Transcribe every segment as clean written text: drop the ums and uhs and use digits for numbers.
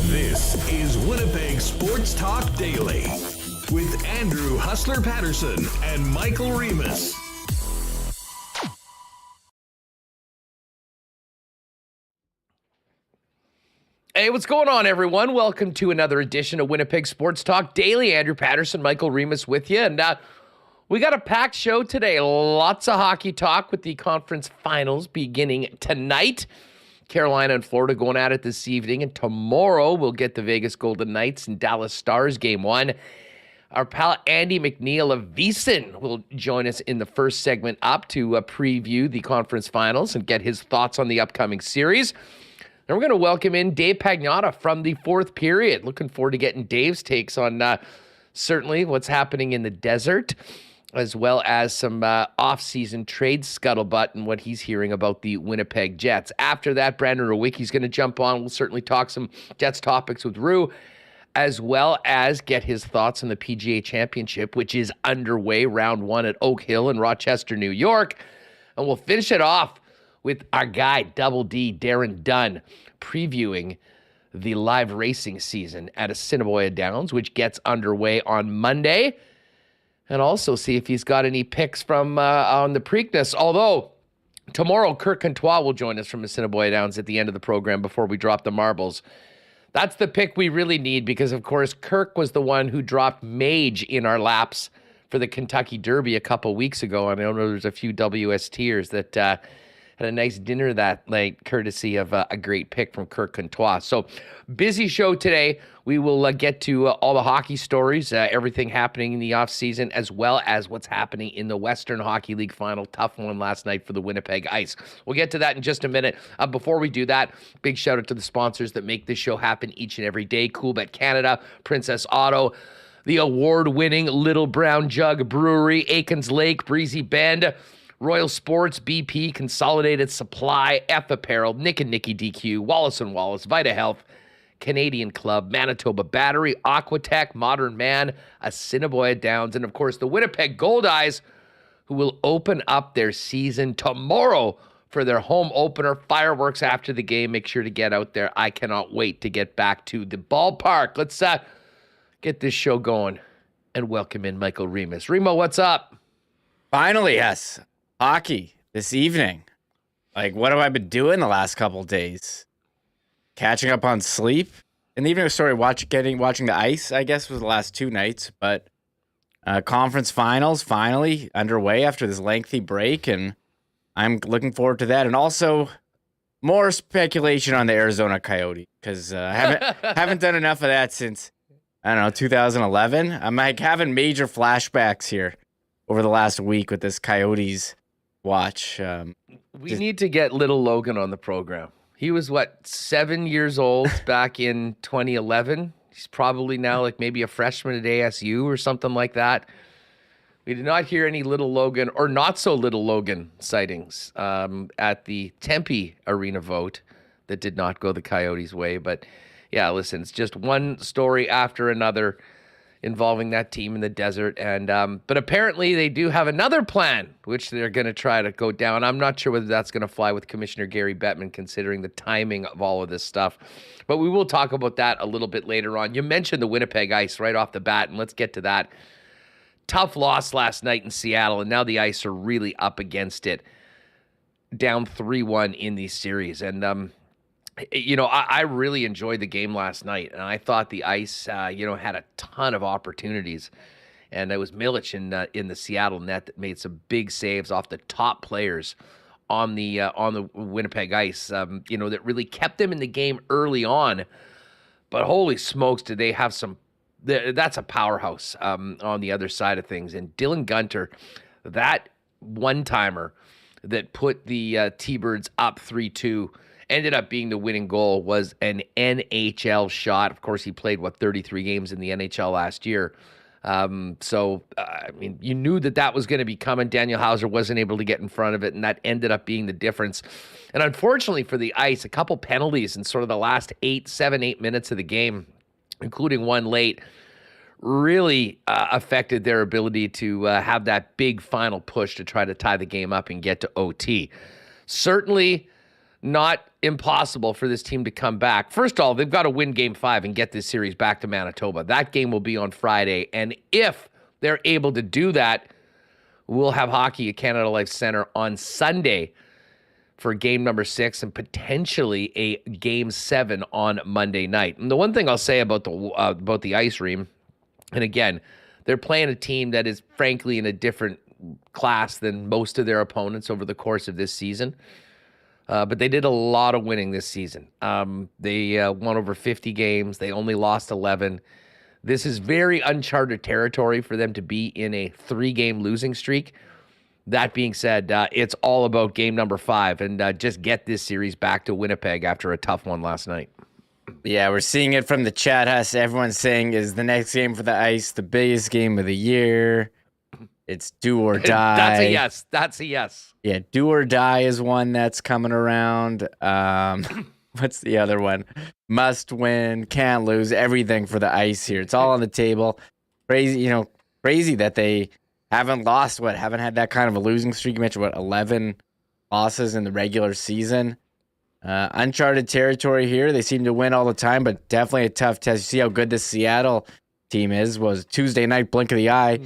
This is Winnipeg Sports Talk Daily with Andrew Hustler Paterson and Michael Remis. Hey, what's going on, everyone? Welcome to another edition of Winnipeg Sports Talk Daily. Andrew Paterson, Michael Remis with you. And we got a packed show today. Lots of hockey talk with the conference finals beginning tonight. Carolina and Florida going at it this evening. And tomorrow we'll get the Vegas Golden Knights and Dallas Stars Game 1. Our pal Andy MacNeil of VSiN will join us in the first segment up to preview the conference finals and get his thoughts on the upcoming series. Then we're going to welcome in Dave Pagnotta from the fourth period. Looking forward to getting Dave's takes on certainly what's happening in the desert, as well as some off-season trade scuttlebutt and what he's hearing about the Winnipeg Jets. After that, Brandon Rewucki's going to jump on. We'll certainly talk some Jets topics with Rew, as well as get his thoughts on the PGA Championship, which is underway, round 1 at Oak Hill in Rochester, New York. And we'll finish it off with our guy, Double D, Darren Dunn, previewing the live racing season at Assiniboia Downs, which gets underway on Monday. And also see if he's got any picks from on the Preakness. Although tomorrow, Kirk Contois will join us from Assiniboia Downs at the end of the program before we drop the marbles. That's the pick we really need because, of course, Kirk was the one who dropped Mage in our laps for the Kentucky Derby a couple weeks ago. And I know there's a few WSTers that had a nice dinner that night, courtesy of a great pick from Kirk Contois. So, busy show today. We will get to all the hockey stories, everything happening in the offseason, as well as what's happening in the Western Hockey League final. Tough one last night for the Winnipeg Ice. We'll get to that in just a minute. Before we do that, big shout out to the sponsors that make this show happen each and every day. Coolbet Canada, Princess Auto, the award-winning Little Brown Jug Brewery, Aikens Lake, Breezy Bend, Royal Sports, BP, Consolidated Supply, F Apparel, Nick and Nicky DQ, Wallace & Wallace, Vita Health, Canadian Club, Manitoba Battery, Aquatech, Modern Man, Assiniboia Downs, and of course the Winnipeg Goldeyes, who will open up their season tomorrow for their home opener. Fireworks after the game. Make sure to get out there. I cannot wait to get back to the ballpark. Let's get this show going and welcome in Michael Remis. Remo, what's up? Finally, yes. Hockey this evening. Like, what have I been doing the last couple of days? Catching up on sleep. And even watching the Ice, I guess, was the last 2 nights. But conference finals finally underway after this lengthy break, and I'm looking forward to that. And also more speculation on the Arizona Coyote because I haven't done enough of that since, I don't know, 2011. I'm like having major flashbacks here over the last week with this Coyotes watch. We need to get little Logan on the program. He was, 7 years old back in 2011? He's probably now like maybe a freshman at ASU or something like that. We did not hear any little Logan or not so little Logan sightings at the Tempe Arena vote that did not go the Coyotes' way. But yeah, listen, it's just one story after another involving that team in the desert. And but apparently they do have another plan, which they're going to try to go down. I'm not sure whether that's going to fly with Commissioner Gary Bettman, considering the timing of all of this stuff. But we will talk about that a little bit later on. You mentioned the Winnipeg Ice right off the bat, and let's get to that. Tough loss last night in Seattle, and now the Ice are really up against it, down 3-1 in the series. And I really enjoyed the game last night, and I thought the Ice, had a ton of opportunities. And it was Milic in the Seattle net that made some big saves off the top players on the Winnipeg Ice, that really kept them in the game early on. But holy smokes, did they have some? That's a powerhouse on the other side of things. And Dylan Gunter, that one-timer that put the T-Birds up 3-2. Ended up being the winning goal, was an NHL shot. Of course, he played, 33 games in the NHL last year. I mean, you knew that was going to be coming. Daniel Hauser wasn't able to get in front of it, and that ended up being the difference. And unfortunately for the Ice, a couple penalties in sort of the last 8 minutes of the game, including one late, really affected their ability to have that big final push to try to tie the game up and get to OT. Certainly not impossible for this team to come back. First of all, they've got to win Game 5 and get this series back to Manitoba. That game will be on Friday, and if they're able to do that, we'll have hockey at Canada Life Centre on Sunday for game number 6 and potentially a Game 7 on Monday night. And the one thing I'll say about the Ice, Reem, and again, they're playing a team that is frankly in a different class than most of their opponents over the course of this season. But they did a lot of winning this season. They won over 50 games. They only lost 11. This is very uncharted territory for them to be in a 3-game losing streak. That being said, it's all about game number 5 and just get this series back to Winnipeg after a tough one last night. Yeah, we're seeing it from the chat house. Everyone's saying, is the next game for the Ice the biggest game of the year? It's do or die. That's a yes. That's a yes. Yeah, do or die is one that's coming around. What's the other one? Must win, can't lose, everything for the Ice here. It's all on the table. Crazy that they haven't lost, haven't had that kind of a losing streak. You mentioned, 11 losses in the regular season. Uncharted territory here. They seem to win all the time, but definitely a tough test. You see how good this Seattle team was Tuesday night, blink of the eye.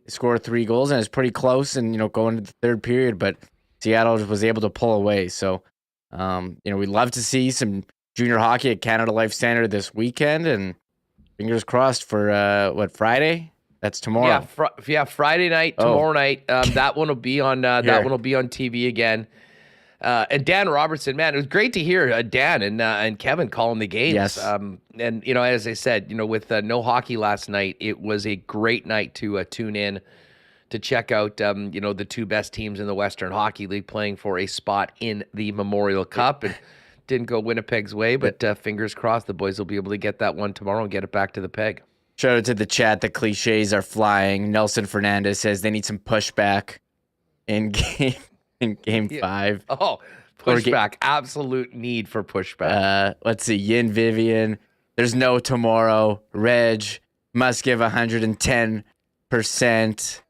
Scored 3 goals, and it's pretty close and, going to the third period, but Seattle was able to pull away. So, we'd love to see some junior hockey at Canada Life Centre this weekend, and fingers crossed for, Friday? That's tomorrow. Yeah, Friday night, tomorrow night. That one will be on TV again. And Dan Robertson, man, it was great to hear Dan and Kevin calling the games. Yes. And as I said, with no hockey last night, it was a great night to tune in to check out, the 2 best teams in the Western Hockey League playing for a spot in the Memorial Cup. And didn't go Winnipeg's way, but fingers crossed the boys will be able to get that one tomorrow and get it back to the peg. Shout out to the chat. The cliches are flying. Nelson Fernandez says they need some pushback in game 5. Oh, pushback. Absolute need for pushback. Let's see. Yin Vivian. There's no tomorrow. Reg must give 110%.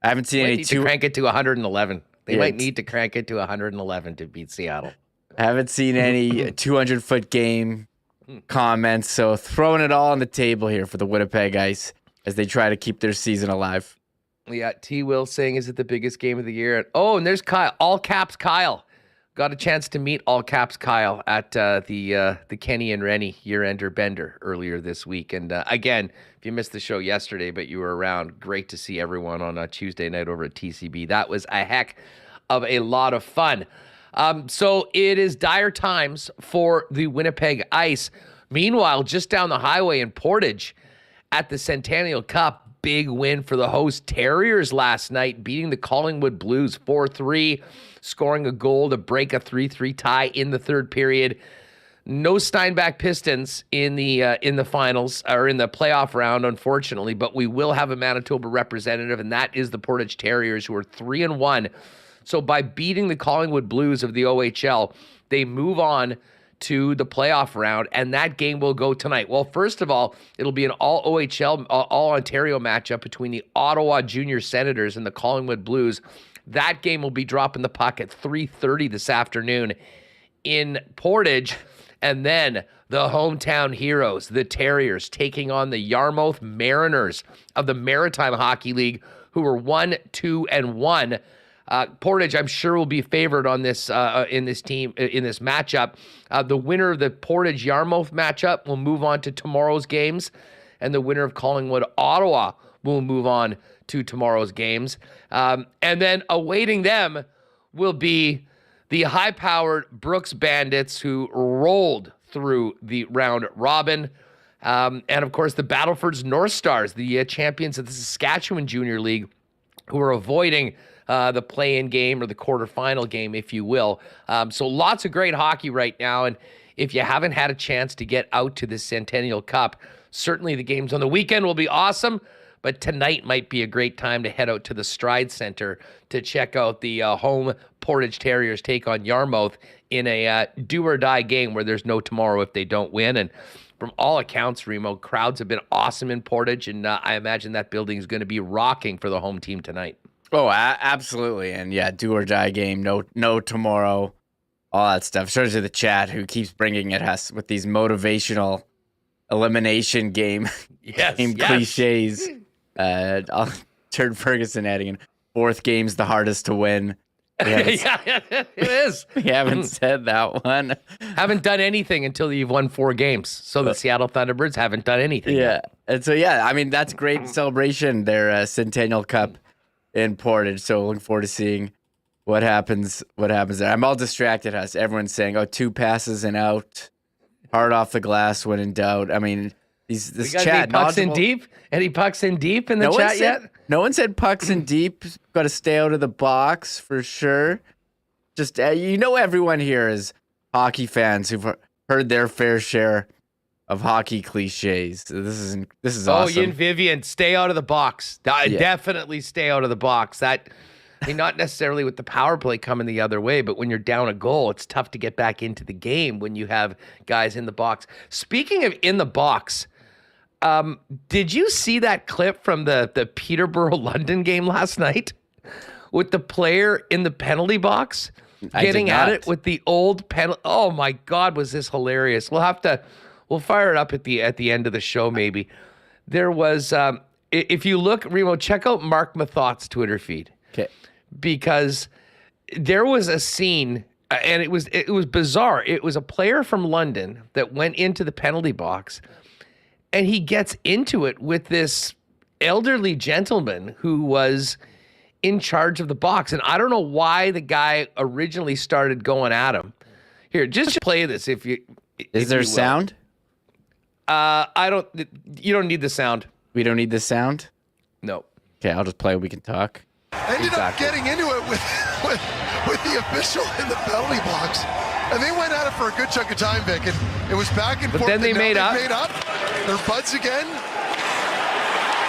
I haven't seen any to crank it to 111. They might need to crank it to 111 to beat Seattle. I haven't seen any 200-foot game comments. So throwing it all on the table here for the Winnipeg Ice as they try to keep their season alive. Yeah, T. Will saying, is it the biggest game of the year? Oh, and there's Kyle, all caps Kyle. Got a chance to meet all caps Kyle at the Kenny and Rennie year-ender bender earlier this week. And again, if you missed the show yesterday, but you were around, great to see everyone on a Tuesday night over at TCB. That was a heck of a lot of fun. So it is dire times for the Winnipeg Ice. Meanwhile, just down the highway in Portage at the Centennial Cup, big win for the host Terriers last night, beating the Collingwood Blues 4-3, scoring a goal to break a 3-3 tie in the third period. No Steinbach Pistons in the finals or in the playoff round, unfortunately, but we will have a Manitoba representative, and that is the Portage Terriers, who are 3-1. So by beating the Collingwood Blues of the OHL, they move on to the playoff round, and that game will go tonight. Well, first of all, it'll be an all OHL, all Ontario matchup between the Ottawa Junior Senators and the Collingwood Blues. That game will be dropping the puck at 3:30 this afternoon in Portage. And then the hometown heroes, the Terriers, taking on the Yarmouth Mariners of the Maritime Hockey League, who are 1-2-1. Portage, I'm sure, will be favored on this in this matchup. The winner of the Portage Yarmouth matchup will move on to tomorrow's games, and the winner of Collingwood Ottawa will move on to tomorrow's games. And then awaiting them will be the high-powered Brooks Bandits, who rolled through the round robin. And of course, the Battleford's North Stars, the champions of the Saskatchewan Junior League, who are avoiding the play-in game or the quarterfinal game, if you will. So lots of great hockey right now. And if you haven't had a chance to get out to the Centennial Cup, certainly the games on the weekend will be awesome. But tonight might be a great time to head out to the Stride Center to check out the home Portage Terriers take on Yarmouth in a do-or-die game where there's no tomorrow if they don't win. And from all accounts, Remo, crowds have been awesome in Portage, and I imagine that building is going to be rocking for the home team tonight. Oh, absolutely. And yeah, do-or-die game, no tomorrow, all that stuff. Shout out to the chat who keeps bringing it us with these motivational elimination game cliches. I'll turn Ferguson adding in, fourth game's the hardest to win. Yeah, it is. We haven't said that one. Haven't done anything until you've won 4 games. So the Seattle Thunderbirds haven't done anything yet. And so, I mean, that's great celebration, their Centennial Cup in Portage. So looking forward to seeing what happens there. I'm all distracted. Everyone's saying, 2 passes and out, hard off the glass when in doubt. I mean, this chat. Any pucks in deep? Any pucks in deep in the chat yet? No one said pucks in deep. Got to stay out of the box for sure. Just everyone here is hockey fans who've heard their fair share of hockey cliches. This is awesome. Oh, Yin Vivian, stay out of the box. Definitely stay out of the box. Not necessarily with the power play coming the other way, but when you're down a goal, it's tough to get back into the game when you have guys in the box. Speaking of in the box, did you see that clip from the Peterborough-London game last night with the player in the penalty box getting at it with the old penalty? Oh my God, was this hilarious? We'll fire it up at the end of the show maybe. There was, if you look, Remo, check out Mark Mathott's Twitter feed. Okay. Because there was a scene, and it was bizarre. It was a player from London that went into the penalty box, and he gets into it with this elderly gentleman who was in charge of the box. And I don't know why the guy originally started going at him. Here, just play this if you. Is there sound? You don't need the sound. We don't need the sound? No. Okay, I'll just play. We can talk. Ended up getting into it with the official in the penalty box. And they went at it for a good chunk of time, Vic. And it was back and forth. But then they made up. They're buds again.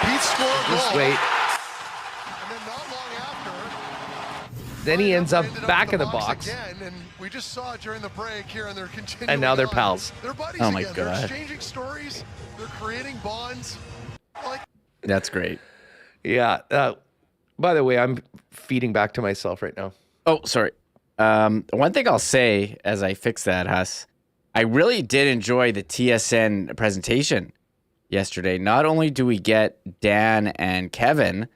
Pete scored a goal. Just wait. And then not long after. Then he ends up back in the box. Again, and we just saw it during the break here, and they're continuing. And now they're on. pals. They're buddies Oh my again. God. They're exchanging stories. They're creating bonds. That's great. Yeah. By the way, I'm feeding back to myself right now. Oh, sorry. One thing I'll say as I fix that, Huss, I really did enjoy the TSN presentation yesterday. Not only do we get Dan and Kevin,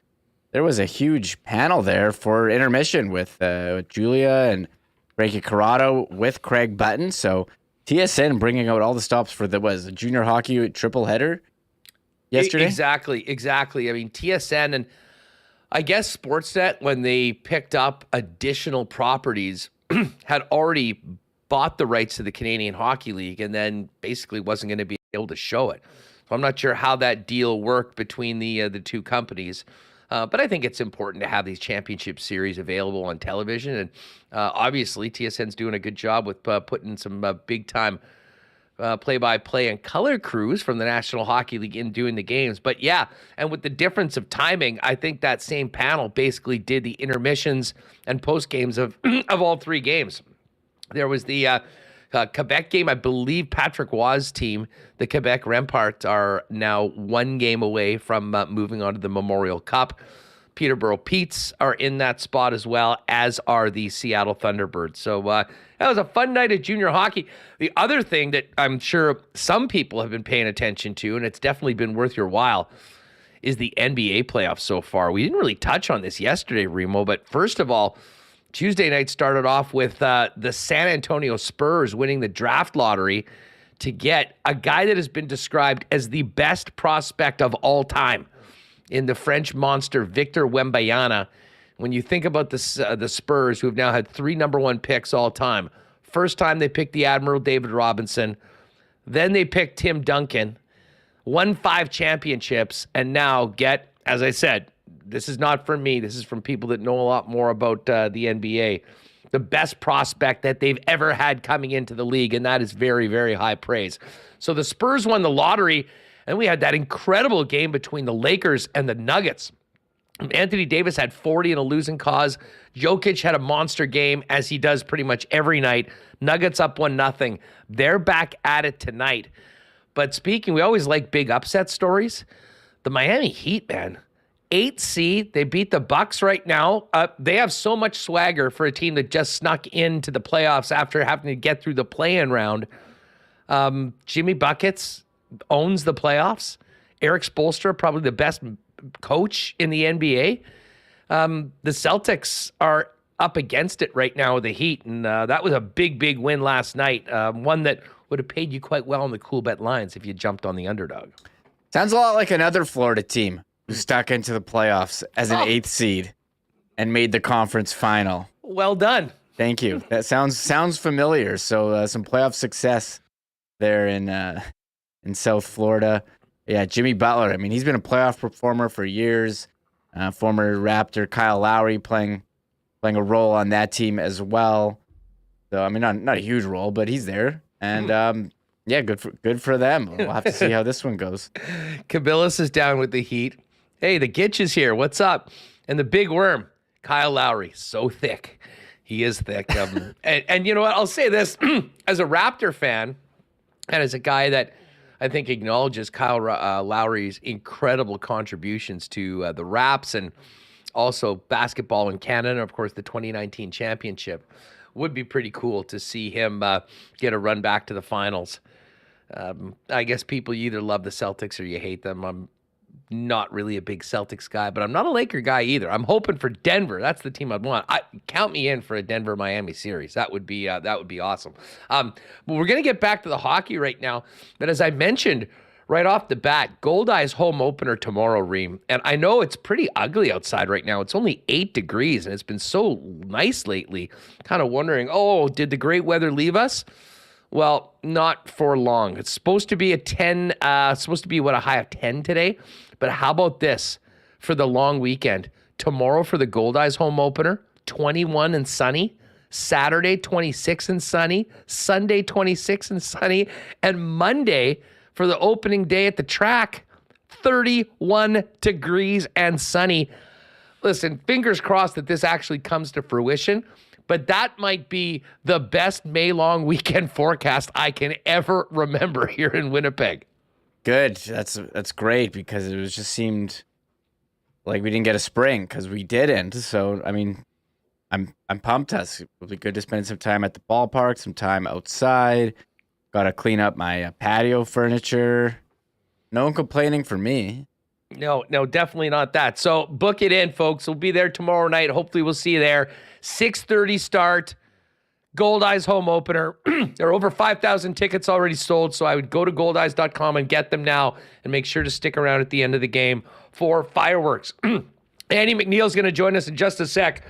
there was a huge panel there for intermission with Julia and Frankie Corrado with Craig Button. So TSN bringing out all the stops for the junior hockey triple header yesterday. Exactly. I mean, TSN and I guess Sportsnet, when they picked up additional properties, had already bought the rights to the Canadian Hockey League and then basically wasn't going to be able to show it. So I'm not sure how that deal worked between the two companies. But I think it's important to have these championship series available on television. And obviously, TSN's doing a good job with putting some big-time play-by-play and color crews from the National Hockey League in doing the games. But yeah, and with the difference of timing, I think that same panel basically did the intermissions and post-games of all 3 games. There was the Quebec game. I believe Patrick Waugh's team, the Quebec Remparts, are now 1 game away from moving on to the Memorial Cup. Peterborough Petes are in that spot as well, as are the Seattle Thunderbirds. So that was a fun night of junior hockey. The other thing that I'm sure some people have been paying attention to, and it's definitely been worth your while, is the NBA playoffs so far. We didn't really touch on this yesterday, Remo, but first of all, Tuesday night started off with the San Antonio Spurs winning the draft lottery to get a guy that has been described as the best prospect of all time in the French monster, Victor Wembanyama. When you think about the Spurs, who have now had 3 number 1 picks all time. First time they picked the Admiral David Robinson. Then they picked Tim Duncan. Won 5 championships. And now get, as I said, this is not from me. This is from people that know a lot more about the NBA. The best prospect that they've ever had coming into the league, and that is very, very high praise. So the Spurs won the lottery, and we had that incredible game between the Lakers and the Nuggets. Anthony Davis had 40 in a losing cause. Jokic had a monster game, as he does pretty much every night. Nuggets up 1-0. They're back at it tonight. But speaking, we always like big upset stories. The Miami Heat, man. 8 seed. They beat the Bucks right now. They have so much swagger for a team that just snuck into the playoffs after having to get through the play-in round. Jimmy Buckets owns the playoffs. Eric Spoelstra, probably the best coach in the NBA. The Celtics are up against it right now with the Heat, and that was a big, big win last night. One that would have paid you quite well on the Coolbet lines if you jumped on the underdog. Sounds a lot like another Florida team who stuck into the playoffs as an 8th seed and made the conference final. Well done. Thank you. That sounds familiar. So some playoff success there in South Florida. Yeah, Jimmy Butler. I mean, he's been a playoff performer for years. Former Raptor Kyle Lowry playing a role on that team as well. So I mean, not a huge role, but he's there. And yeah, good for them. We'll have to see how this one goes. Kabilis is down with the Heat. Hey, the Gitch is here. What's up? And the big worm, Kyle Lowry, so thick. He is thick. And you know what? I'll say this as a Raptor fan, and as a guy that I think acknowledges Kyle Lowry's incredible contributions to the Raps and also basketball in Canada, and of course the 2019 championship. Would be pretty cool to see him get a run back to the finals. I guess people, you either love the Celtics or you hate them. I'm not really a big Celtics guy, but I'm not a Laker guy either. I'm hoping for Denver. That's the team I'd want. Count me in for a Denver-Miami series. That would be awesome. But we're going to get back to the hockey right now. But as I mentioned right off the bat, Goldeyes home opener tomorrow, Reem. And I know it's pretty ugly outside right now. It's only 8 degrees, and it's been so nice lately. Kind of wondering, did the great weather leave us? Well, not for long. It's supposed to be a high of 10 today. But how about this for the long weekend? Tomorrow for the Goldeyes home opener, 21 and sunny. Saturday, 26 and sunny. Sunday, 26 and sunny. And Monday for the opening day at the track, 31 degrees and sunny. Listen, fingers crossed that this actually comes to fruition, but that might be the best May-long weekend forecast I can ever remember here in Winnipeg. Good. That's great because it just seemed like we didn't get a spring because we didn't. So, I mean, I'm pumped. It'll be good to spend some time at the ballpark, some time outside. Got to clean up my patio furniture. No one complaining for me. No, definitely not that. So book it in, folks. We'll be there tomorrow night. Hopefully we'll see you there. 6:30 start. Goldeyes home opener. There are over 5,000 tickets already sold, so I would go to goldeyes.com and get them now and make sure to stick around at the end of the game for fireworks. Andy MacNeil's going to join us in just a sec.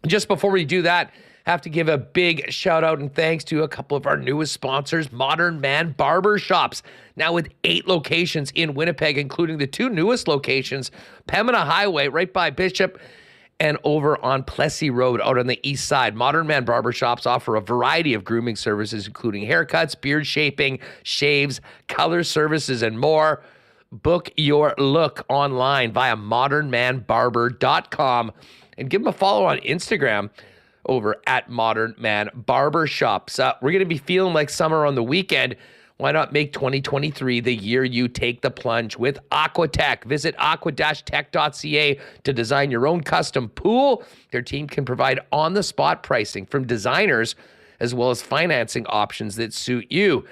Just before we do that, have to give a big shout out and thanks to a couple of our newest sponsors, Modern Man Barber Shops, now with 8 locations in Winnipeg, including the 2 newest locations, Pembina Highway right by Bishop and over on Plessis Road out on the east side. Modern Man Barber Shops offer a variety of grooming services, including haircuts, beard shaping, shaves, color services, and more. Book your look online via modernmanbarber.com and give them a follow on Instagram over at Modern Man Barber Shops. We're going to be feeling like summer on the weekend. Why not make 2023 the year you take the plunge with Aquatech? Visit aqua-tech.ca to design your own custom pool. Their team can provide on-the-spot pricing from designers as well as financing options that suit you.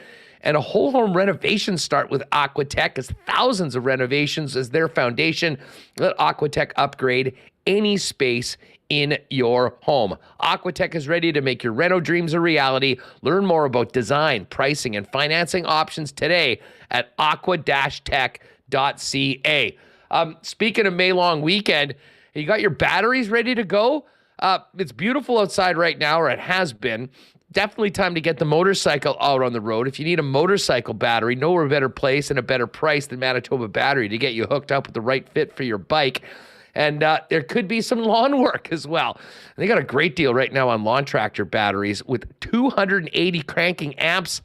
And a whole home renovation start with Aquatech as thousands of renovations as their foundation. Let Aquatech upgrade any space in your home. Aquatech is ready to make your reno dreams a reality. Learn more about design, pricing, and financing options today at aqua-tech.ca. Speaking of May-long weekend, you got your batteries ready to go? It's beautiful outside right now, or it has been. definitely time to get the motorcycle out on the road. If you need a motorcycle battery, nowhere better place and a better price than Manitoba Battery to get you hooked up with the right fit for your bike. And there could be some lawn work as well. And they got a great deal right now on lawn tractor batteries with 280 cranking amps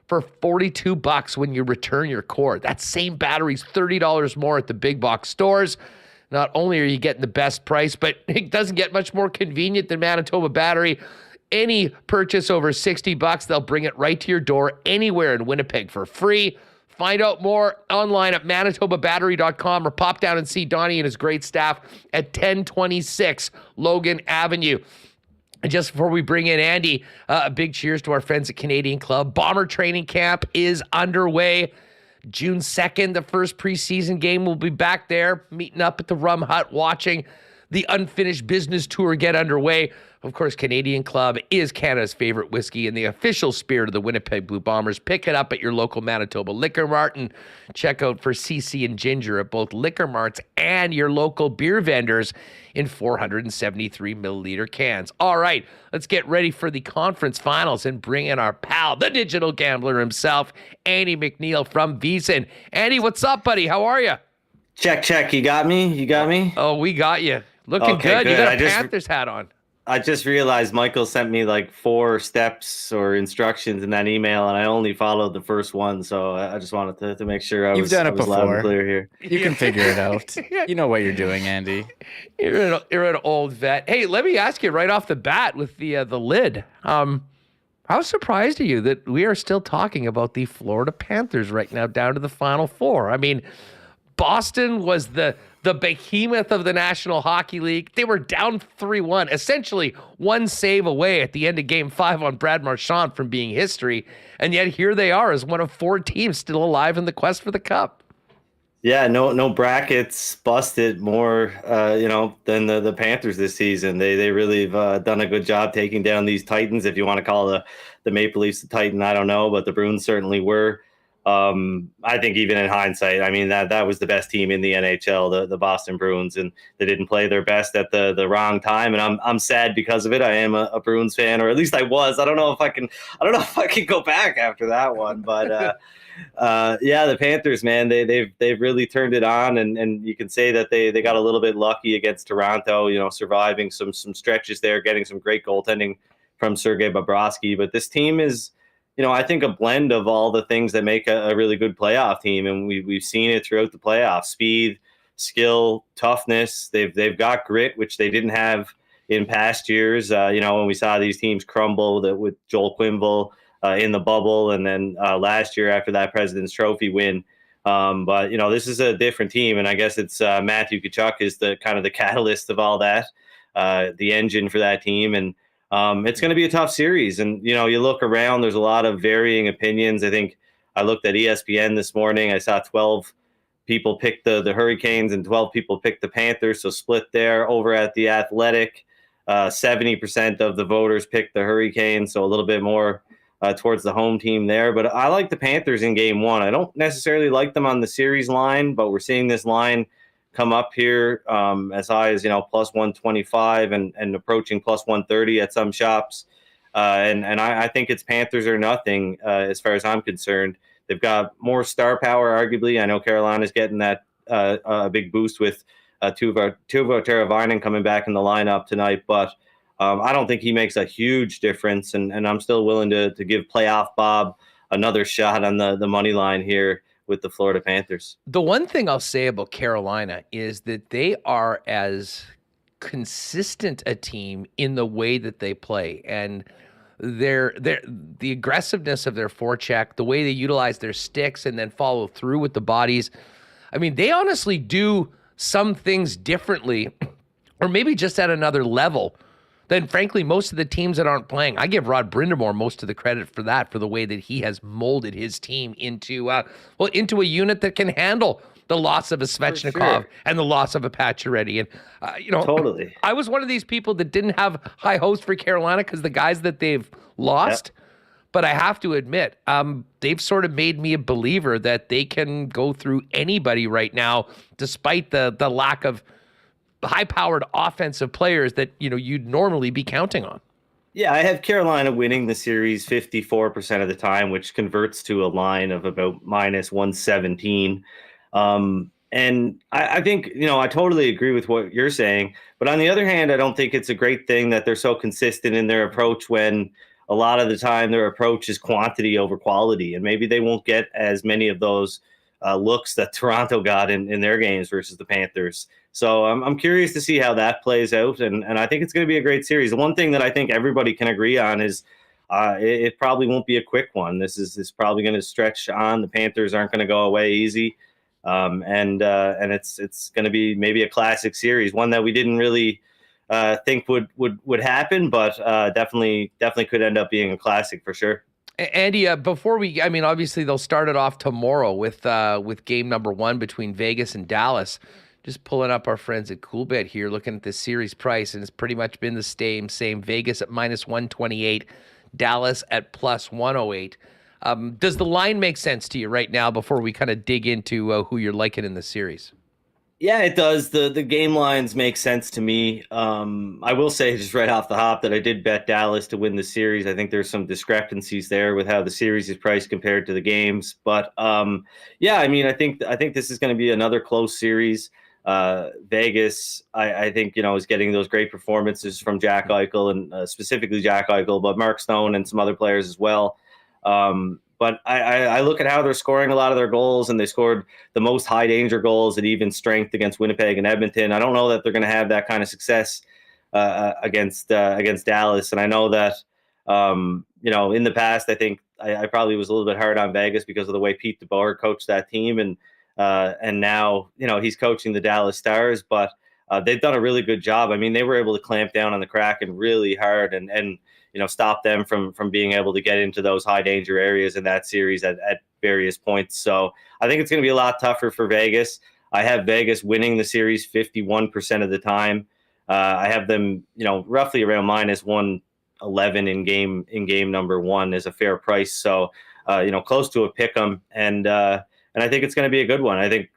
for $42 when you return your cord. That same battery's $30 more at the big box stores. Not only are you getting the best price, but it doesn't get much more convenient than Manitoba Battery. Any purchase over $60, they'll bring it right to your door anywhere in Winnipeg for free. Find out more online at manitobabattery.com or pop down and see Donnie and his great staff at 1026 Logan Avenue. And just before we bring in Andy, a big cheers to our friends at Canadian Club. Bomber training camp is underway. June 2nd, the first preseason game. We'll be back there, meeting up at the Rum Hut, watching the Unfinished Business Tour get underway. Of course, Canadian Club is Canada's favorite whiskey and the official spirit of the Winnipeg Blue Bombers. Pick it up at your local Manitoba Liquor Mart and check out for CC and Ginger at both liquor marts and your local beer vendors in 473 milliliter cans. All right, let's get ready for the conference finals and bring in our pal, the digital gambler himself, Andy MacNeil from VSiN. Andy, what's up, buddy? How are you? Check. You got me? Oh, we got you. Looking Okay, good. You got a good. Panthers hat on. I just realized Michael sent me like 4 steps or instructions in that email, and I only followed the first one. So I just wanted to make sure I was done it loud and before. clear here. You can figure it out. You know what you're doing, Andy. You're an old vet. Hey, let me ask you right off the bat with the lid. How surprised are you that we are still talking about the Florida Panthers right now down to the Final Four? I mean, Boston was the behemoth of the National Hockey League. They were down 3-1, essentially one save away at the end of Game 5 on Brad Marchand from being history. And yet here they are as one of 4 teams still alive in the quest for the Cup. Yeah, no brackets busted more, than the Panthers this season. They really have done a good job taking down these Titans. If you want to call the Maple Leafs the Titan, I don't know, but the Bruins certainly were. I think even in hindsight, I mean, that was the best team in the NHL, the Boston Bruins, and they didn't play their best at the wrong time. And I'm sad because of it. I am a Bruins fan, or at least I was. I don't know if I can go back after that one, but, yeah, the Panthers, man, they've really turned it on, and you can say that they got a little bit lucky against Toronto, surviving some stretches there, getting some great goaltending from Sergei Bobrovsky. But this team is, I think a blend of all the things that make a really good playoff team, and we've seen it throughout the playoffs: speed, skill, toughness. They've got grit, which they didn't have in past years. When we saw these teams crumble with Joel Quenneville in the bubble, and then last year after that President's Trophy win. But this is a different team, and I guess it's Matthew Tkachuk is the kind of the catalyst of all that, the engine for that team, and it's going to be a tough series. And you look around, there's a lot of varying opinions. I think I looked at ESPN this morning. I saw 12 people pick the Hurricanes and 12 people pick the Panthers, so split there. Over at The Athletic, 70% of the voters picked the Hurricanes, so a little bit more towards the home team there. But I like the Panthers in Game 1. I don't necessarily like them on the series line, but we're seeing this line come up here as high as plus 125 and approaching plus 130 at some shops. And I think it's Panthers or nothing as far as I'm concerned. They've got more star power, arguably. I know Carolina's getting that a big boost with Teuvo Teravainen coming back in the lineup tonight, but I don't think he makes a huge difference, and I'm still willing to give playoff Bob another shot on the money line here with the Florida Panthers. The one thing I'll say about Carolina is that they are as consistent a team in the way that they play, and the aggressiveness of their forecheck, the way they utilize their sticks and then follow through with the bodies. I mean, they honestly do some things differently, or maybe just at another level than, frankly, most of the teams that aren't playing. I give Rod Brindamore most of the credit for that, for the way that he has molded his team into a unit that can handle the loss of a Svechnikov and the loss of a Pacioretty. And, totally. I was one of these people that didn't have high hopes for Carolina because the guys that they've lost. Yep. But I have to admit, they've sort of made me a believer that they can go through anybody right now, despite the lack of high-powered offensive players that you'd normally be counting on. Yeah, I have Carolina winning the series 54% of the time, which converts to a line of about minus 117. And I think, I totally agree with what you're saying. But on the other hand, I don't think it's a great thing that they're so consistent in their approach when a lot of the time their approach is quantity over quality. And maybe they won't get as many of those looks that Toronto got in their games versus the Panthers. So I'm curious to see how that plays out. And I think it's going to be a great series. The one thing that I think everybody can agree on is it probably won't be a quick one. This is probably going to stretch on. The Panthers aren't going to go away easy. And it's going to be maybe a classic series, one that we didn't really think would happen, but definitely could end up being a classic for sure. Andy, obviously they'll start it off tomorrow with game number 1 between Vegas and Dallas. Just pulling up our friends at Coolbet here, looking at the series price, and it's pretty much been the same. Vegas at minus 128, Dallas at plus 108. Does the line make sense to you right now before we kind of dig into who you're liking in the series? Yeah, it does. The game lines make sense to me. I will say just right off the hop that I did bet Dallas to win the series. I think there's some discrepancies there with how the series is priced compared to the games. But yeah, I think this is going to be another close series. Vegas, I think, is getting those great performances from Jack Eichel and specifically Jack Eichel, but Mark Stone and some other players as well. But I look at how they're scoring a lot of their goals, and they scored the most high danger goals at even strength against Winnipeg and Edmonton. I don't know that they're going to have that kind of success against Dallas. And I know that, in the past, I think I probably was a little bit hard on Vegas because of the way Pete DeBoer coached that team. And now, he's coaching the Dallas Stars, but they've done a really good job. They were able to clamp down on the Kraken really hard and stop them from being able to get into those high danger areas in that series at various points. So I think it's going to be a lot tougher for Vegas. I have Vegas winning the series 51% of the time. I have them, roughly around minus 111 in game number 1 is a fair price. So, close to a pick 'em. And I think it's going to be a good one. I think,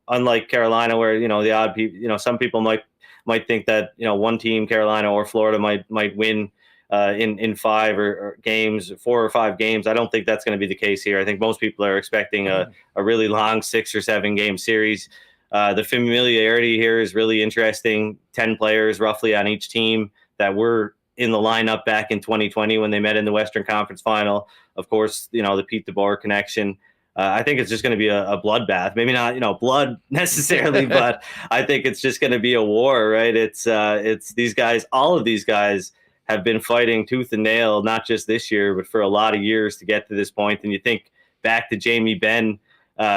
unlike Carolina, where, the odd people, some people might think that, one team, Carolina or Florida, might win in 5 or games, 4 or 5 games. I don't think that's going to be the case here. I think most people are expecting a really long 6 or 7 game series. The familiarity here is really interesting. 10 players roughly on each team that were in the lineup back in 2020 when they met in the Western Conference Final. Of course, the Pete DeBoer connection. I think it's just going to be a bloodbath. Maybe not, blood necessarily, but I think it's just going to be a war, right? It's these guys. All of these guys have been fighting tooth and nail, not just this year, but for a lot of years to get to this point. And you think back to Jamie Benn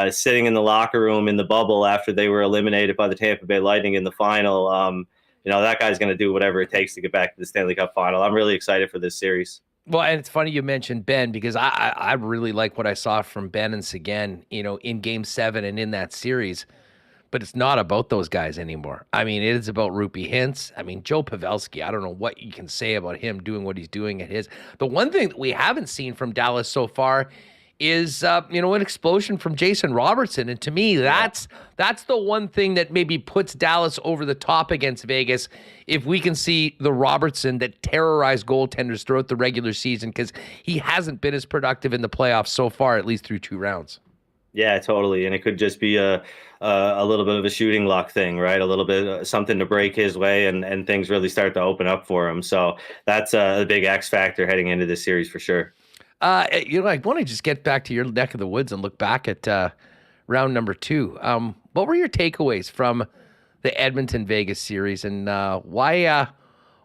sitting in the locker room in the bubble after they were eliminated by the Tampa Bay Lightning in the final. That guy's going to do whatever it takes to get back to the Stanley Cup final. I'm really excited for this series. Well, and it's funny you mentioned Ben because I really like what I saw from Ben and Seguin, in Game 7 and in that series. But it's not about those guys anymore. It is about Rupee Hintz. Joe Pavelski, I don't know what you can say about him doing what he's doing at his. The one thing that we haven't seen from Dallas so far is, an explosion from Jason Robertson. And to me, that's the one thing that maybe puts Dallas over the top against Vegas. If we can see the Robertson that terrorized goaltenders throughout the regular season, because he hasn't been as productive in the playoffs so far, at least through 2 rounds. Yeah, totally. And it could just be a little bit of a shooting luck thing, right? A little bit something to break his way and things really start to open up for him. So that's a big X factor heading into this series for sure. I want to just get back to your neck of the woods and look back at round number 2. What were your takeaways from the Edmonton-Vegas series, and why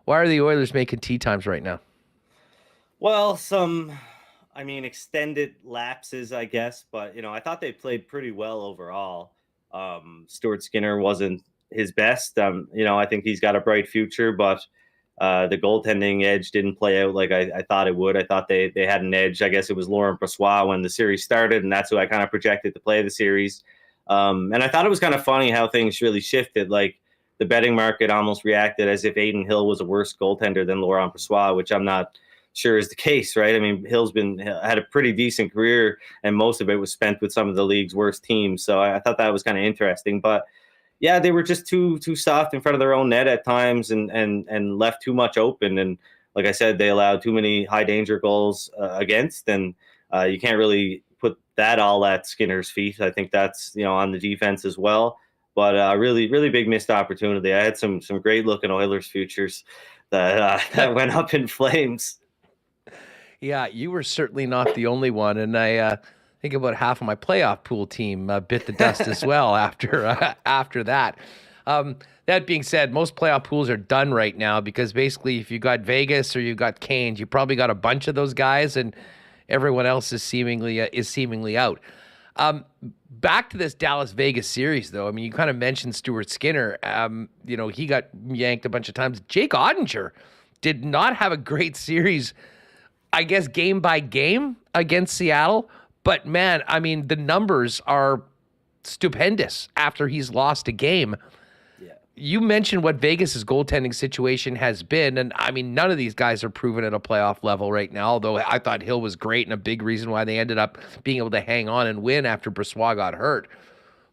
are the Oilers making tea times right now? Well, extended lapses, I guess, but, I thought they played pretty well overall. Stuart Skinner wasn't his best. I think he's got a bright future, but the goaltending edge didn't play out like I thought it would. I thought they had an edge. I guess it was Laurent Brossoit when the series started, and that's who I kind of projected to play the series. And I thought it was kind of funny how things really shifted. Like the betting market almost reacted as if Adin Hill was a worse goaltender than Laurent Brossoit, which I'm not sure is the case, right? Hill's had a pretty decent career, and most of it was spent with some of the league's worst teams. So I thought that was kind of interesting. But yeah, they were just too soft in front of their own net at times and left too much open. And like I said, they allowed too many high danger goals against, and you can't really put that all at Skinner's feet. I think that's, on the defense as well. But really, really big missed opportunity. I had some great looking Oilers futures that went up in flames. Yeah, you were certainly not the only one, and I think about half of my playoff pool team bit the dust as well after that. That being said, most playoff pools are done right now because basically, if you got Vegas or you got Canes, you probably got a bunch of those guys, and everyone else is seemingly out. Back to this Dallas-Vegas series, though. I mean, you kind of mentioned Stuart Skinner. He got yanked a bunch of times. Jake Ottinger did not have a great series, I guess, game by game against Seattle. But, man, I mean, the numbers are stupendous after he's lost a game. Yeah. You mentioned what Vegas's goaltending situation has been, and, I mean, none of these guys are proven at a playoff level right now, although I thought Hill was great and a big reason why they ended up being able to hang on and win after Brossoit got hurt.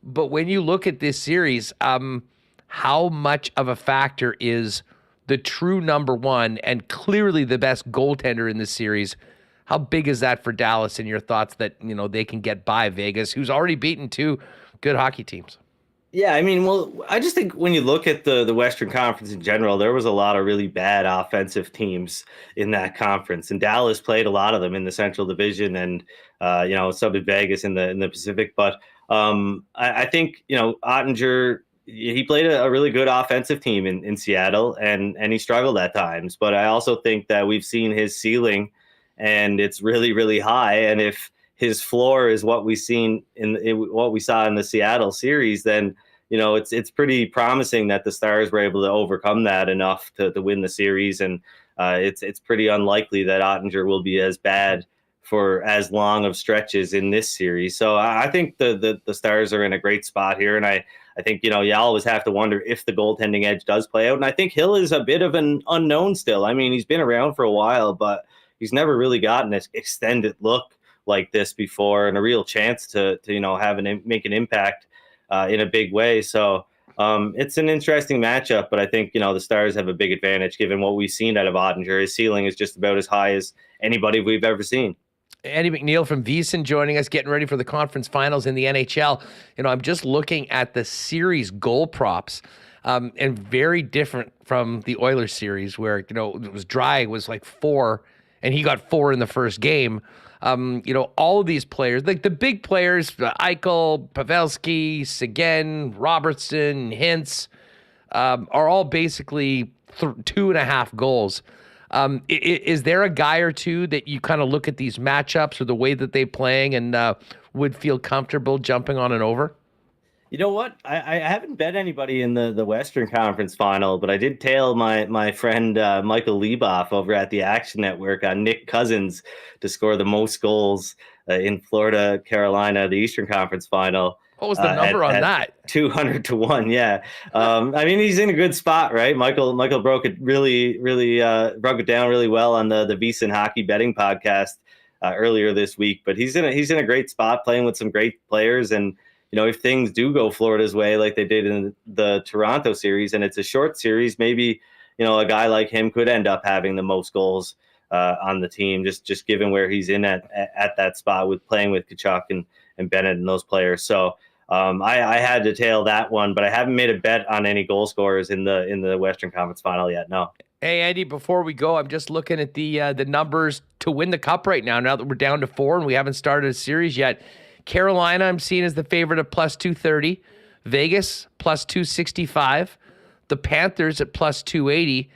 But when you look at this series, how much of a factor is the true number one and clearly the best goaltender in this series? How big is that for Dallas in your thoughts that, they can get by Vegas, who's already beaten two good hockey teams? Yeah, I mean, well, I just think when you look at the Western Conference in general, there was a lot of really bad offensive teams in that conference, and Dallas played a lot of them in the Central Division, and so did Vegas in the Pacific. But I think Ottinger, he played a really good offensive team in Seattle, and he struggled at times. But I also think that we've seen his ceiling, and it's really, really high. And if his floor is what we saw in the Seattle series, then it's pretty promising that the Stars were able to overcome that enough to win the series. And it's pretty unlikely that Ottinger will be as bad for as long of stretches in this series. So I think the Stars are in a great spot here, and I think you always have to wonder if the goaltending edge does play out. And I think Hill is a bit of an unknown still. I mean, he's been around for a while, but he's never really gotten an extended look like this before, and a real chance to make an impact in a big way. So it's an interesting matchup, but I think the Stars have a big advantage given what we've seen out of Ottinger. His ceiling is just about as high as anybody we've ever seen. Andy MacNeil from VSiN joining us, getting ready for the conference finals in the NHL. I'm just looking at the series goal props, and very different from the Oilers series where it was dry. It was like 4, and he got 4 in the first game. All of these players, like the big players, Eichel, Pavelski, Seguin, Robertson, Hintz, are all basically 2.5 goals. Is there a guy or two that you kind of look at these matchups or the way that they're playing and would feel comfortable jumping on and over? You know what? I haven't bet anybody in the Western Conference Final, but I did tail my friend Michael Lieboff over at the Action Network on Nick Cousins to score the most goals in Florida, Carolina, the Eastern Conference Final. What was the number on that? 200 to 1. Yeah. I mean, he's in a good spot, right? Michael broke it really broke it down really well on the VSiN hockey betting podcast earlier this week. But he's in a great spot, playing with some great players. And if things do go Florida's way like they did in the Toronto series, and it's a short series, maybe a guy like him could end up having the most goals on the team, just given where he's in at that spot with playing with Tkachuk and Bennett and those players. So I had to tail that one, but I haven't made a bet on any goal scorers in the Western Conference Final yet. No. Hey, Andy, before we go, I'm just looking at the numbers to win the Cup right now that we're down to 4 and we haven't started a series yet. Carolina, I'm seeing as the favorite at plus 230. Vegas, plus 265. The Panthers at plus 280.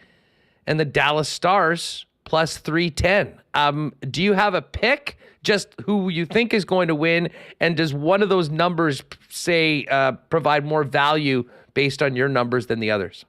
And the Dallas Stars, plus 310. Do you have a pick? Just who you think is going to win? And does one of those numbers, say, provide more value based on your numbers than the others?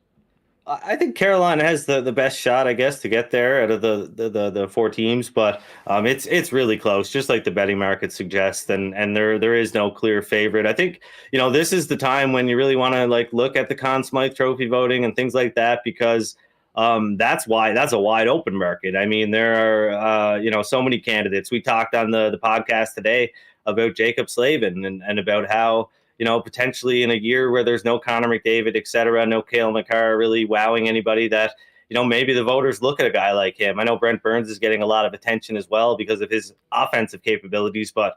I think Carolina has the best shot, I guess, to get there out of the 4 teams, but it's really close, just like the betting market suggests, and there is no clear favorite. I think this is the time when you really want to look at the Conn Smythe Trophy voting and things like that, because that's a wide open market. I mean, there are so many candidates. We talked on the podcast today about Jacob Slavin and about how potentially in a year where there's no Connor McDavid, et cetera, no Cale Makar really wowing anybody, that maybe the voters look at a guy like him. I know Brent Burns is getting a lot of attention as well because of his offensive capabilities, but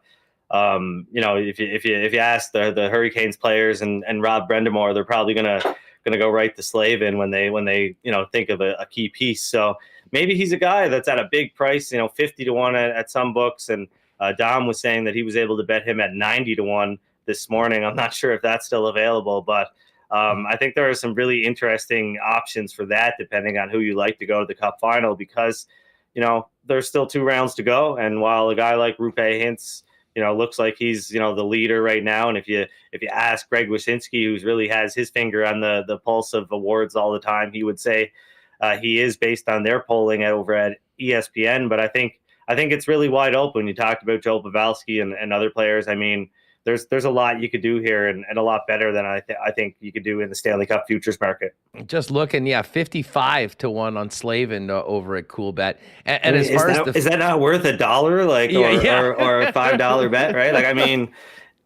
if you ask the Hurricanes players and Rob Brendamore, they're probably gonna go right to Slavin when they think of a key piece. So maybe he's a guy that's at a big price, 50-1 at some books, and Dom was saying that he was able to bet him at 90-1 this morning. I'm not sure if that's still available, but I think there are some really interesting options for that, depending on who you like to go to the Cup final, because there's still 2 rounds to go, and while a guy like Roope Hintz looks like he's, the leader right now. And if you ask Greg Wyshynski, who's really has his finger on the pulse of awards all the time, he would say he is based on their polling over at ESPN. But I think it's really wide open. You talked about Joe Pavelski and other players. I mean, there's a lot you could do here and a lot better than I think you could do in the Stanley Cup futures market. Just looking, 55-1 on Slavin over at Coolbet. And as far as is that not worth $1, or a $5 bet, right? Like, I mean,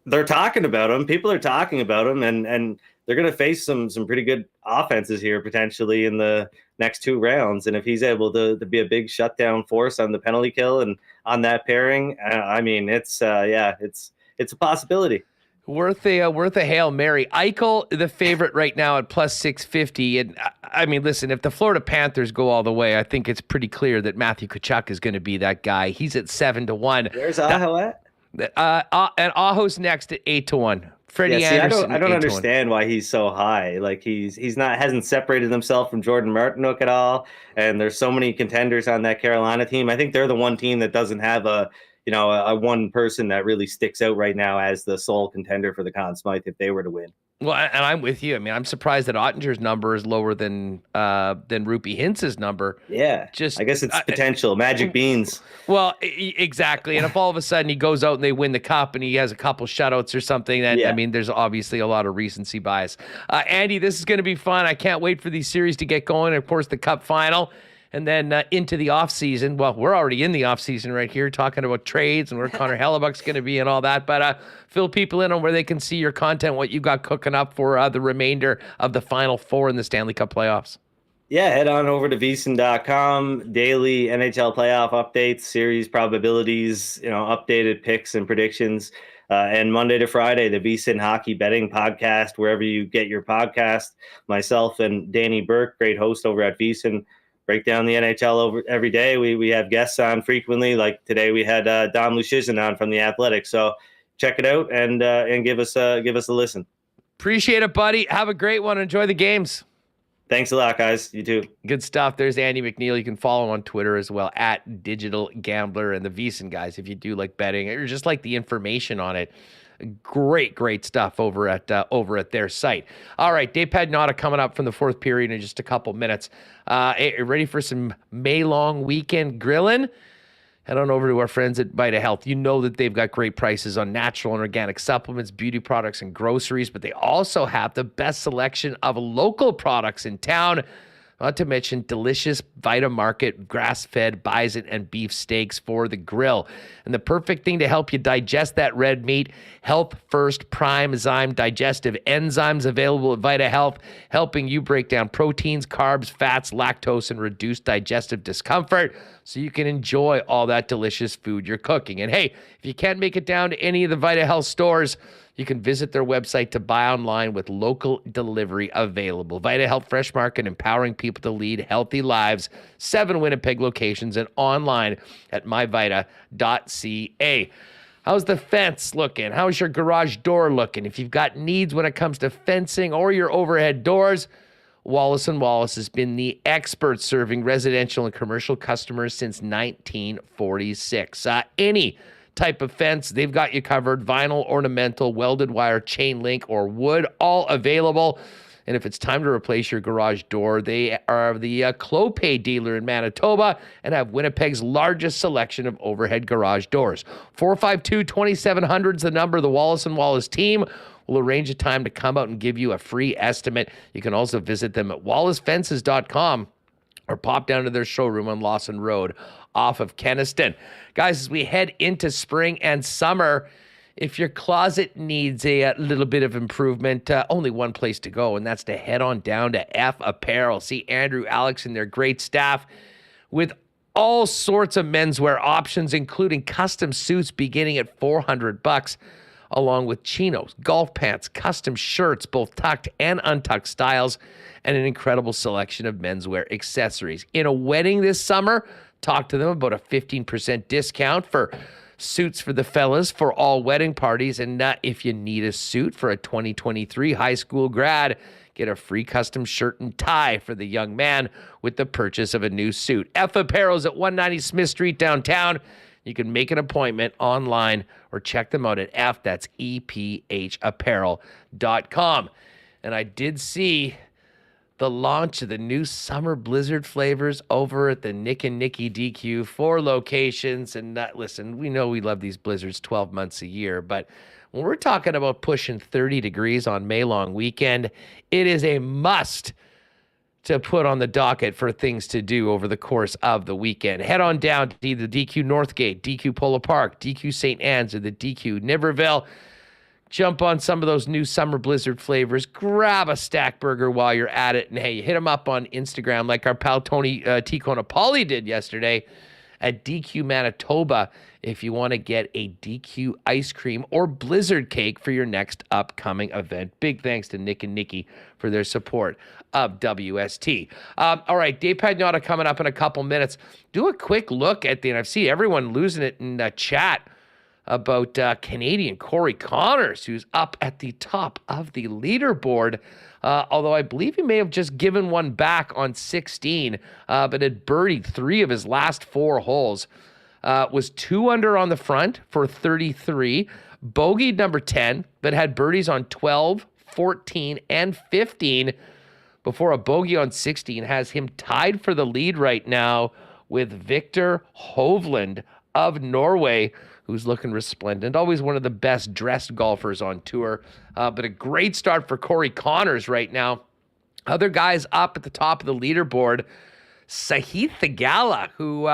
they're talking about him. People are talking about him, and they're going to face some pretty good offenses here potentially in the next 2 rounds. And if he's able to be a big shutdown force on the penalty kill and on that pairing, I mean, it's a possibility. Worth a Hail Mary. Eichel, the favorite right now at plus 650. And I mean, listen, if the Florida Panthers go all the way, I think it's pretty clear that Matthew Tkachuk is going to be that guy. He's at 7-1. Where's Aho at? And Aho's next at 8-1. Freddie Anderson. I don't understand why he's so high. Like hasn't separated himself from Jordan Martinook at all. And there's so many contenders on that Carolina team. I think they're the one team that doesn't have a one person that really sticks out right now as the sole contender for the Conn Smythe if they were to win. Well, and I'm with you. I mean, I'm surprised that Ottinger's number is lower than Rupee Hintz's number. Yeah, I guess it's potential. Magic beans. Well, exactly. And if all of a sudden he goes out and they win the Cup and he has a couple shutouts or something, then I mean, there's obviously a lot of recency bias. Andy, this is going to be fun. I can't wait for these series to get going. And of course, the Cup final. And then into the offseason. Well, we're already in the offseason right here talking about trades and where Connor Hellebuck's going to be and all that. But fill people in on where they can see your content, what you got cooking up for the remainder of the Final Four in the Stanley Cup playoffs. Yeah, head on over to VSiN.com. Daily NHL playoff updates, series probabilities, updated picks and predictions. And Monday to Friday, the VSiN Hockey Betting Podcast, wherever you get your podcast. Myself and Danny Burke, great host over at VSiN, break down the NHL over every day. We have guests on frequently. Like today, we had Dom Luszczyszyn on from the Athletics. So check it out and give us a listen. Appreciate it, buddy. Have a great one. Enjoy the games. Thanks a lot, guys. You too. Good stuff. There's Andy MacNeil. You can follow him on Twitter as well at Digital Gambler, and the VSiN guys. If you do like betting or just like the information on it. Great stuff over at their site. All right, Dave Pagnotta coming up from the 4th period in just a couple minutes. Ready for some May long weekend grilling? Head on over to our friends at Vita Health. You know that they've got great prices on natural and organic supplements, beauty products, and groceries, but they also have the best selection of local products in town. Not to mention delicious Vita Market grass-fed bison and beef steaks for the grill. And the perfect thing to help you digest that red meat, Health First Prime Zyme Digestive Enzymes available at Vita Health, helping you break down proteins, carbs, fats, lactose, and reduce digestive discomfort so you can enjoy all that delicious food you're cooking. And hey, if you can't make it down to any of the Vita Health stores, you can visit their website to buy online with local delivery available. Vita Health Fresh Market, empowering people to lead healthy lives. 7 Winnipeg locations and online at myvita.ca. How's the fence looking? How's your garage door looking? If you've got needs when it comes to fencing or your overhead doors, Wallace & Wallace has been the expert serving residential and commercial customers since 1946. Any type of fence, they've got you covered. Vinyl, ornamental, welded wire, chain link, or wood, all available. And if it's time to replace your garage door, they are the Clopay dealer in Manitoba and have Winnipeg's largest selection of overhead garage doors. 452-2700 is the number. The Wallace & Wallace team will arrange a time to come out and give you a free estimate. You can also visit them at wallacefences.com or pop down to their showroom on Lawson Road off of Kenniston. Guys, as we head into spring and summer, If your closet needs a little bit of improvement, only one place to go, and that's to head on down to F Apparel. See Andrew, Alex, and their great staff with all sorts of menswear options, including custom suits beginning at $400, along with chinos, golf pants, custom shirts, both tucked and untucked styles, and an incredible selection of menswear accessories. In a wedding this summer, talk to them about a 15% discount for suits for the fellas for all wedding parties. And if you need a suit for a 2023 high school grad, get a free custom shirt and tie for the young man with the purchase of a new suit. F Apparel's at 190 Smith Street downtown. You can make an appointment online or check them out at that's EPHapparel.com. And I did see the launch of the new summer blizzard flavors over at the Nick and Nicky DQ, 4 locations. And listen, we know we love these blizzards 12 months a year, but when we're talking about pushing 30 degrees on May long weekend, it is a must to put on the docket for things to do over the course of the weekend. Head on down to either DQ Northgate, DQ Polo Park, DQ St. Anne's, or the DQ Niverville. Jump on some of those new summer blizzard flavors. Grab a stack burger while you're at it. And hey, hit them up on Instagram like our pal Tony Ticonapoli did yesterday at DQ Manitoba if you want to get a DQ ice cream or blizzard cake for your next upcoming event. Big thanks to Nick and Nikki for their support of WST. All right, Dave Pagnotta coming up in a couple minutes. Do a quick look at and I've seen everyone losing it in the chat about Canadian Corey Connors, who's up at the top of the leaderboard, although I believe he may have just given one back on 16, but had birdied 3 of his last 4 holes. Was 2 under on the front for 33, bogeyed number 10, but had birdies on 12, 14, and 15 before a bogey on 16 has him tied for the lead right now with Victor Hovland of Norway, who's looking resplendent. Always one of the best dressed golfers on tour. But a great start for Corey Connors right now. Other guys up at the top of the leaderboard, Sahith Theegala, who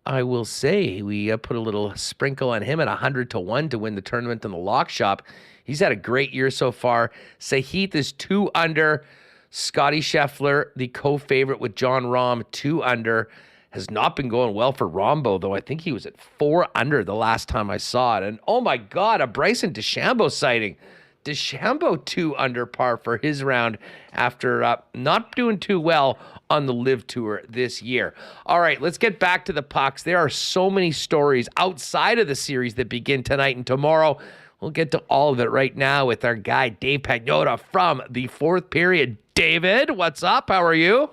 I will say we put a little sprinkle on him at 100-1 to win the tournament in the lock shop. He's had a great year so far. Sahith is 2 under. Scotty Scheffler, the co-favorite with John Rahm, 2 under. Has not been going well for Rombo, though. I think he was at 4 under the last time I saw it. And oh my God, a Bryson DeChambeau sighting. DeChambeau 2 under par for his round after not doing too well on the Live Tour this year. All right, let's get back to the pucks. There are so many stories outside of the series that begin tonight and tomorrow. We'll get to all of it right now with our guy, Dave Pagnotta from the 4th period. David, what's up? How are you?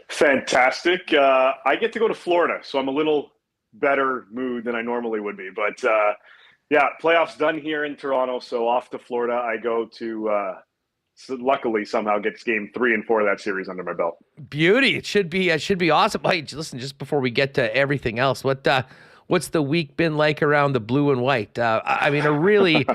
Fantastic. I get to go to Florida, so I'm a little better mood than I normally would be. But, yeah, playoffs done here in Toronto, so off to Florida I go to luckily somehow gets game 3 and 4 of that series under my belt. Beauty. It should be awesome. Hey, listen, just before we get to everything else, what's the week been like around the blue and white? I mean, a really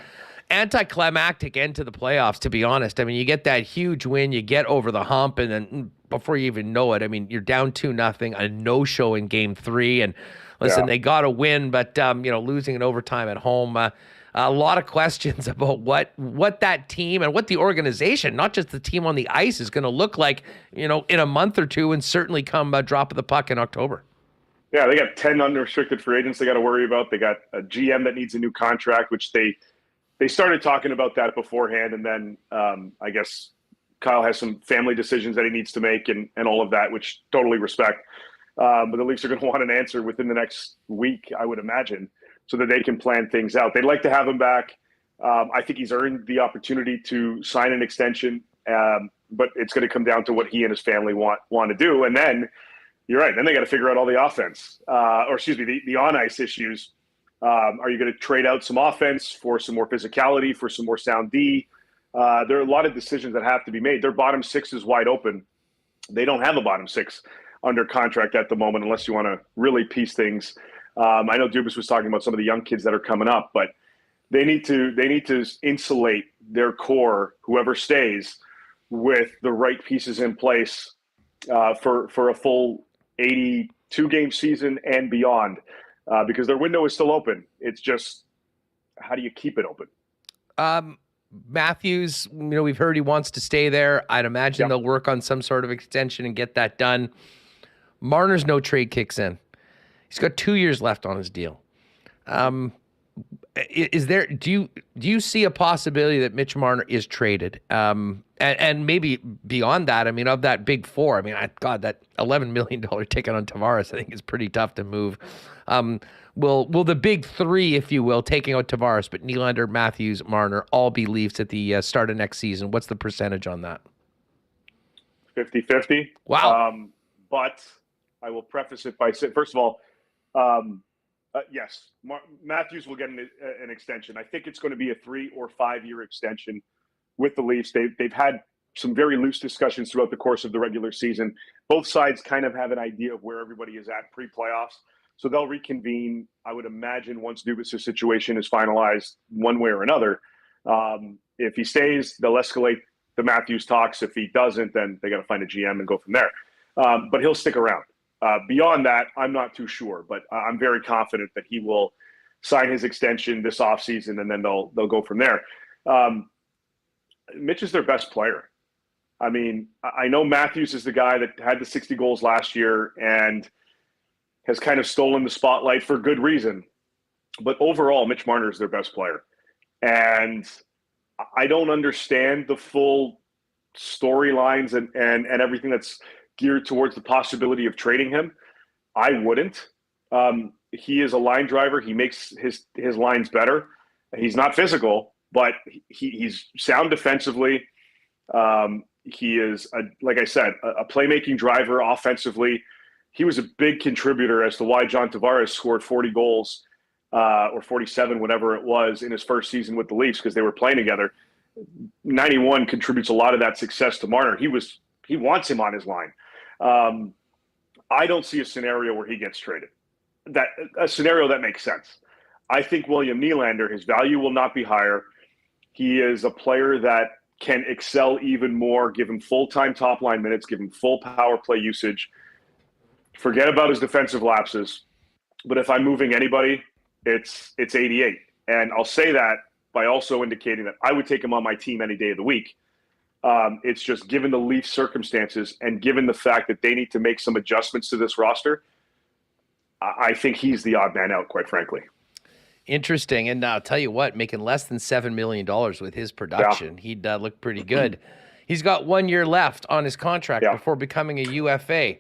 anticlimactic end to the playoffs, to be honest. I mean, you get that huge win, you get over the hump, and then before you even know it, I mean, you're down 2-0, a no-show in game 3. And listen, They got to win, but, losing in overtime at home, a lot of questions about what that team and what the organization, not just the team on the ice, is going to look like, in a month or two, and certainly come drop of the puck in October. Yeah, they got 10 unrestricted free agents they got to worry about. They got a GM that needs a new contract, which they started talking about that beforehand. And then I guess Kyle has some family decisions that he needs to make and all of that, which totally respect. But the Leafs are going to want an answer within the next week, I would imagine, so that they can plan things out. They'd like to have him back. I think he's earned the opportunity to sign an extension, but it's going to come down to what he and his family want to do. And then, you're right, then they got to figure out all the offense, the on-ice issues. Are you going to trade out some offense for some more physicality, for some more sound D? There are a lot of decisions that have to be made. Their bottom 6 is wide open. They don't have a bottom 6 under contract at the moment, unless you want to really piece things. I know Dubas was talking about some of the young kids that are coming up, but they need to insulate their core, whoever stays, with the right pieces in place for a full 82-game season and beyond, because their window is still open. It's just how do you keep it open? Matthews, we've heard he wants to stay there. I'd imagine they'll work on some sort of extension and get that done. Marner's no trade kicks in. He's got 2 years left on his deal. Is there? Do you see a possibility that Mitch Marner is traded? And maybe beyond that, I mean, of that big four, I mean, that $11 million ticket on Tavares, I think is pretty tough to move. Will the big three, if you will, taking out Tavares, but Nylander, Matthews, Marner, all be Leafs at the start of next season? What's the percentage on that? 50-50. Wow. But I will preface it by saying, first of all, yes, Matthews will get an extension. I think it's going to be a 3 or 5 year extension with the Leafs. They've had some very loose discussions throughout the course of the regular season. Both sides kind of have an idea of where everybody is at pre-playoffs. So they'll reconvene, I would imagine, once Dubas' situation is finalized one way or another. If he stays, they'll escalate the Matthews talks. If he doesn't, then they got to find a GM and go from there. But he'll stick around. Beyond that, I'm not too sure, but I'm very confident that he will sign his extension this offseason, and then they'll go from there. Mitch is their best player. I mean, I know Matthews is the guy that had the 60 goals last year and has kind of stolen the spotlight for good reason. But overall, Mitch Marner is their best player. And I don't understand the full storylines and everything that's geared towards the possibility of trading him. I wouldn't. He is a line driver. He makes his lines better. He's not physical, but he's sound defensively. He is, like I said, a playmaking driver offensively. He was a big contributor as to why John Tavares scored 40 goals or 47, whatever it was, in his first season with the Leafs because they were playing together. 91 contributes a lot of that success to Marner. He wants him on his line. I don't see a scenario where he gets traded. A scenario that makes sense. I think William Nylander, his value will not be higher. He is a player that can excel even more, give him full-time top-line minutes, give him full power play usage. Forget about his defensive lapses. But if I'm moving anybody, it's 88. And I'll say that by also indicating that I would take him on my team any day of the week. It's just given the Leafs circumstances and given the fact that they need to make some adjustments to this roster, I think he's the odd man out, quite frankly. Interesting. And I'll tell you what, making less than $7 million with his production, he'd look pretty good. He's got 1 year left on his contract before becoming a UFA.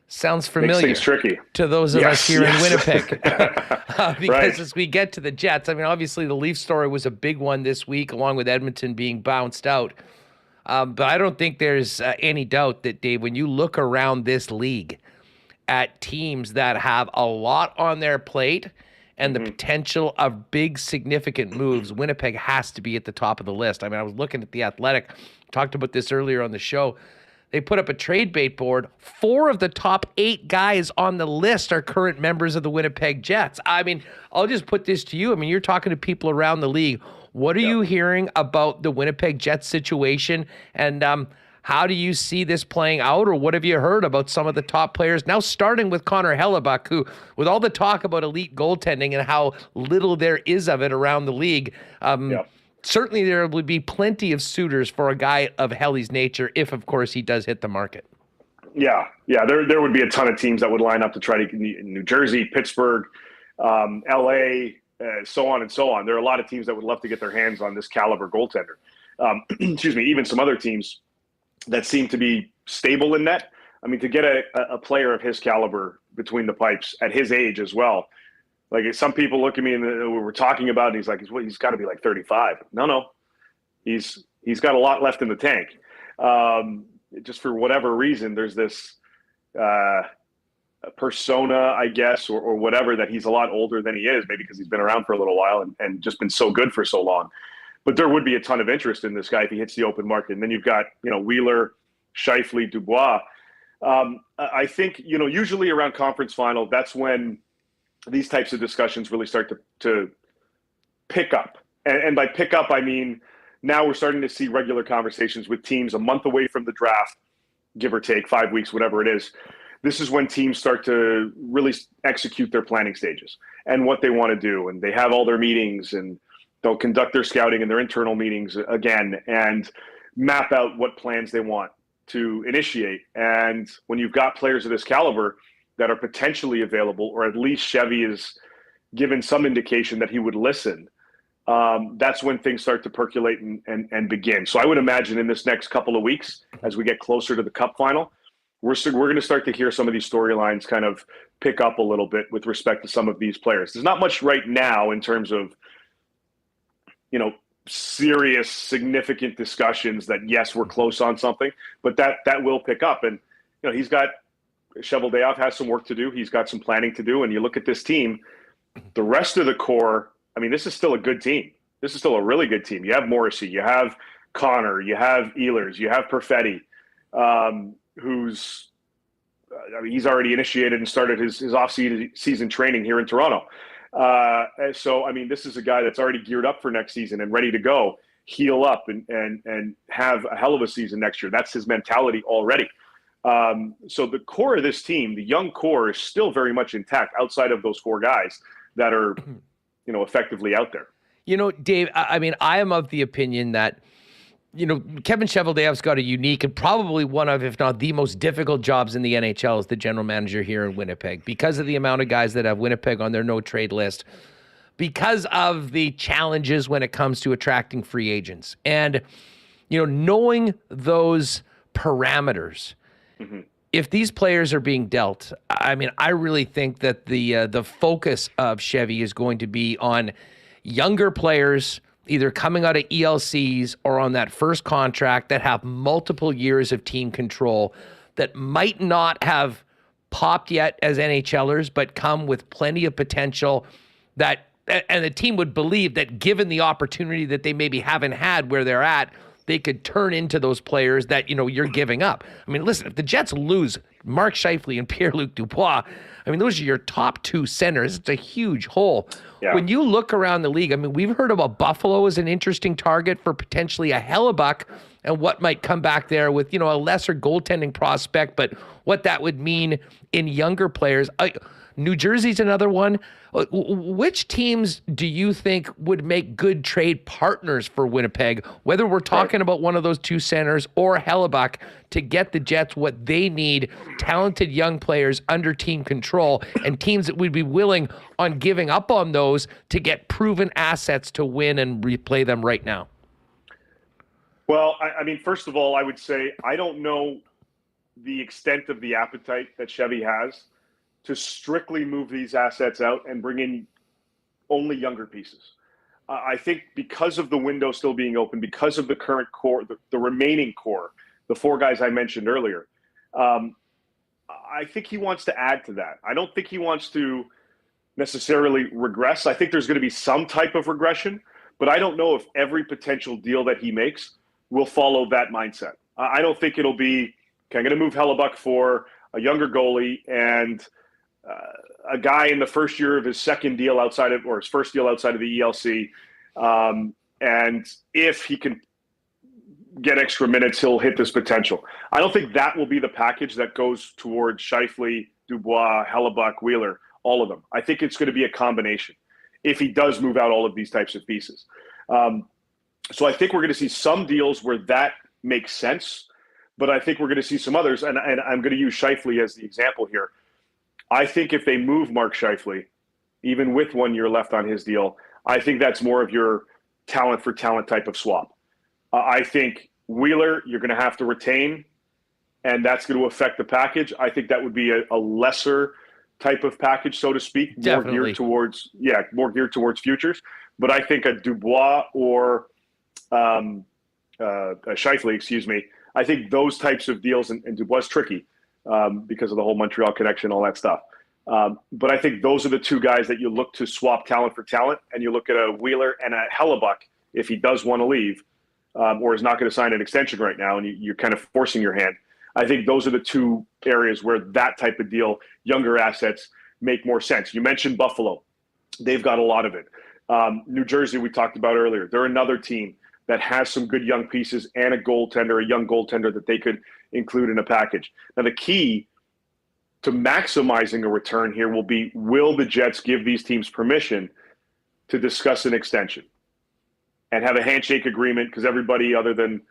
Sounds familiar. Makes things tricky to those of us here in Winnipeg. Because as we get to the Jets, I mean, obviously the Leafs story was a big one this week, along with Edmonton being bounced out. But I don't think there's any doubt that, Dave, when you look around this league at teams that have a lot on their plate and the potential of big, significant moves, Winnipeg has to be at the top of the list. I mean, I was looking at The Athletic, talked about this earlier on the show. They put up a trade bait board. 4 of the top 8 guys on the list are current members of the Winnipeg Jets. I mean, I'll just put this to you. I mean, you're talking to people around the league. What are you hearing about the Winnipeg Jets situation, and how do you see this playing out, or what have you heard about some of the top players? Now, starting with Connor Hellebuck, who, with all the talk about elite goaltending and how little there is of it around the league, certainly there would be plenty of suitors for a guy of Helly's nature if, of course, he does hit the market. Yeah. There would be a ton of teams that would line up to try to New Jersey, Pittsburgh, L.A., so on and so on. There are a lot of teams that would love to get their hands on this caliber goaltender. Excuse me, even some other teams that seem to be stable in net. I mean, to get a player of his caliber between the pipes at his age as well. Like, some people look at me and we were talking about it, and he's like, he's got to be like 35. No. He's got a lot left in the tank. Just for whatever reason, there's this persona, I guess, or whatever, that he's a lot older than he is, maybe because he's been around for a little while and just been so good for so long. But there would be a ton of interest in this guy if he hits the open market. And then you've got, Wheeler, Scheifele, Dubois. I think, usually around conference final, that's when these types of discussions really start to pick up. And by pick up, I mean, now we're starting to see regular conversations with teams a month away from the draft, give or take 5 weeks, whatever it is, this is when teams start to really execute their planning stages and what they want to do. And they have all their meetings, and they'll conduct their scouting and their internal meetings again and map out what plans they want to initiate. And when you've got players of this caliber that are potentially available, or at least Chevy is given some indication that he would listen, that's when things start to percolate and begin. So I would imagine in this next couple of weeks, as we get closer to the Cup final, we're going to start to hear some of these storylines kind of pick up a little bit with respect to some of these players. There's not much right now in terms of, serious, significant discussions that, yes, we're close on something, but that will pick up. And, he's got Cheveldayoff has some work to do. He's got some planning to do. And you look at this team, the rest of the core, I mean, this is still a good team. This is still a really good team. You have Morrissey, you have Connor, you have Ehlers, you have Perfetti, who's, he's already initiated and started his off-season training here in Toronto. So, I mean, this is a guy that's already geared up for next season and ready to go, heal up and have a hell of a season next year. That's his mentality already. So the core of this team, the young core, is still very much intact outside of those four guys that are, effectively out there. Dave, I mean, I am of the opinion that, Kevin Cheveldayoff's got a unique and probably one of, if not the most difficult jobs in the NHL as the general manager here in Winnipeg, because of the amount of guys that have Winnipeg on their no-trade list, because of the challenges when it comes to attracting free agents. And, knowing those parameters, if these players are being dealt, I mean, I really think that the focus of Chevy is going to be on younger players, either coming out of ELCs or on that first contract, that have multiple years of team control, that might not have popped yet as NHLers, but come with plenty of potential, and the team would believe that given the opportunity that they maybe haven't had where they're at, they could turn into those players that, you're giving up. I mean, listen, if the Jets lose Mark Scheifele and Pierre-Luc Dubois, I mean, those are your top two centers. It's a huge hole. Yeah. When you look around the league, I mean, we've heard about Buffalo as an interesting target for potentially a Hellebuck and what might come back there with, a lesser goaltending prospect, but what that would mean in younger players. New Jersey's another one. Which teams do you think would make good trade partners for Winnipeg, whether we're talking about one of those two centers or Hellebuck, to get the Jets what they need, talented young players under team control, and teams that would be willing on giving up on those to get proven assets to win and replay them right now? Well, I mean, first of all, I would say I don't know the extent of the appetite that Chevy has to strictly move these assets out and bring in only younger pieces. I think because of the window still being open, because of the current core, the remaining core, the four guys I mentioned earlier, I think he wants to add to that. I don't think he wants to necessarily regress. I think there's going to be some type of regression, but I don't know if every potential deal that he makes will follow that mindset. I don't think it'll be, okay, I'm going to move Hellebuck for a younger goalie and a guy in the first year of his second deal his first deal outside of the ELC. And if he can get extra minutes, he'll hit this potential. I don't think that will be the package that goes towards Scheifele, Dubois, Hellebuck, Wheeler, all of them. I think it's going to be a combination if he does move out all of these types of pieces. So I think we're going to see some deals where that makes sense, but I think we're going to see some others. And I'm going to use Scheifele as the example here. I think if they move Mark Scheifele, even with 1 year left on his deal, I think that's more of your talent for talent type of swap. I think Wheeler, you're going to have to retain, and that's going to affect the package. I think that would be a lesser type of package, so to speak, more geared towards futures. But I think a Dubois or a Scheifele, excuse me, I think those types of deals, and Dubois is tricky, because of the whole Montreal connection, all that stuff. But I think those are the two guys that you look to swap talent for talent, and you look at a Wheeler and a Hellebuck if he does want to leave or is not going to sign an extension right now, and you're kind of forcing your hand. I think those are the two areas where that type of deal, younger assets, make more sense. You mentioned Buffalo. They've got a lot of it. New Jersey, we talked about earlier. They're another team that has some good young pieces and a young goaltender that they could include in a package. Now, the key to maximizing a return here will be, will the Jets give these teams permission to discuss an extension and have a handshake agreement? Because everybody other than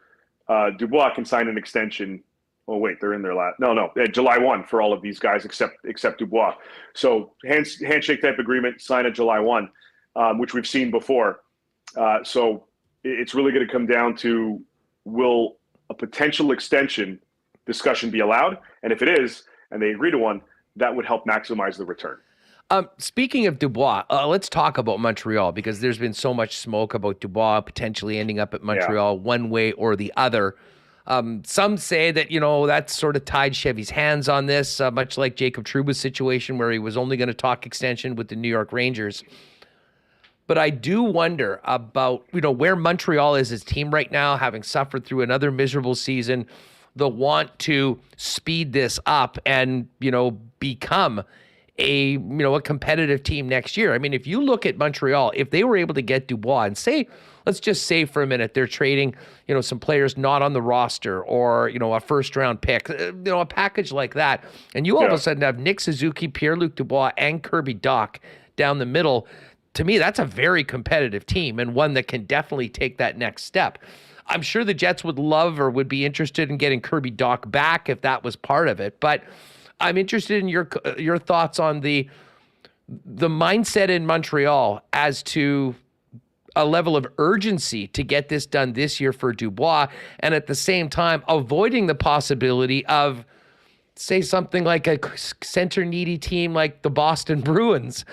Dubois can sign an extension. Oh, wait, they're in their last. No, July 1 for all of these guys except Dubois. So handshake type agreement, sign at July 1, which we've seen before. So it's really going to come down to, will a potential extension discussion be allowed? And if it is, and they agree to one, that would help maximize the return. Speaking of Dubois, let's talk about Montreal, because there's been so much smoke about Dubois potentially ending up at Montreal one way or the other. Some say that, that sort of tied Chevy's hands on this, much like Jacob Trouba's situation where he was only going to talk extension with the New York Rangers. But I do wonder about, where Montreal is as a team right now, having suffered through another miserable season, the want to speed this up and, become a competitive team next year. I mean, if you look at Montreal, if they were able to get Dubois and let's just say for a minute, they're trading, some players not on the roster or, a first round pick, a package like that. And you all of a sudden have Nick Suzuki, Pierre-Luc Dubois, and Kirby Dach down the middle. To me, that's a very competitive team and one that can definitely take that next step. I'm sure the Jets would love or would be interested in getting Kirby Dach back if that was part of it. But I'm interested in your thoughts on the mindset in Montreal as to a level of urgency to get this done this year for Dubois, and at the same time avoiding the possibility of, say, something like a center needy team like the Boston Bruins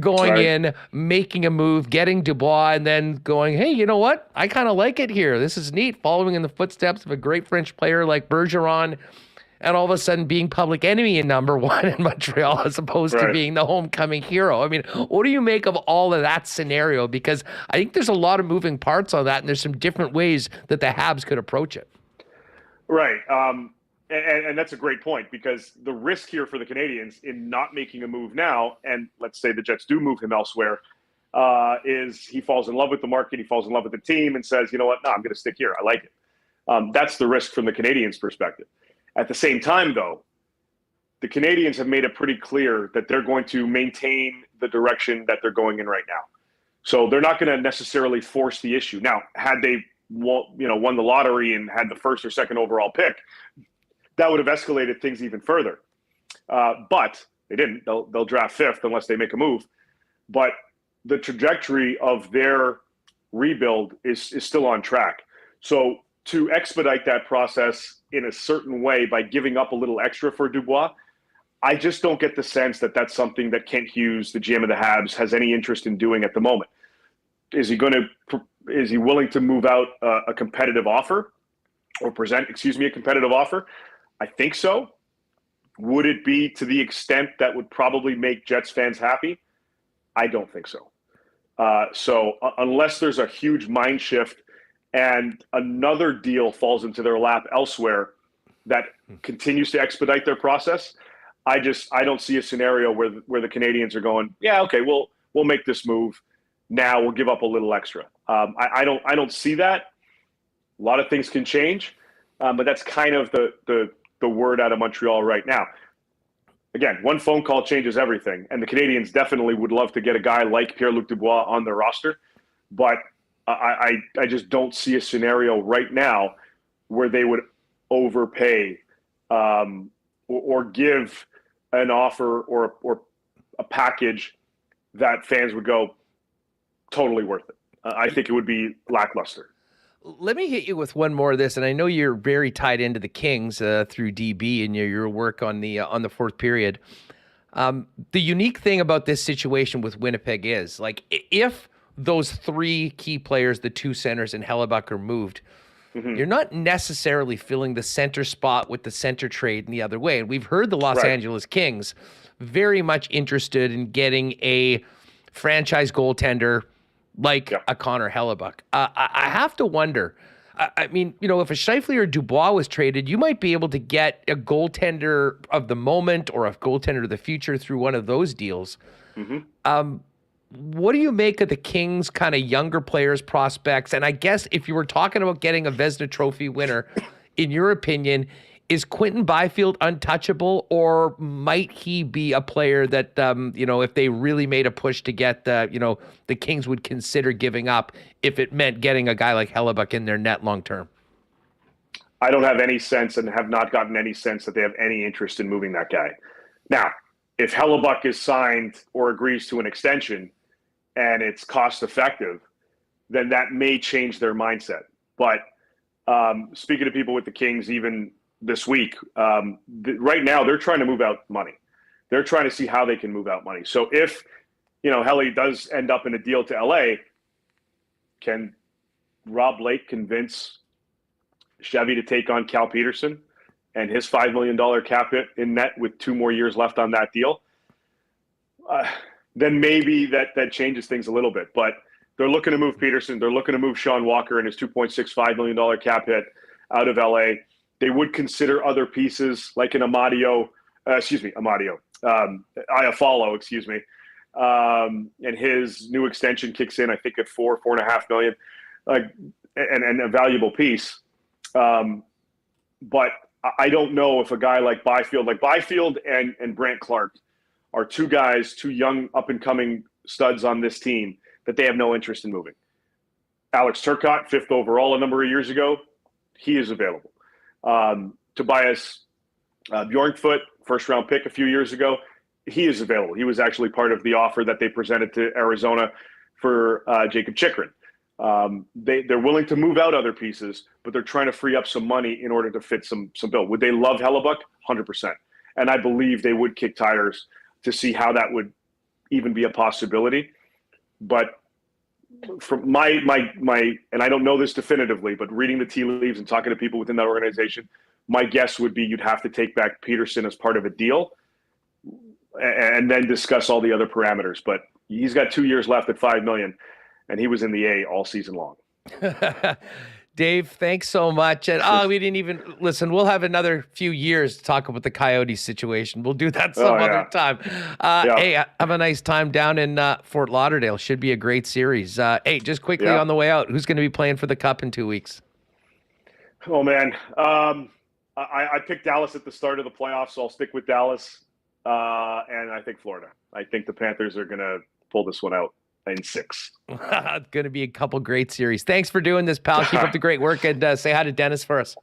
going in, making a move, getting Dubois, and then going, hey, you know what? I kind of like it here. This is neat, following in the footsteps of a great French player like Bergeron, and all of a sudden being public enemy in number one in Montreal as opposed to being the homecoming hero. I mean, what do you make of all of that scenario? Because I think there's a lot of moving parts on that, and there's some different ways that the Habs could approach it. Right. And that's a great point, because the risk here for the Canadians in not making a move now, and let's say the Jets do move him elsewhere, is he falls in love with the market, he falls in love with the team and says, you know what, no, I'm going to stick here. I like it. That's the risk from the Canadians' perspective. At the same time, though, the Canadians have made it pretty clear that they're going to maintain the direction that they're going in right now. So they're not going to necessarily force the issue. Now, had they won the lottery and had the first or second overall pick, that would have escalated things even further. But they didn't. They'll draft fifth unless they make a move. But the trajectory of their rebuild is still on track. So to expedite that process in a certain way by giving up a little extra for Dubois, I just don't get the sense that that's something that Kent Hughes, the GM of the Habs, has any interest in doing at the moment. Is he willing to move out a competitive offer or present, a competitive offer? I think so. Would it be to the extent that would probably make Jets fans happy? I don't think so. So unless there's a huge mind shift and another deal falls into their lap elsewhere that continues to expedite their process, I don't see a scenario where the Canadians are going, yeah, okay, we'll make this move. Now we'll give up a little extra. I don't see that. A lot of things can change, but that's kind of the word out of Montreal right now. Again, one phone call changes everything, and the Canadians definitely would love to get a guy like Pierre-Luc Dubois on their roster, but I just don't see a scenario right now where they would overpay or give an offer or a package that fans would go, totally worth it. I think it would be lackluster. Let me hit you with one more of this, and I know you're very tied into the Kings through DB and your work on the fourth period. The unique thing about this situation with Winnipeg is, like, if those three key players, the two centers and Hellebuck, are moved, you're not necessarily filling the center spot with the center trade in the other way. And we've heard the Los Angeles Kings very much interested in getting a franchise goaltender like a Connor Hellebuck. I have to wonder, I mean, if a Scheifele or Dubois was traded, you might be able to get a goaltender of the moment or a goaltender of the future through one of those deals. What do you make of the Kings' kind of younger players, prospects? And I guess if you were talking about getting a Vezina Trophy winner, in your opinion, is Quinton Byfield untouchable, or might he be a player that, if they really made a push to get the Kings would consider giving up if it meant getting a guy like Hellebuyck in their net long term? I don't have any sense and have not gotten any sense that they have any interest in moving that guy. Now, if Hellebuyck is signed or agrees to an extension and it's cost effective, then that may change their mindset. But speaking to people with the Kings, even this week, right now they're trying to move out money. They're trying to see how they can move out money. So if, Helly does end up in a deal to LA, can Rob Blake convince Chevy to take on Cal Peterson and his $5 million cap hit in net with 2 more years left on that deal? Then maybe that changes things a little bit. But they're looking to move Peterson. They're looking to move Sean Walker and his $2.65 million cap hit out of LA. They would consider other pieces like an Iafallo, and his new extension kicks in, I think, at $4.5 million, and a valuable piece. But I don't know if a guy like Byfield and Brant Clark are two young up-and-coming studs on this team that they have no interest in moving. Alex Turcotte, 5th overall a number of years ago, he is available. Tobias Bjornfoot, first-round pick a few years ago, he is available. He was actually part of the offer that they presented to Arizona for Jacob Chychrun. They're willing to move out other pieces, but they're trying to free up some money in order to fit some bill. Would they love Hellebuyck? 100%. And I believe they would kick tires to see how that would even be a possibility. But from my and I don't know this definitively, but reading the tea leaves and talking to people within that organization, my guess would be you'd have to take back Peterson as part of a deal and then discuss all the other parameters. But he's got 2 years left at $5 million, and he was in the A all season long. Dave, thanks so much. And we didn't even listen. We'll have another few years to talk about the Coyotes situation. We'll do that some other time. Hey, have a nice time down in Fort Lauderdale. Should be a great series. Hey, just quickly on the way out, who's going to be playing for the Cup in 2 weeks? Oh man, I picked Dallas at the start of the playoffs, so I'll stick with Dallas. And I think Florida. I think the Panthers are going to pull this one out in 6. It's going to be a couple great series. Thanks for doing this, pal. Keep up the great work, and say hi to Dennis for us.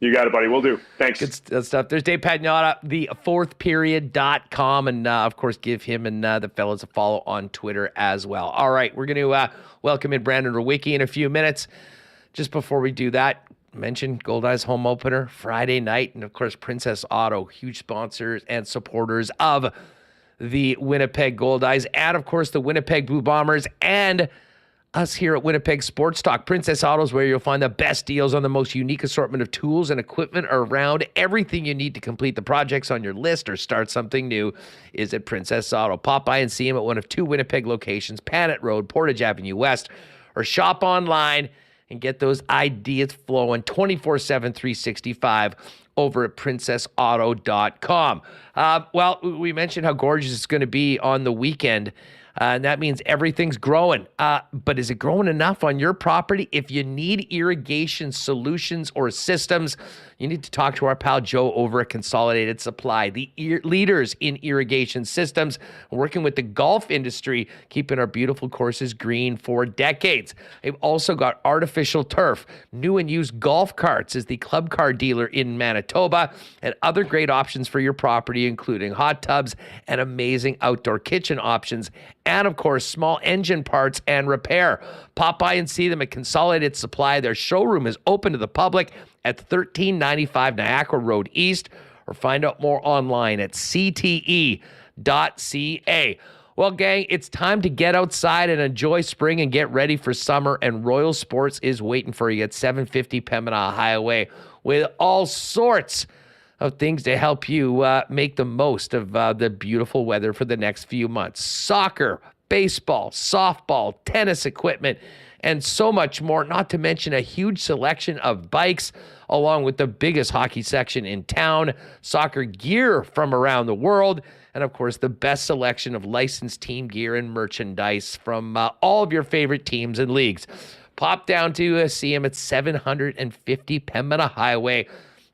You got it, buddy. We'll do. Thanks. Good stuff. There's Dave Pagnotta, the fourthperiod.com, and of course, give him and the fellas a follow on Twitter as well. All right, we're going to welcome in Brandon Rewucki in a few minutes. Just before we do that, mention Goldeye's home opener Friday night, and of course, Princess Auto, huge sponsors and supporters of the Winnipeg Goldeyes, and of course the Winnipeg Blue Bombers, and us here at Winnipeg Sports Talk. Princess Auto is where you'll find the best deals on the most unique assortment of tools and equipment around. Everything you need to complete the projects on your list or start something new is at Princess Auto. Pop by and see them at one of 2 Winnipeg locations, Panet Road, Portage Avenue West, or shop online and get those ideas flowing 24/7, 365 over at princessauto.com. Well, we mentioned how gorgeous it's going to be on the weekend, and that means everything's growing. But is it growing enough on your property? If you need irrigation solutions or systems, you need to talk to our pal Joe over at Consolidated Supply, the leaders in irrigation systems, working with the golf industry, keeping our beautiful courses green for decades. They've also got artificial turf, new and used golf carts as the club car dealer in Manitoba, and other great options for your property, including hot tubs and amazing outdoor kitchen options, and of course, small engine parts and repair. Pop by and see them at Consolidated Supply. Their showroom is open to the public at 1395 Niagara Road East, or find out more online at cte.ca. Well, gang, it's time to get outside and enjoy spring and get ready for summer, and Royal Sports is waiting for you at 750 Pembina Highway with all sorts of things to help you make the most of the beautiful weather for the next few months. Soccer, baseball, softball, tennis equipment, and so much more, not to mention a huge selection of bikes, along with the biggest hockey section in town, soccer gear from around the world, and of course, the best selection of licensed team gear and merchandise from all of your favorite teams and leagues. Pop down to see him at 750 Pembina Highway.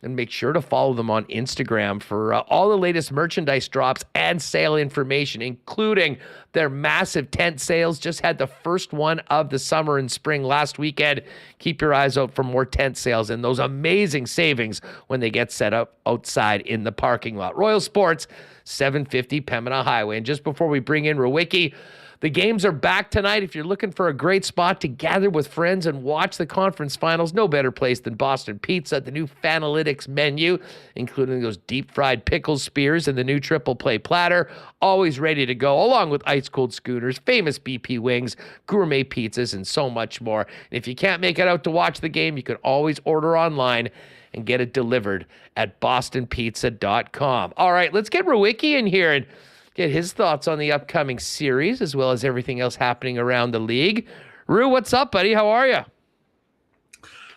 And make sure to follow them on Instagram for all the latest merchandise drops and sale information, including their massive tent sales. Just had the first one of the summer and spring last weekend. Keep your eyes out for more tent sales and those amazing savings when they get set up outside in the parking lot. Royal Sports, 750 Pembina Highway. And just before we bring in Rewucki, the games are back tonight. If you're looking for a great spot to gather with friends and watch the conference finals, no better place than Boston Pizza. The new Fanalytics menu, including those deep-fried pickle spears and the new triple play platter, always ready to go, along with ice-cold schooners, famous BP wings, gourmet pizzas, and so much more. And if you can't make it out to watch the game, you can always order online and get it delivered at bostonpizza.com. All right, let's get Rewucki in here and get his thoughts on the upcoming series, as well as everything else happening around the league. Rue, what's up, buddy? How are you?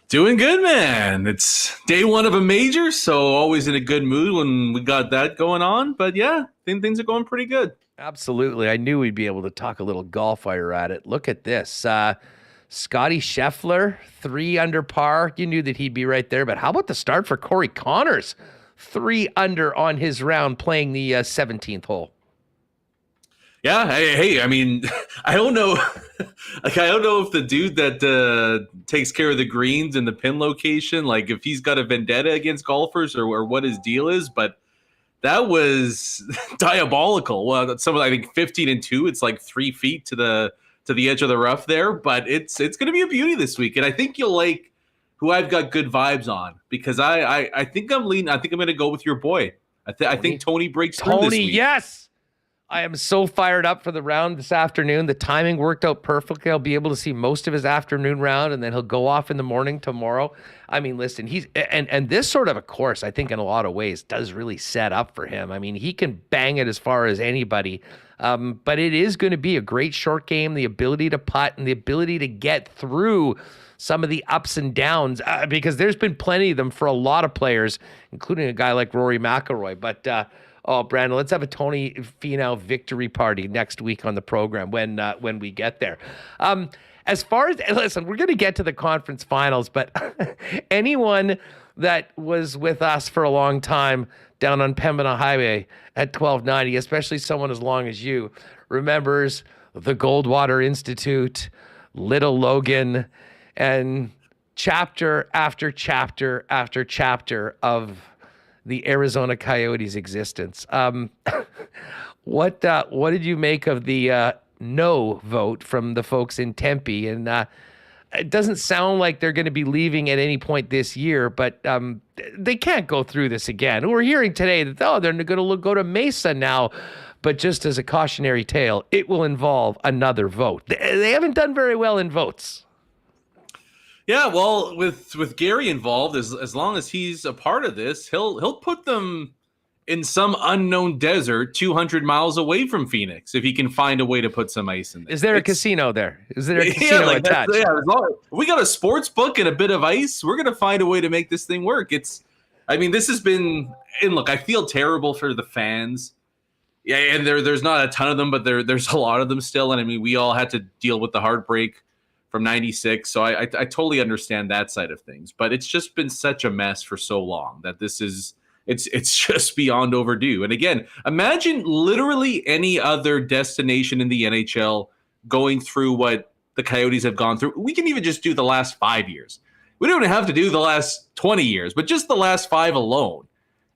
Doing good, man. It's day one of a major, so always in a good mood when we got that going on. But yeah, things are going pretty good. Absolutely. I knew we'd be able to talk a little golf while you're at it. Look at this. Scotty Scheffler, 3 under par. You knew that he'd be right there, but how about the start for Corey Connors? 3 under on his round, playing the 17th hole. Yeah, hey, I mean, I don't know. Like, I don't know if the dude that takes care of the greens and the pin location, like if he's got a vendetta against golfers or what his deal is, but that was diabolical. Well, I think 15 and 2. It's like 3 feet to the edge of the rough there, but it's going to be a beauty this week, and I think you'll like who I've got good vibes on because I think I'm leaning. I think I'm going to go with your boy. I think Tony breaks through this week. Yes. I am so fired up for the round this afternoon. The timing worked out perfectly. I'll be able to see most of his afternoon round, and then he'll go off in the morning tomorrow. I mean, listen, he's and this sort of a course, I think in a lot of ways, does really set up for him. I mean, he can bang it as far as anybody, but it is going to be a great short game, the ability to putt and the ability to get through some of the ups and downs, because there's been plenty of them for a lot of players, including a guy like Rory McIlroy. But oh, Brandon, let's have a Tony Finau victory party next week on the program when we get there. As far as, listen, we're going to get to the conference finals, but anyone that was with us for a long time down on Pembina Highway at 1290, especially someone as long as you, remembers the Goldwater Institute, Little Logan, and chapter after chapter after chapter of the Arizona Coyotes' existence. What did you make of the no vote from the folks in Tempe? And it doesn't sound like they're going to be leaving at any point this year, but they can't go through this again. We're hearing today that, they're going to go to Mesa now. But just as a cautionary tale, it will involve another vote. They haven't done very well in votes. Yeah, well, with Gary involved, as long as he's a part of this, he'll put them in some unknown desert 200 miles away from Phoenix if he can find a way to put some ice in there. Is there a casino there? Is there a casino attached? We got a sports book and a bit of ice. We're going to find a way to make this thing work. This has been, and look, I feel terrible for the fans. Yeah, and there's not a ton of them, but there's a lot of them still. And I mean, we all had to deal with the heartbreak from 96. So I totally understand that side of things, but it's just been such a mess for so long that it's just beyond overdue. And again, imagine literally any other destination in the NHL going through what the Coyotes have gone through. We can even just do the last 5 years. We don't have to do the last 20 years, but just the last 5 alone.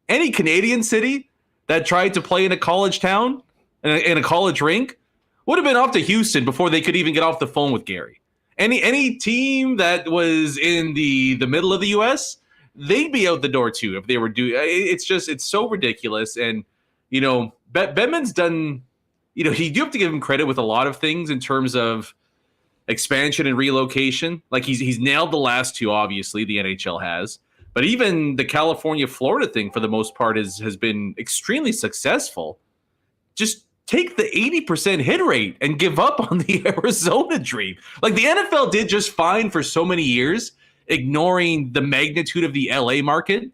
Any Canadian city that tried to play in a college town, in a college rink, would have been off to Houston before they could even get off the phone with Gary. Any team that was in the middle of the U.S., they'd be out the door too if they were doing. It's so ridiculous. And Bettman's done. You do have to give him credit with a lot of things in terms of expansion and relocation. Like he's nailed the last 2, obviously the NHL has, but even the California-Florida thing for the most part has been extremely successful. Just take the 80% hit rate and give up on the Arizona dream. Like the NFL did just fine for so many years, ignoring the magnitude of the LA market.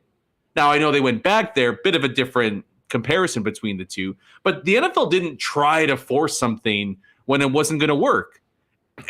Now I know they went back there, bit of a different comparison between the two, but the NFL didn't try to force something when it wasn't going to work.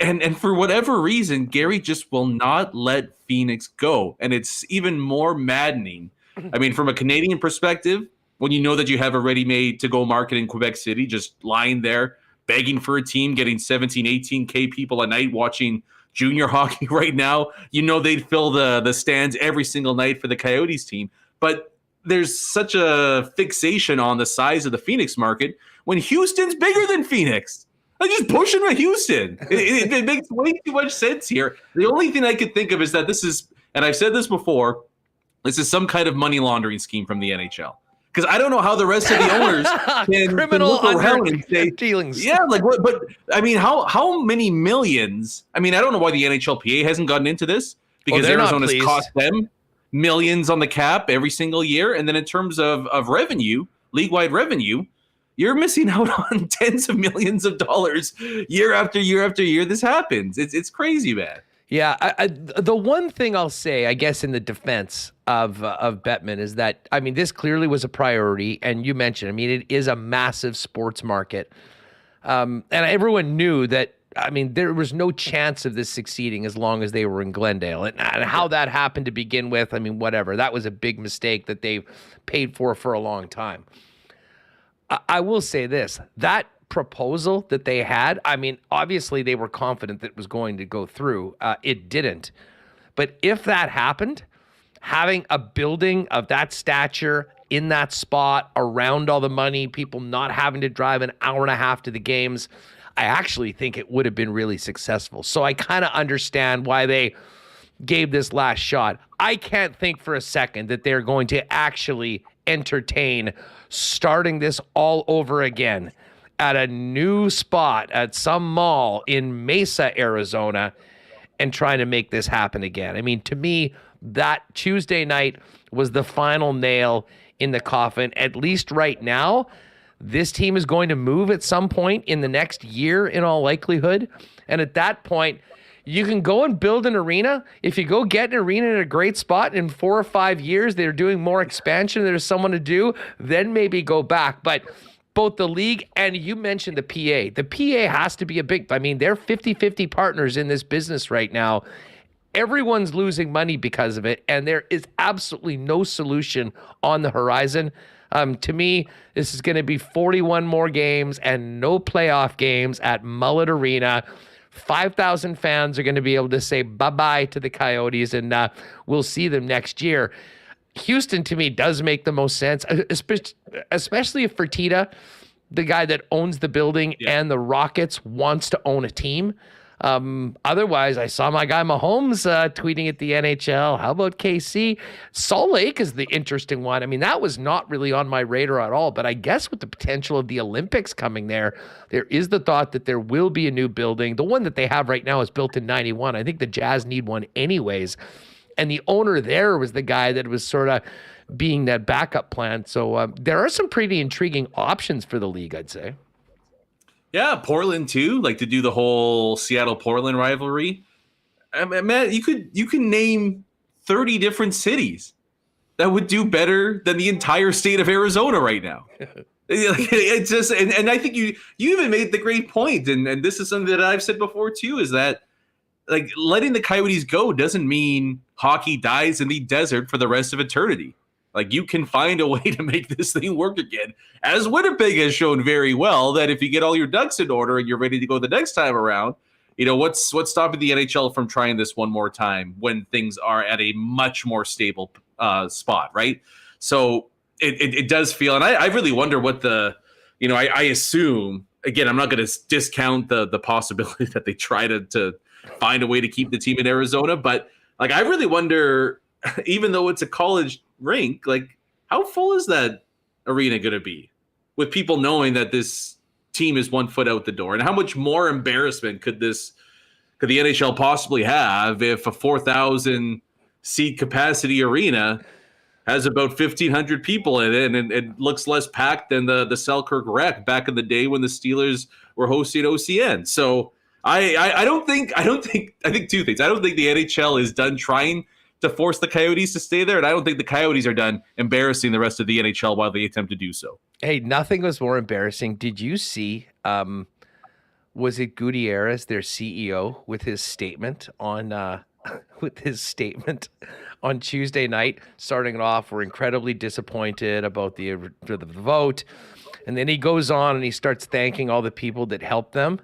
And for whatever reason, Gary just will not let Phoenix go. And it's even more maddening I mean, from a Canadian perspective, when you know that you have a ready-made to-go market in Quebec City, just lying there, begging for a team, getting 17, 18K people a night watching junior hockey right now, you know they'd fill the stands every single night for the Coyotes team. But there's such a fixation on the size of the Phoenix market when Houston's bigger than Phoenix. Like, just push him to Houston. It makes way too much sense here. The only thing I could think of is that this is, and I've said this before, this is some kind of money laundering scheme from the NHL. Because I don't know how the rest of the owners can criminal look around and say, dealings. yeah, like what? But I mean, how many millions? I mean, I don't know why the NHLPA hasn't gotten into this, because Arizona's cost them millions on the cap every single year, and then in terms of revenue, league-wide revenue, you're missing out on tens of millions of dollars year after year after year. This happens. It's crazy, man. Yeah, the one thing I'll say, I guess, in the defense of Bettman is that, I mean, this clearly was a priority, and you mentioned, I mean, it is a massive sports market, and everyone knew that. I mean, there was no chance of this succeeding as long as they were in Glendale, and how that happened to begin with, I mean, whatever. That was a big mistake that they paid for a long time. I will say this, that proposal that they had, I mean, obviously they were confident that it was going to go through. It didn't. But if that happened, having a building of that stature in that spot, around all the money, people not having to drive an hour and a half to the games, I actually think it would have been really successful. So I kind of understand why they gave this last shot. I can't think for a second that they're going to actually entertain starting this all over again at a new spot at some mall in Mesa, Arizona, and trying to make this happen again. I mean, to me, that Tuesday night was the final nail in the coffin. At least right now, this team is going to move at some point in the next year, in all likelihood. And at that point, you can go and build an arena. If you go get an arena in a great spot in 4 or 5 years, they're doing more expansion, there's someone to do, then maybe go back. But both the league and you mentioned the PA. The PA has to be a big, I mean, they're 50-50 partners in this business right now. Everyone's losing money because of it, and there is absolutely no solution on the horizon. To me, this is going to be 41 more games and no playoff games at Mullet Arena. 5,000 fans are going to be able to say bye-bye to the Coyotes, and we'll see them next year. Houston, to me, does make the most sense, especially if Fertitta, the guy that owns the building and the Rockets, wants to own a team. Otherwise, I saw my guy Mahomes tweeting at the NHL. How about KC? Salt Lake is the interesting one. I mean, that was not really on my radar at all, but I guess with the potential of the Olympics coming there is the thought that there will be a new building. The one that they have right now is built in 91. I think the Jazz need one anyways. And the owner there was the guy that was sort of being that backup plan. So there are some pretty intriguing options for the league, I'd say. Yeah, Portland too, like to do the whole Seattle-Portland rivalry. I mean, man, you can name 30 different cities that would do better than the entire state of Arizona right now. It's just, and I think you even made the great point, and this is something that I've said before too, is that like letting the Coyotes go doesn't mean hockey dies in the desert for the rest of eternity. Like, you can find a way to make this thing work again, as Winnipeg has shown very well, that if you get all your ducks in order and you're ready to go the next time around, you know, what's stopping the NHL from trying this one more time when things are at a much more stable spot, right? So it does feel, and I really wonder what the, you know, I assume, again, I'm not going to discount the possibility that they try to find a way to keep the team in Arizona, but like, I really wonder, even though it's a college rink, like, how full is that arena going to be with people knowing that this team is 1 foot out the door? And how much more embarrassment could the NHL possibly have if a 4,000 seat capacity arena has about 1,500 people in it, and it looks less packed than the Selkirk Rec back in the day when the Steelers were hosting OCN? So I think two things. I don't think the NHL is done trying to force the Coyotes to stay there, and I don't think the Coyotes are done embarrassing the rest of the NHL while they attempt to do so. Hey, nothing was more embarrassing. Did you see, was it Gutierrez, their CEO, with his statement on on Tuesday night, starting it off. We're incredibly disappointed about the vote. And then he goes on and he starts thanking all the people that helped them.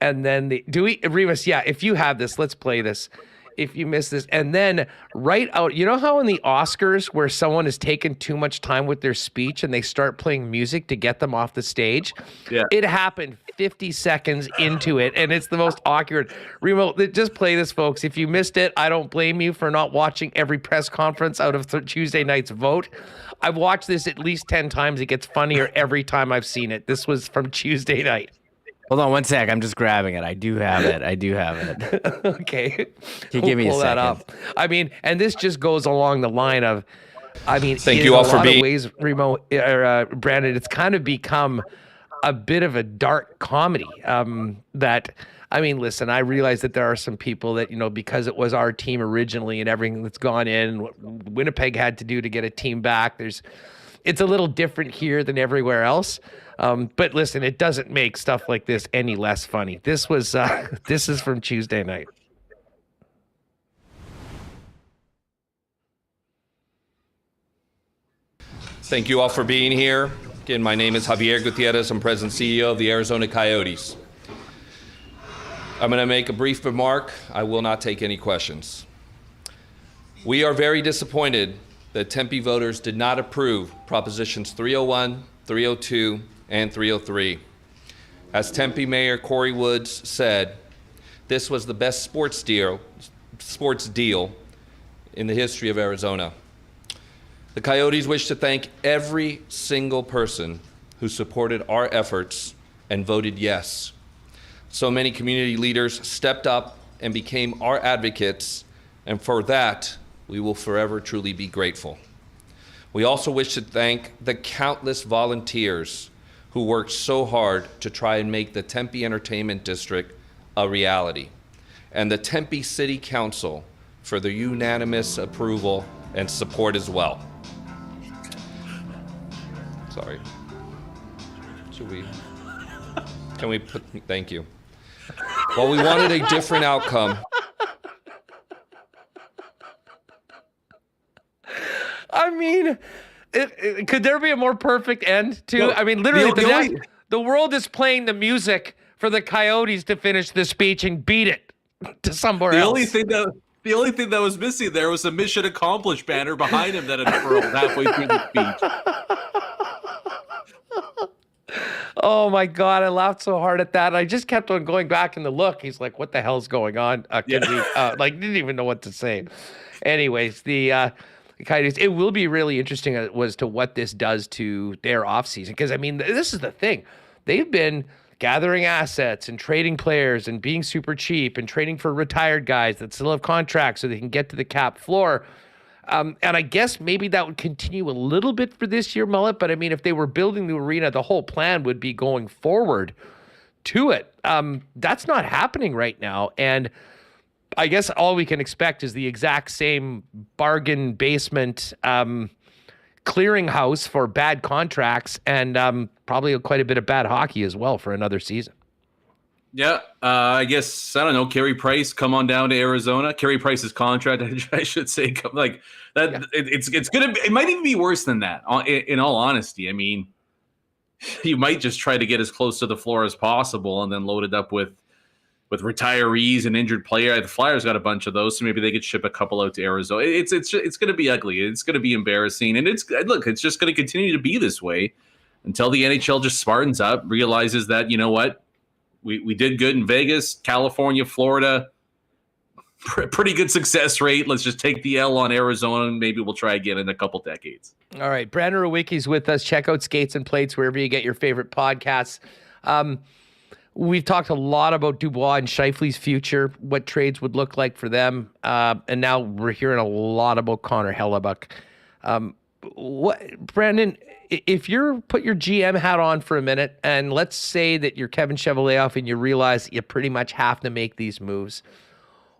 And then Remis, yeah, if you have this, let's play this. If you miss this. And then right out, you know how in the Oscars where someone has taken too much time with their speech and they start playing music to get them off the stage? Yeah. It happened 50 seconds into it, and it's the most awkward. Remo, just play this, folks. If you missed it, I don't blame you for not watching every press conference out of Tuesday night's vote. I've watched this at least 10 times. It gets funnier every time I've seen it. This was from Tuesday night. Hold on one sec. I'm just grabbing it. I do have it. Okay. Can you give me a pull that second? up. I mean, and this just goes along the line of, Thank you all for being. Ways, Remo, Brandon, it's kind of become a bit of a dark comedy. Listen, I realize that there are some people that, because it was our team originally and everything that's gone in, what Winnipeg had to do to get a team back. It's a little different here than everywhere else. But listen, it doesn't make stuff like this any less funny. This is from Tuesday night. Thank you all for being here. Again, my name is Javier Gutierrez. I'm President and CEO of the Arizona Coyotes. I'm going to make a brief remark. I will not take any questions. We are very disappointed that Tempe voters did not approve Propositions 301, 302, and 303. As Tempe Mayor Corey Woods said, this was the best sports deal in the history of Arizona. The Coyotes wish to thank every single person who supported our efforts and voted yes. So many community leaders stepped up and became our advocates, and for that, we will forever truly be grateful. We also wish to thank the countless volunteers who worked so hard to try and make the Tempe Entertainment District a reality, and the Tempe City Council for their unanimous approval and support as well. Sorry. Thank you. While we wanted a different outcome, Could there be a more perfect end to? Well, literally, the world is playing the music for the Coyotes to finish the speech and beat it to somewhere else. The only thing that was missing there was a mission accomplished banner behind him that unfurled halfway through the speech. Oh my God, I laughed so hard at that. I just kept on going back in the look. He's like, what the hell's going on? Didn't even know what to say. Anyways, the Coyotes, it will be really interesting as to what this does to their offseason. Because, this is the thing. They've been gathering assets and trading players and being super cheap and trading for retired guys that still have contracts so they can get to the cap floor. And I guess maybe that would continue a little bit for this year, Mullet. But if they were building the arena, the whole plan would be going forward to it. That's not happening right now. And I guess all we can expect is the exact same bargain basement clearinghouse for bad contracts and probably quite a bit of bad hockey as well for another season. Yeah, I guess, I don't know, Carey Price, come on down to Arizona. Carey Price's contract, I should say, that. Yeah. It's gonna be, it might even be worse than that, in all honesty. You might just try to get as close to the floor as possible and then load it up with retirees and injured player. The Flyers got a bunch of those, so maybe they could ship a couple out to Arizona. It's going to be ugly. It's going to be embarrassing, and it's just going to continue to be this way until the NHL just smartens up, realizes that, you know what, we did good in Vegas, California, Florida, pretty good success rate. Let's just take the L on Arizona, and maybe we'll try again in a couple decades. All right, Brandon Rewucki's with us. Check out Skates and Plates wherever you get your favorite podcasts. We've talked a lot about Dubois and Scheifele's future, what trades would look like for them. And now we're hearing a lot about Connor Hellebuyck. Brandon, if you're put your GM hat on for a minute, and let's say that you're Kevin Cheveldayoff and you realize you pretty much have to make these moves,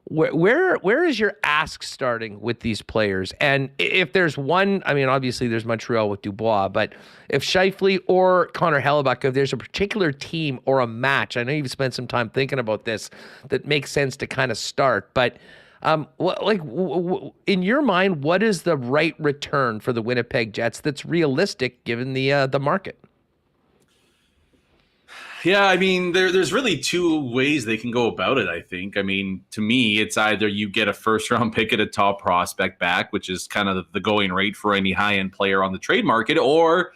where is your ask starting with these players? And if there's one, obviously there's Montreal with Dubois, but if Scheifele or Connor Hellebuyck, if there's a particular team or a match, I know you've spent some time thinking about this, that makes sense to kind of start, but In your mind, what is the right return for the Winnipeg Jets that's realistic given the market? Yeah, I mean, there's really two ways they can go about it, I think. I mean, to me, it's either you get a first-round pick at a top prospect back, which is kind of the going rate for any high-end player on the trade market, or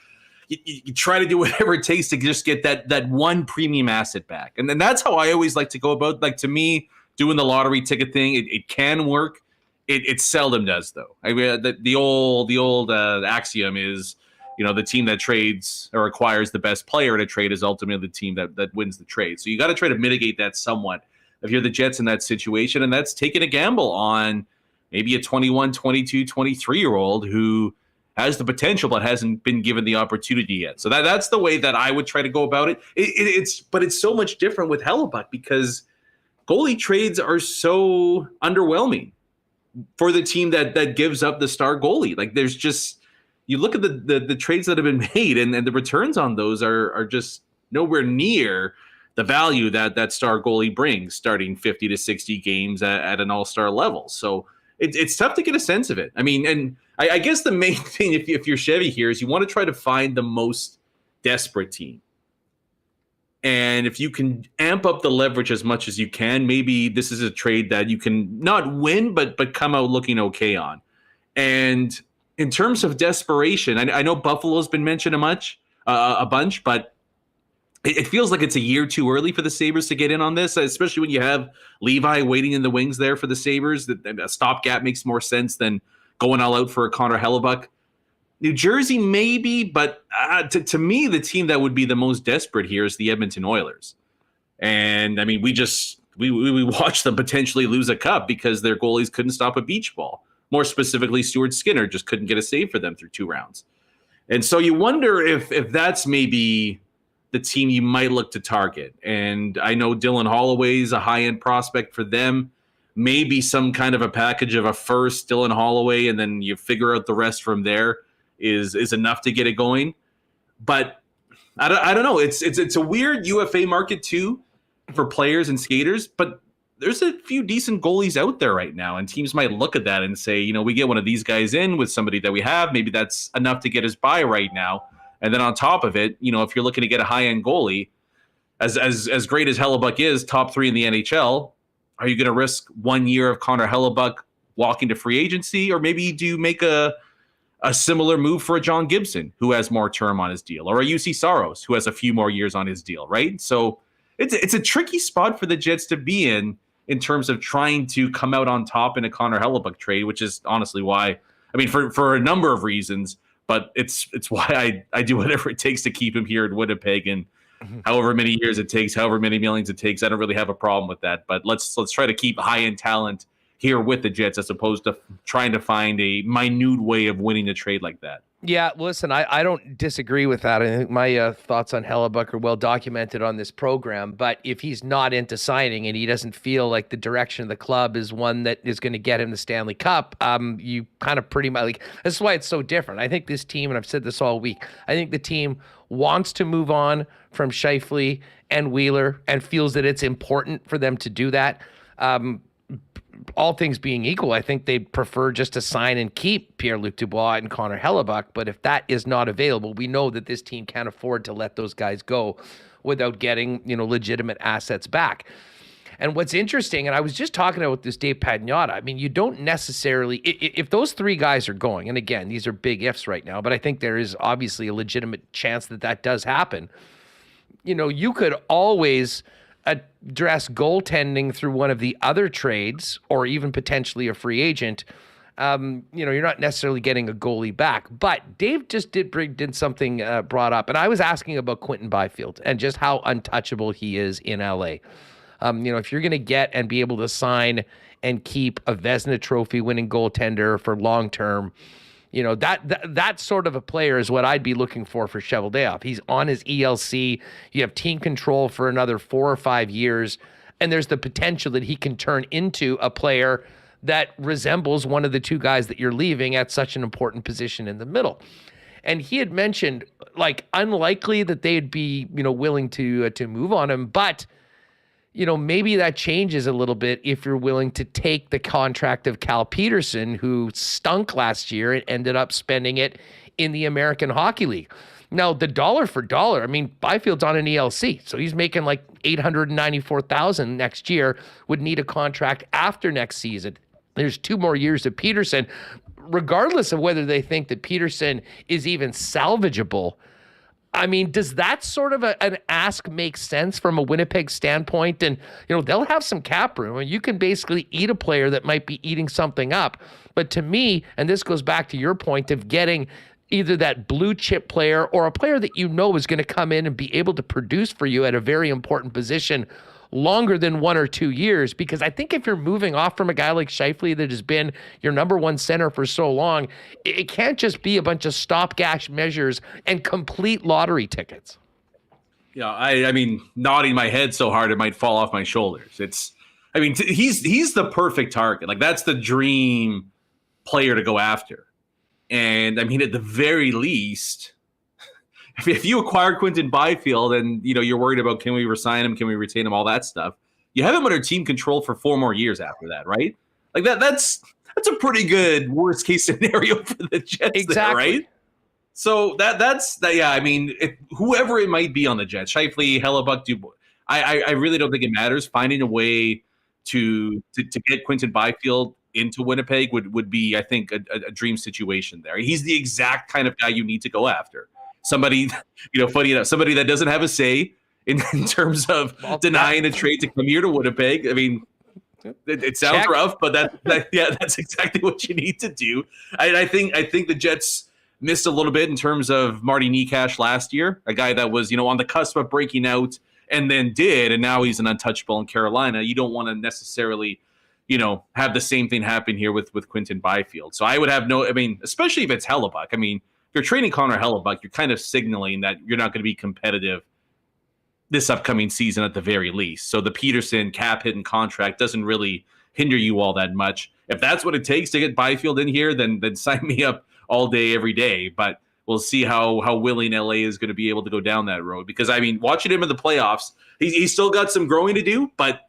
you try to do whatever it takes to just get that one premium asset back. And then that's how I always like to go about. Like, to me, doing the lottery ticket thing, it can work. It seldom does, though. I mean, the old axiom is, the team that trades or acquires the best player in a trade is ultimately the team that wins the trade. So you got to try to mitigate that somewhat if you're the Jets in that situation. And that's taking a gamble on maybe a 21, 22, 23-year-old who has the potential but hasn't been given the opportunity yet. So that's the way that I would try to go about it. But it's so much different with Hellebuyck because goalie trades are so underwhelming for the team that gives up the star goalie. Like, there's just, you look at the trades that have been made and the returns on those are just nowhere near the value that star goalie brings, starting 50 to 60 games at an all-star level. So it's tough to get a sense of it. I mean, and I guess the main thing, if you're Chevy here, is you want to try to find the most desperate team. And if you can amp up the leverage as much as you can, maybe this is a trade that you can not win, but come out looking okay on. And in terms of desperation, I know Buffalo's been mentioned a bunch, but it feels like it's a year too early for the Sabres to get in on this, especially when you have Levi waiting in the wings there for the Sabres. A stopgap makes more sense than going all out for a Connor Hellebuyck. New Jersey, maybe, but to me, the team that would be the most desperate here is the Edmonton Oilers. And, I mean, we watched them potentially lose a cup because their goalies couldn't stop a beach ball. More specifically, Stuart Skinner just couldn't get a save for them through 2 rounds. And so you wonder if that's maybe the team you might look to target. And I know Dylan Holloway is a high-end prospect for them. Maybe some kind of a package of a first, Dylan Holloway, and then you figure out the rest from there is enough to get it going. But I don't know. It's a weird UFA market, too, for players and skaters. But there's a few decent goalies out there right now, and teams might look at that and say, we get one of these guys in with somebody that we have. Maybe that's enough to get us by right now. And then on top of it, if you're looking to get a high-end goalie, as great as Hellebuyck is, top 3 in the NHL, are you going to risk 1 year of Connor Hellebuyck walking to free agency? Or maybe do you make a similar move for a John Gibson, who has more term on his deal, or a UC Saros, who has a few more years on his deal, right? So it's a tricky spot for the Jets to be in terms of trying to come out on top in a Connor Hellebuyck trade, which is honestly why, I mean, for a number of reasons, but it's why I do whatever it takes to keep him here in Winnipeg, and however many years it takes, however many millions it takes, I don't really have a problem with that. But let's try to keep high-end talent here with the Jets as opposed to trying to find a minute way of winning a trade like that. Yeah, listen, I don't disagree with that. I think my thoughts on Hellebuyck are well documented on this program. But if he's not into signing and he doesn't feel like the direction of the club is one that is going to get him the Stanley Cup, you kind of pretty much this is why it's so different. I think this team, and I've said this all week, I think the team wants to move on from Scheifele and Wheeler and feels that it's important for them to do that. All things being equal, I think they'd prefer just to sign and keep Pierre-Luc Dubois and Connor Hellebuyck. But if that is not available, we know that this team can't afford to let those guys go without getting, legitimate assets back. And what's interesting, and I was just talking about this Dave Pagnotta, I mean, you don't necessarily, if those 3 guys are going, and again, these are big ifs right now, but I think there is obviously a legitimate chance that does happen. You could always address goaltending through one of the other trades or even potentially a free agent. You're not necessarily getting a goalie back, but Dave just did something brought up, and I was asking about Quinton Byfield and just how untouchable he is in LA. If you're going to get and be able to sign and keep a Vezina Trophy winning goaltender for long term, that sort of a player is what I'd be looking for Cheveldayoff. He's on his ELC. You have team control for another 4 or 5 years, and there's the potential that he can turn into a player that resembles one of the 2 guys that you're leaving at such an important position in the middle. And he had mentioned, unlikely that they'd be, willing to move on him, but maybe that changes a little bit if you're willing to take the contract of Cal Peterson, who stunk last year and ended up spending it in the American Hockey League. Now, the dollar for dollar, Byfield's on an ELC, so he's making like $894,000 next year, would need a contract after next season. There's 2 more years of Peterson. Regardless of whether they think that Peterson is even salvageable, does that sort of an ask make sense from a Winnipeg standpoint? And, they'll have some cap room. You can basically eat a player that might be eating something up. But to me, and this goes back to your point of getting either that blue chip player or a player that is going to come in and be able to produce for you at a very important position longer than 1 or 2 years, because I think if you're moving off from a guy like Scheifele that has been your number one center for so long, it can't just be a bunch of stopgap measures and complete lottery tickets. Yeah, I mean, nodding my head so hard it might fall off my shoulders. He's the perfect target. Like, that's the dream player to go after. And at the very least, if you acquired Quinton Byfield and, you're worried about, can we resign him? Can we retain him? All that stuff. You have him under team control for 4 more years after that, right? Like that's a pretty good worst case scenario for the Jets. Exactly. There, right? So that's yeah. Whoever it might be on the Jets, Scheifele, Hellebuck, Dubois, I really don't think it matters. Finding a way to get Quinton Byfield into Winnipeg would be, I think, a dream situation there. He's the exact kind of guy you need to go after. Somebody, funny enough, somebody that doesn't have a say in terms of denying a trade to come here to Winnipeg. It sounds rough, but that's exactly what you need to do. I think the Jets missed a little bit in terms of Marty Necas last year, a guy that was, on the cusp of breaking out and then did, and now he's an untouchable in Carolina. You don't want to necessarily, have the same thing happen here with Quinton Byfield. So I would have especially if it's Hellebuck. If you're trading Connor Hellebuck, you're kind of signaling that you're not going to be competitive this upcoming season at the very least. So the Peterson cap hit and contract doesn't really hinder you all that much. If that's what it takes to get Byfield in here, then sign me up all day, every day. But we'll see how willing LA is going to be able to go down that road. Because, watching him in the playoffs, he's still got some growing to do, but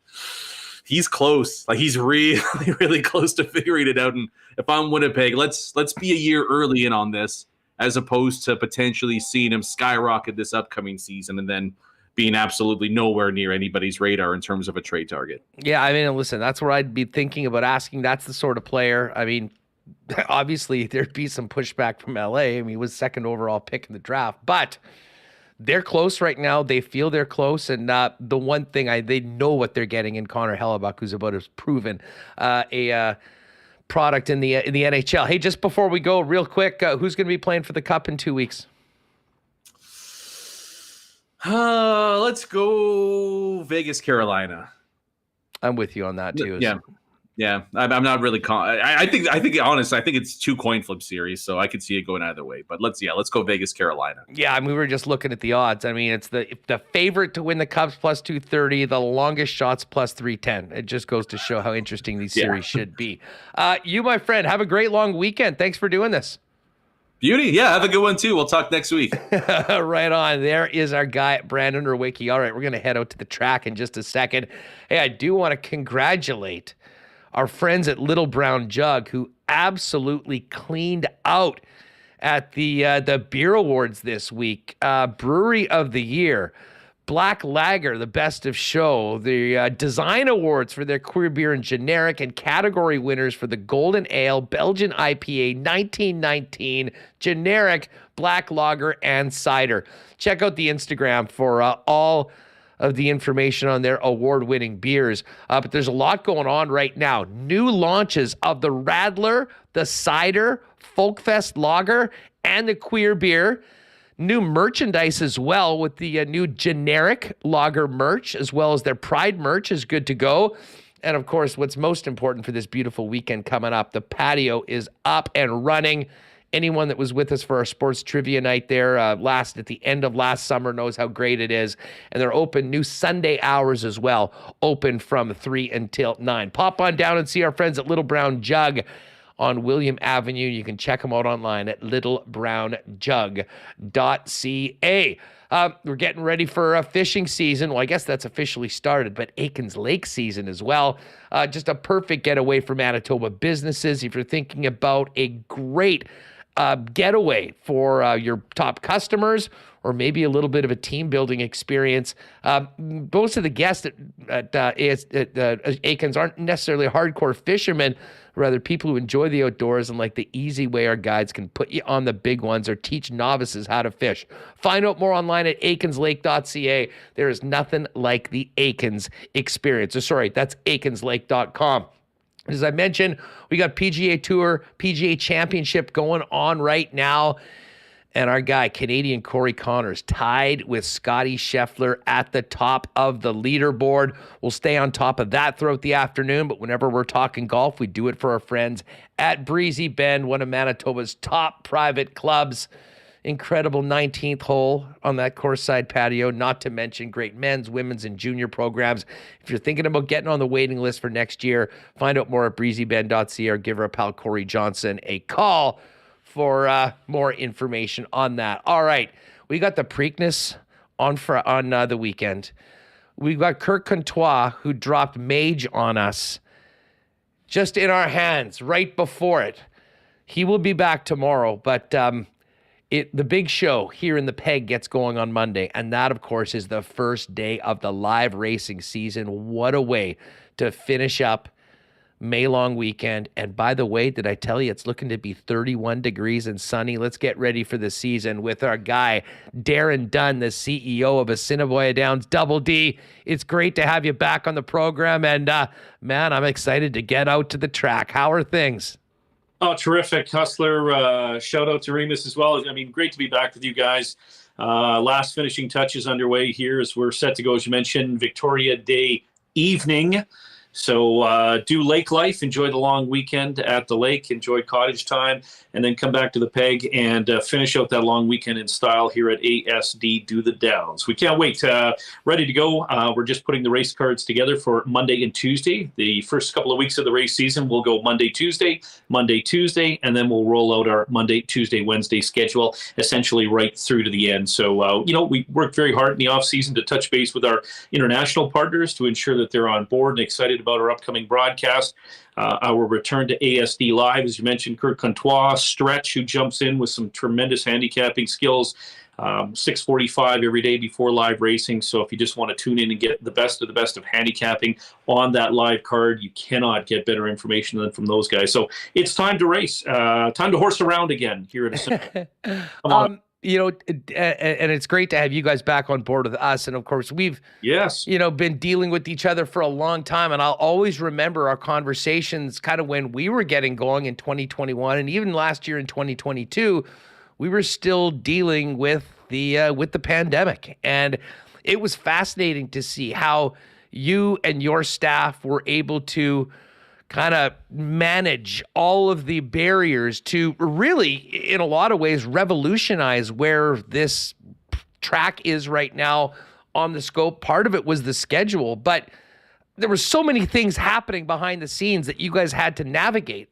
he's close. Like, he's really, really close to figuring it out. And if I'm Winnipeg, let's be a year early in on this, as opposed to potentially seeing him skyrocket this upcoming season and then being absolutely nowhere near anybody's radar in terms of a trade target. Yeah, listen, that's where I'd be thinking about asking. That's the sort of player. Obviously, there'd be some pushback from LA. He was 2nd overall pick in the draft, but they're close right now. They feel they're close, and the one thing they know what they're getting in Connor Hellebuck, who's about as proven a product in the NHL. Hey, just before we go, real quick, who's going to be playing for the Cup in 2 weeks? Let's go Vegas, Carolina. I'm with you on that too. Yeah. I'm not really. I think honestly, I think it's 2 coin flip series, so I could see it going either way. But let's go Vegas, Carolina. Yeah, we were just looking at the odds. It's the favorite to win the Cups plus 230, the longest shots plus 310. It just goes to show how interesting these series should be. You, my friend, have a great long weekend. Thanks for doing this. Beauty. Yeah, have a good one too. We'll talk next week. Right on. There is our guy, Brandon Rewucki. All right, we're going to head out to the track in just a second. Hey, I do want to congratulate our friends at Little Brown Jug, who absolutely cleaned out at the beer awards this week. Brewery of the Year, Black Lager, the best of show, the design awards for their queer beer and generic, and category winners for the Golden Ale, Belgian IPA, 1919, generic, black lager, and cider. Check out the Instagram for all of the information on their award-winning beers. But there's a lot going on right now. New launches of the Radler, the cider, Folkfest lager, and the queer beer. New merchandise as well with the new generic lager merch, as well as their Pride merch is good to go. And of course, what's most important for this beautiful weekend coming up, the patio is up and running. Anyone that was with us for our sports trivia night there at the end of last summer knows how great it is. And they're open new Sunday hours as well, open from 3 until 9. Pop on down and see our friends at Little Brown Jug on William Avenue. You can check them out online at littlebrownjug.ca. We're getting ready for a fishing season. Well, I guess that's officially started, but Aikens Lake season as well. Just a perfect getaway for Manitoba businesses. If you're thinking about a great getaway for your top customers, or maybe a little bit of a team building experience. Most of the guests at Aikens aren't necessarily hardcore fishermen, rather people who enjoy the outdoors and like the easy way our guides can put you on the big ones or teach novices how to fish. Find out more online at aikenslake.ca. There is nothing like the Aikens experience. That's aikenslake.com. As I mentioned, we got PGA Tour, PGA Championship going on right now. And our guy, Canadian Corey Connors, tied with Scotty Scheffler at the top of the leaderboard. We'll stay on top of that throughout the afternoon, but whenever we're talking golf, we do it for our friends at Breezy Bend, one of Manitoba's top private clubs. Incredible 19th hole on that course side patio, not to mention great men's, women's, and junior programs. If you're thinking about getting on the waiting list for next year, find out more at breezybend.ca or give our pal Corey Johnson a call for more information on that. All right, we got the Preakness on the weekend. We got Kirk Comtois, who dropped Mage on us just in our hands right before it. He will be back tomorrow, but the big show here in the Peg gets going on Monday, and that, of course, is the first day of the live racing season. What a way to finish up May long weekend. And by the way, did I tell you it's looking to be 31 degrees and sunny? Let's get ready for the season with our guy, Darren Dunn, the CEO of Assiniboia Downs Double D. It's great to have you back on the program. And man, I'm excited to get out to the track. How are things? Oh, terrific, Hustler. Shout out to Remis as well. I mean, great to be back with you guys. Last finishing touches underway here as we're set to go, as you mentioned, Victoria Day evening. So do lake life, enjoy the long weekend at the lake, enjoy cottage time, and then come back to the Peg and finish out that long weekend in style here at ASD Do the Downs. We can't wait. Ready to go. We're just putting the race cards together for Monday and Tuesday. The first couple of weeks of the race season, we'll go Monday, Tuesday, and then we'll roll out our Monday, Tuesday, Wednesday schedule, essentially right through to the end. So, we worked very hard in the offseason to touch base with our international partners to ensure that they're on board and excited about our upcoming broadcast. Our return to ASD Live, as you mentioned, Kirk Comtois, Stretch, who jumps in with some tremendous handicapping skills, 6:45 every day before live racing. So if you just want to tune in and get the best of handicapping on that live card, you cannot get better information than from those guys. So it's time to race, time to horse around again here at Assiniboia. Come on. And it's great to have you guys back on board with us. And of course, we've been dealing with each other for a long time. And I'll always remember our conversations kind of when we were getting going in 2021 and even last year in 2022, we were still dealing with the pandemic. And it was fascinating to see how you and your staff were able to kind of manage all of the barriers to really, in a lot of ways, revolutionize where this track is right now on the scope. Part of it was the schedule, but there were so many things happening behind the scenes that you guys had to navigate.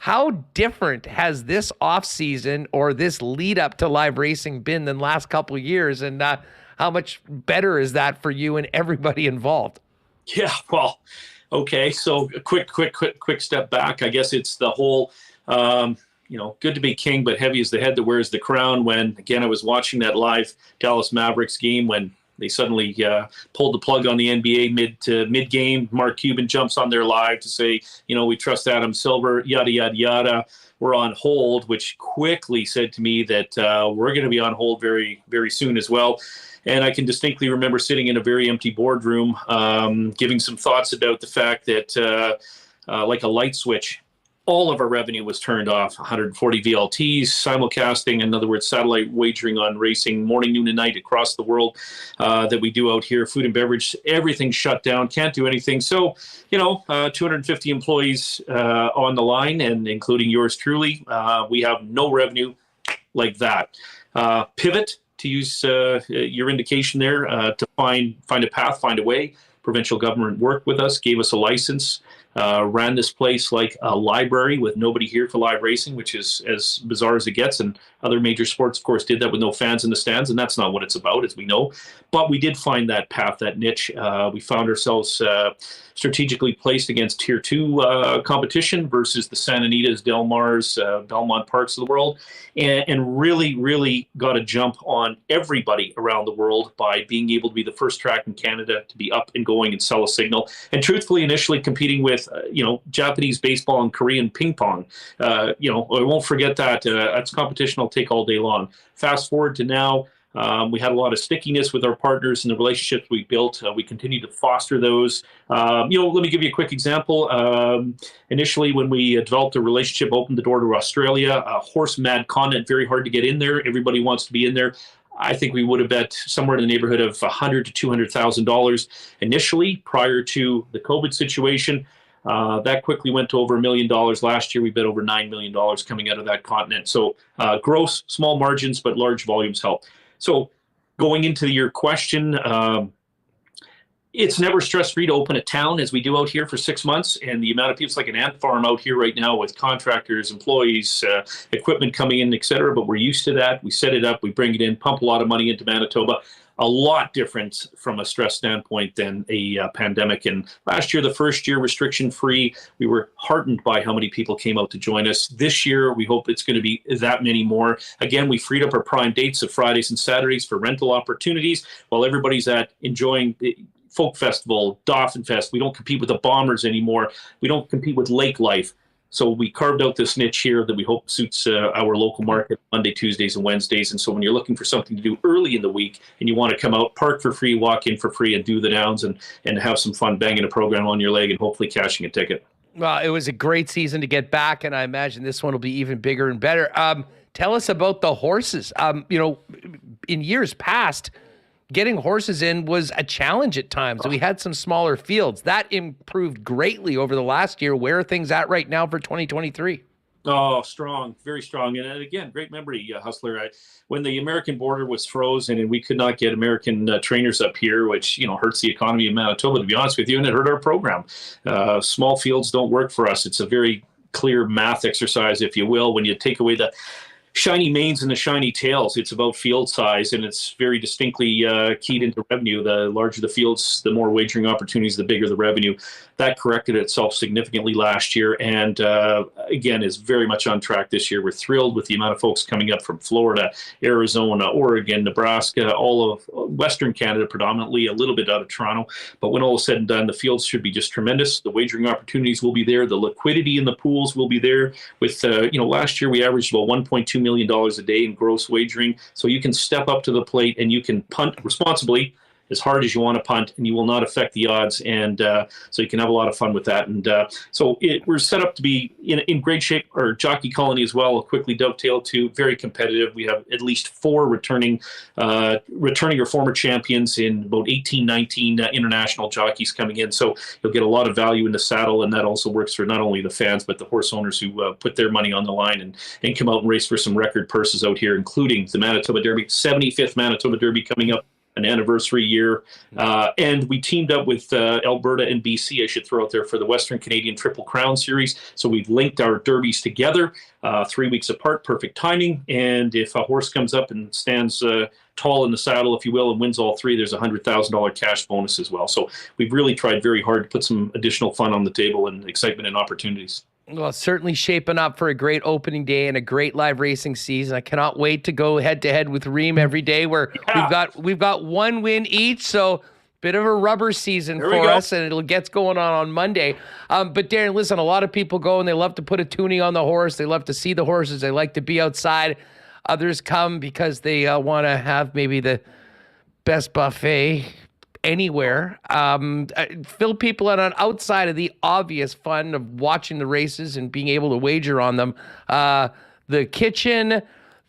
How different has this offseason or this lead up to live racing been than last couple of years? And how much better is that for you and everybody involved? Yeah, well, okay, so a quick step back. I guess it's the whole, good to be king, but heavy is the head that wears the crown. When, again, I was watching that live Dallas Mavericks game when they suddenly pulled the plug on the NBA mid-game. Mark Cuban jumps on there live to say, we trust Adam Silver, yada, yada, yada. We're on hold, which quickly said to me that we're going to be on hold very, very soon as well. And I can distinctly remember sitting in a very empty boardroom, giving some thoughts about the fact that, like a light switch, all of our revenue was turned off. 140 VLTs, simulcasting, in other words, satellite wagering on racing, morning, noon, and night across the world that we do out here. Food and beverage, everything shut down, can't do anything. So, 250 employees on the line, and including yours truly, we have no revenue like that. Pivot, to use your indication there, to find a path, find a way. Provincial government worked with us, gave us a license. ran this place like a library with nobody here for live racing, which is as bizarre as it gets. And other major sports, of course, did that with no fans in the stands, and that's not what it's about, as we know. But we did find that path, that niche. We found ourselves strategically placed against Tier 2 competition versus the Santa Anitas, Del Mars, Belmont Parks of the world, and really, really got a jump on everybody around the world by being able to be the first track in Canada to be up and going and sell a signal. And truthfully, initially competing with, Japanese baseball and Korean ping pong. I won't forget that. That's competition I'll take all day long. Fast forward to now. We had a lot of stickiness with our partners and the relationships we built. We continue to foster those. Let me give you a quick example. Initially, when we developed a relationship, opened the door to Australia, horse mad continent, very hard to get in there. Everybody wants to be in there. I think we would have bet somewhere in the neighborhood of $100,000 to $200,000 initially prior to the COVID situation. That quickly went to over $1 million. Last year, we bet over $9 million coming out of that continent. So gross, small margins, but large volumes help. So going into your question, it's never stress-free to open a town as we do out here for 6 months. And the amount of people, it's like an ant farm out here right now with contractors, employees, equipment coming in, et cetera. But we're used to that. We set it up, we bring it in, pump a lot of money into Manitoba. A lot different from a stress standpoint than a pandemic. And last year, the first year, restriction-free, we were heartened by how many people came out to join us. This year, we hope it's going to be that many more. Again, we freed up our prime dates of Fridays and Saturdays for rental opportunities while everybody's enjoying Folk Festival, Dauphin Fest. We don't compete with the Bombers anymore. We don't compete with lake life. So we carved out this niche here that we hope suits our local market Monday, Tuesdays, and Wednesdays. And so when you're looking for something to do early in the week and you want to come out, park for free, walk in for free, and do the downs and have some fun banging a program on your leg and hopefully cashing a ticket. Well, it was a great season to get back, and I imagine this one will be even bigger and better. Tell us about the horses. In years past, getting horses in was a challenge at times. We had some smaller fields. That improved greatly over the last year. Where are things at right now for 2023? Oh, strong, very strong. And again, great memory, Hustler. When the American border was frozen and we could not get American trainers up here, which, hurts the economy of Manitoba, to be honest with you, and it hurt our program. Small fields don't work for us. It's a very clear math exercise, if you will, when you take away the shiny manes and the shiny tails. It's about field size, and it's very distinctly keyed into revenue. The larger the fields, the more wagering opportunities, the bigger the revenue. That corrected itself significantly last year, and again is very much on track this year. We're thrilled with the amount of folks coming up from Florida, Arizona, Oregon, Nebraska, all of Western Canada predominantly, a little bit out of Toronto. But when all is said and done, the fields should be just tremendous. The wagering opportunities will be there. The liquidity in the pools will be there. With last year we averaged about $1.2 million a day in gross wagering. So you can step up to the plate and you can punt responsibly as hard as you want to punt, and you will not affect the odds. And so you can have a lot of fun with that. And we're set up to be in great shape. Our jockey colony as well, quickly dovetail to very competitive. We have at least 4 returning or former champions in about 18, 19 international jockeys coming in. So you'll get a lot of value in the saddle, and that also works for not only the fans, but the horse owners who put their money on the line and come out and race for some record purses out here, including the Manitoba Derby, 75th Manitoba Derby coming up, an anniversary year. And we teamed up with Alberta and BC, I should throw out there, for the Western Canadian Triple Crown Series. So we've linked our derbies together 3 weeks apart, perfect timing. And if a horse comes up and stands tall in the saddle, if you will, and wins all 3, there's a $100,000 cash bonus as well. So we've really tried very hard to put some additional fun on the table and excitement and opportunities. Well, certainly shaping up for a great opening day and a great live racing season. I cannot wait to go head to head with Reem every day, where we've got 1 win each. So bit of a rubber season for us, and it gets going on Monday. But Darren, listen, a lot of people go and they love to put a tuning on the horse. They love to see the horses. They like to be outside. Others come because they want to have maybe the best buffet anywhere. Fill people in on outside of the obvious fun of watching the races and being able to wager on them. The kitchen,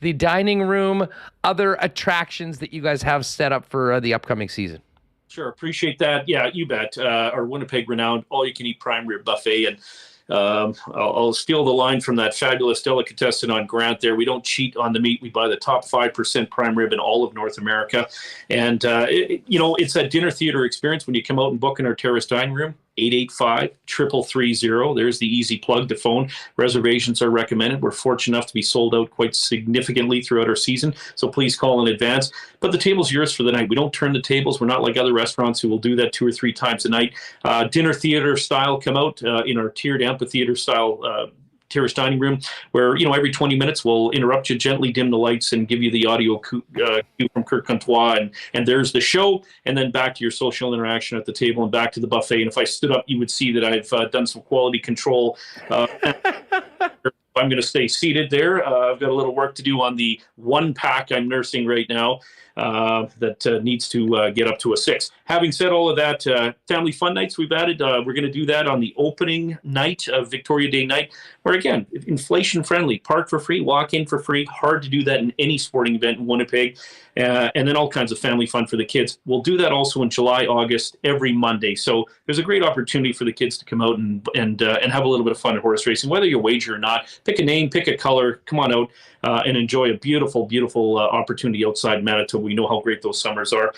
the dining room, other attractions that you guys have set up for the upcoming season. Sure, appreciate that. Yeah, you bet. Our Winnipeg renowned all-you-can-eat prime rib buffet, and I'll steal the line from that fabulous delicatessen on Grant there. We don't cheat on the meat. We buy the top 5% prime rib in all of North America. And, it's a dinner theater experience when you come out and book in our terrace dining room. 885-333-0030. There's the easy plug to phone. Reservations are recommended. We're fortunate enough to be sold out quite significantly throughout our season, so please call in advance. But the table's yours for the night. We don't turn the tables. We're not like other restaurants who will do that 2 or 3 times a night. Dinner theater style come out in our tiered amphitheater style terrace dining room, where every 20 minutes we'll interrupt you, gently dim the lights, and give you the audio cue from Kirk Comtois, and there's the show, and then back to your social interaction at the table and back to the buffet. And if I stood up, you would see that I've done some quality control. I'm going to stay seated there. I've got a little work to do on the 1-pack I'm nursing right now that needs to get up to a 6. Having said all of that, family fun nights we've added. We're going to do that on the opening night of Victoria Day night, where, again, inflation friendly, park for free, walk in for free. Hard to do that in any sporting event in Winnipeg. And then all kinds of family fun for the kids. We'll do that also in July, August, every Monday. So there's a great opportunity for the kids to come out and have a little bit of fun at horse racing, whether you wager or not. Pick a name, pick a color, come on out and enjoy a beautiful, beautiful opportunity outside Manitoba. We know how great those summers are.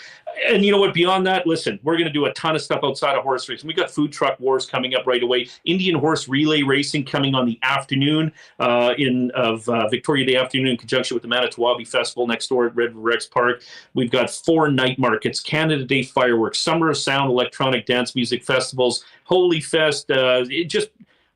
And you know what? Beyond that, listen, we're going to do a ton of stuff outside of horse racing. We got food truck wars coming up right away. Indian horse relay racing coming on the afternoon of Victoria Day afternoon in conjunction with the Manitowabi Festival next door at Red Rex Park. We've got 4 night markets, Canada Day fireworks, Summer of Sound, electronic dance music festivals, Holy Fest, it just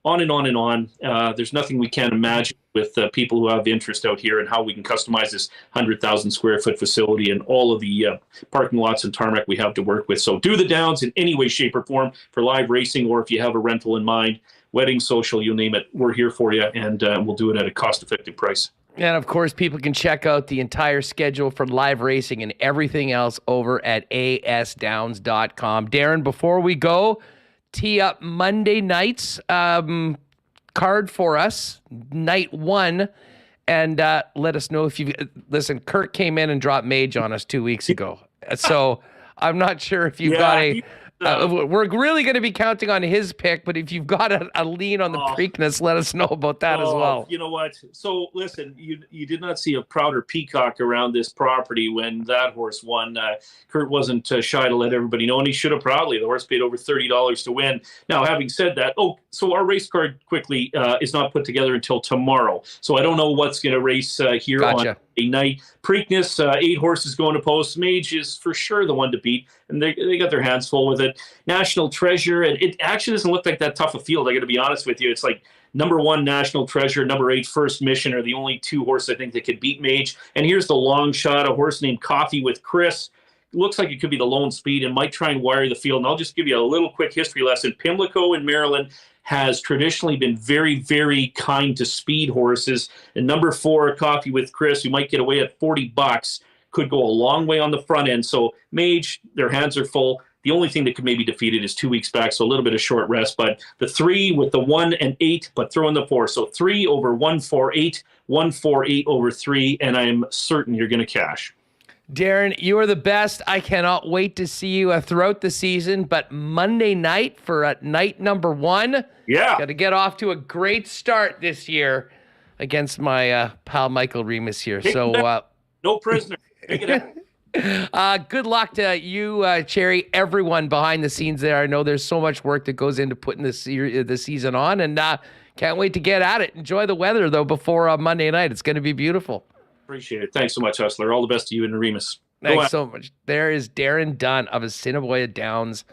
on and on and on. There's nothing we can't imagine with people who have interest out here and how we can customize this 100,000 square foot facility and all of the parking lots and tarmac we have to work with. So do the Downs in any way, shape, or form for live racing, or if you have a rental in mind, wedding, social, you name it, we're here for you, and we'll do it at a cost-effective price. And of course, people can check out the entire schedule for live racing and everything else over at asdowns.com. Darren, before we go, tee up Monday night's card for us, night 1, and let us know if you listen. Kirk came in and dropped Mage on us 2 weeks ago, so I'm not sure if you've got a. We're really going to be counting on his pick, but if you've got a lean on the Preakness, let us know about that as well. You know what? So listen, you did not see a prouder peacock around this property when that horse won. Kurt wasn't shy to let everybody know, and he should have proudly. The horse paid over $30 to win. Now, having said that, so our race card quickly is not put together until tomorrow. So I don't know what's going to race here on a night. Preakness, 8 horses going to post. Mage is for sure the one to beat, and they got their hands full with it. National Treasure, and it actually doesn't look like that tough a field. I got to be honest with you. It's like number 1 National Treasure, number 8 First Mission are the only 2 horses I think that could beat Mage. And here's the long shot, a horse named Coffee with Chris. Looks like it could be the lone speed and might try and wire the field. And I'll just give you a little quick history lesson. Pimlico in Maryland has traditionally been very, very kind to speed horses. And number 4, Coffee with Chris, who might get away at $40, could go a long way on the front end. So Mage, their hands are full. The only thing that could maybe defeat it is 2 weeks back, so a little bit of short rest. But the 3 with the 1 and 8, but throw in the 4. So 3 over 148, 148 over 3, and I'm certain you're going to cash. Darren, you are the best. I cannot wait to see you throughout the season. But Monday night for night number 1, got to get off to a great start this year against my pal Michael Remis here. No prisoner. Take it out. Good luck to you, Cherry, everyone behind the scenes there. I know there's so much work that goes into putting the season on, and can't wait to get at it. Enjoy the weather, though, before Monday night. It's going to be beautiful. Appreciate it. Thanks so much, Hustler. All the best to you and Remis. Thanks so much. There is Darren Dunn of Assiniboia Downs.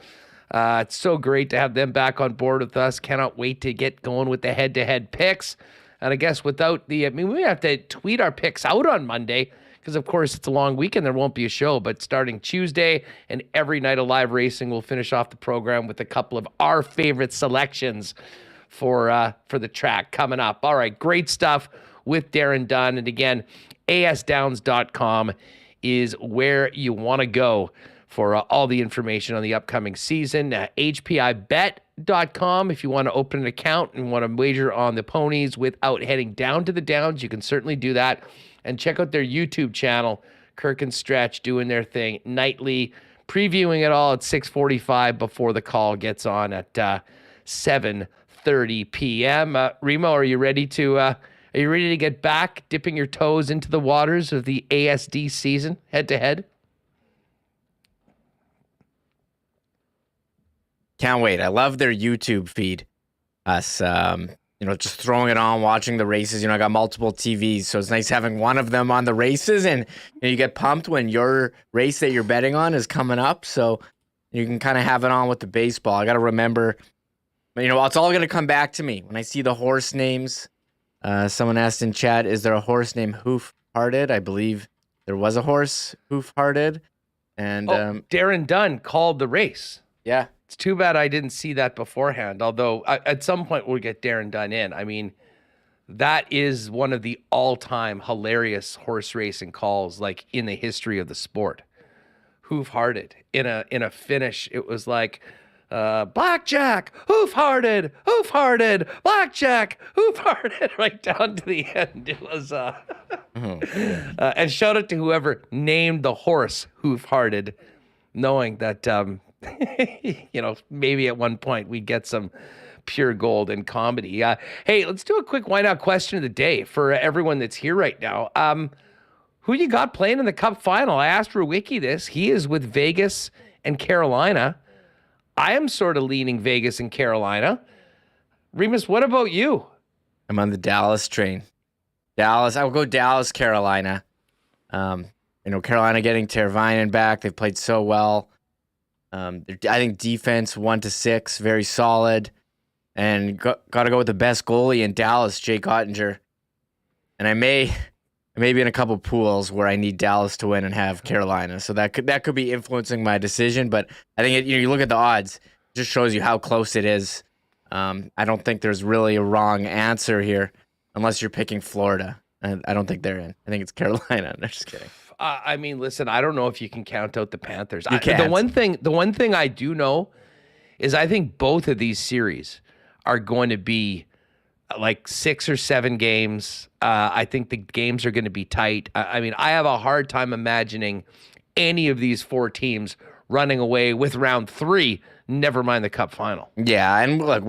It's so great to have them back on board with us. Cannot wait to get going with the head-to-head picks. And I guess without we have to tweet our picks out on Monday because, of course, it's a long weekend. There won't be a show. But starting Tuesday and every night of live racing, we'll finish off the program with a couple of our favorite selections for the track coming up. All right, great stuff with Darren Dunn. And again, asdowns.com is where you want to go for all the information on the upcoming season. HPIBet.com, if you want to open an account and want to wager on the ponies without heading down to the Downs, you can certainly do that. And check out their YouTube channel, Kirk and Stretch doing their thing nightly, previewing it all at 6:45 before the call gets on at 7:30 p.m. Remo, are you ready to get back, dipping your toes into the waters of the ASD season, head-to-head? Can't wait. I love their YouTube feed. Us, just throwing it on, watching the races. I got multiple TVs, so it's nice having one of them on the races, and you get pumped when your race that you're betting on is coming up, so you can kind of have it on with the baseball. I got to remember, it's all going to come back to me when I see the horse names. Someone asked in chat, is there a horse named Hoof-Hearted? I believe there was a horse, Hoof-Hearted. And Darren Dunn called the race. Yeah. It's too bad I didn't see that beforehand, although at some point we'll get Darren Dunn in. I mean, that is one of the all-time hilarious horse racing calls, like, in the history of the sport. Hoof-Hearted. In a finish, it was like, blackjack, hoof-hearted, blackjack, hoof-hearted, right down to the end. It was, and shout out to whoever named the horse Hoof-Hearted, knowing that, maybe at one point we'd get some pure gold in comedy. Hey, let's do a quick wind out question of the day for everyone that's here right now. Who you got playing in the Cup final? I asked Rewucki this. He is with Vegas and Carolina. I am sort of leaning Vegas and Carolina. Remis, what about you? I'm on the Dallas train. Dallas. I will go Dallas, Carolina. Carolina getting Teravainen back. They've played so well. I think defense 1-6, very solid. And got to go with the best goalie in Dallas, Jake Ottinger. And I may be in a couple pools where I need Dallas to win and have Carolina. So that could be influencing my decision. But I think you look at the odds, it just shows you how close it is. I don't think there's really a wrong answer here, unless you're picking Florida. I don't think they're in. I think it's Carolina. No, just kidding. I mean, listen, I don't know if you can count out the Panthers. You can't. The one thing I do know is I think both of these series are going to be like 6 or 7 games. I think the games are going to be tight. I mean, I have a hard time imagining any of these 4 teams running away with round 3, never mind the Cup final. Yeah, and look,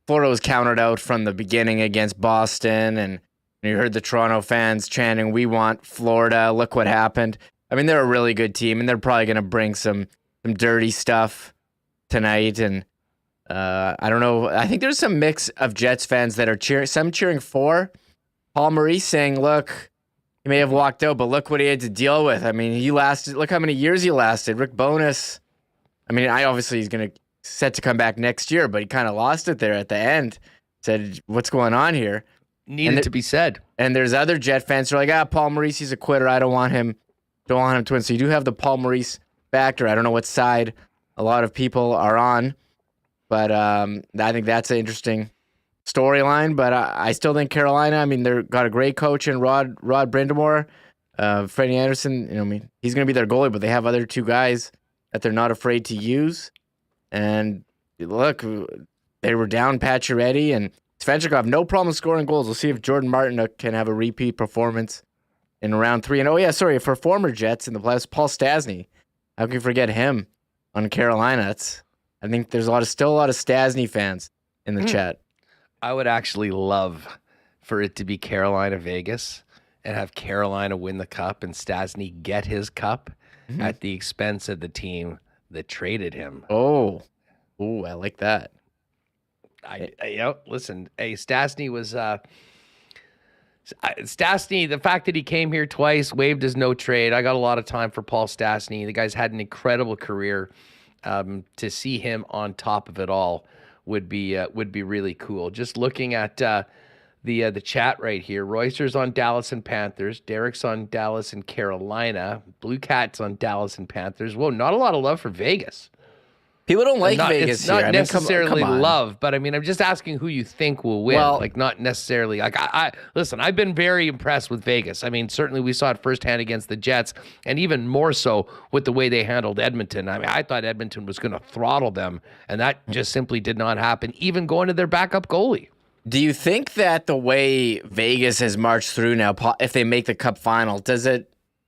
Florida was counted out from the beginning against Boston, and you heard the Toronto fans chanting, "We want Florida." Look what happened. I mean, they're a really good team, and they're probably going to bring some dirty stuff tonight. And I don't know. I think there's some mix of Jets fans that are cheering. Some cheering for Paul Maurice, saying, "Look, he may have walked out, but look what he had to deal with." I mean, he lasted. Look how many years he lasted. Rick Bowness. I mean, obviously he's going to set to come back next year, but he kind of lost it there at the end. Said, "What's going on here?" Needed to be said. And there's other Jet fans who are like, Paul Maurice, he's a quitter. I don't want him to win. So you do have the Paul Maurice factor. I don't know what side a lot of people are on, but I think that's an interesting storyline. But I still think Carolina, I mean, they've got a great coach in Rod Brindamore. Freddie Anderson, he's going to be their goalie, but they have other 2 guys that they're not afraid to use. And look, they were down Pacioretty and Svechnikov, no problem scoring goals. We'll see if Jordan Martin can have a repeat performance in round 3. And for former Jets in the playoffs, Paul Stastny. How can you forget him on Carolina? I think there's still a lot of Stastny fans in the chat. I would actually love for it to be Carolina Vegas and have Carolina win the Cup and Stastny get his cup at the expense of the team that traded him. Oh, I like that. Listen, Stastny was Stastny, the fact that he came here twice, waived his no trade. I got a lot of time for Paul Stastny. The guy's had an incredible career. To see him on top of it all would be really cool. Just looking at the chat right here. Royster's on Dallas and Panthers. Derek's on Dallas and Carolina. Blue Cat's on Dallas and Panthers. Whoa, not a lot of love for Vegas. People don't like Vegas it's not here. necessarily come on. love, but I mean, I'm just asking who you think will win. Well, not necessarily. Listen, I've been very impressed with Vegas. I mean, certainly we saw it firsthand against the Jets, and even more so with the way they handled Edmonton. I mean, I thought Edmonton was going to throttle them, and that just simply did not happen, even going to their backup goalie. Do you think that the way Vegas has marched through now, if they make the Cup final,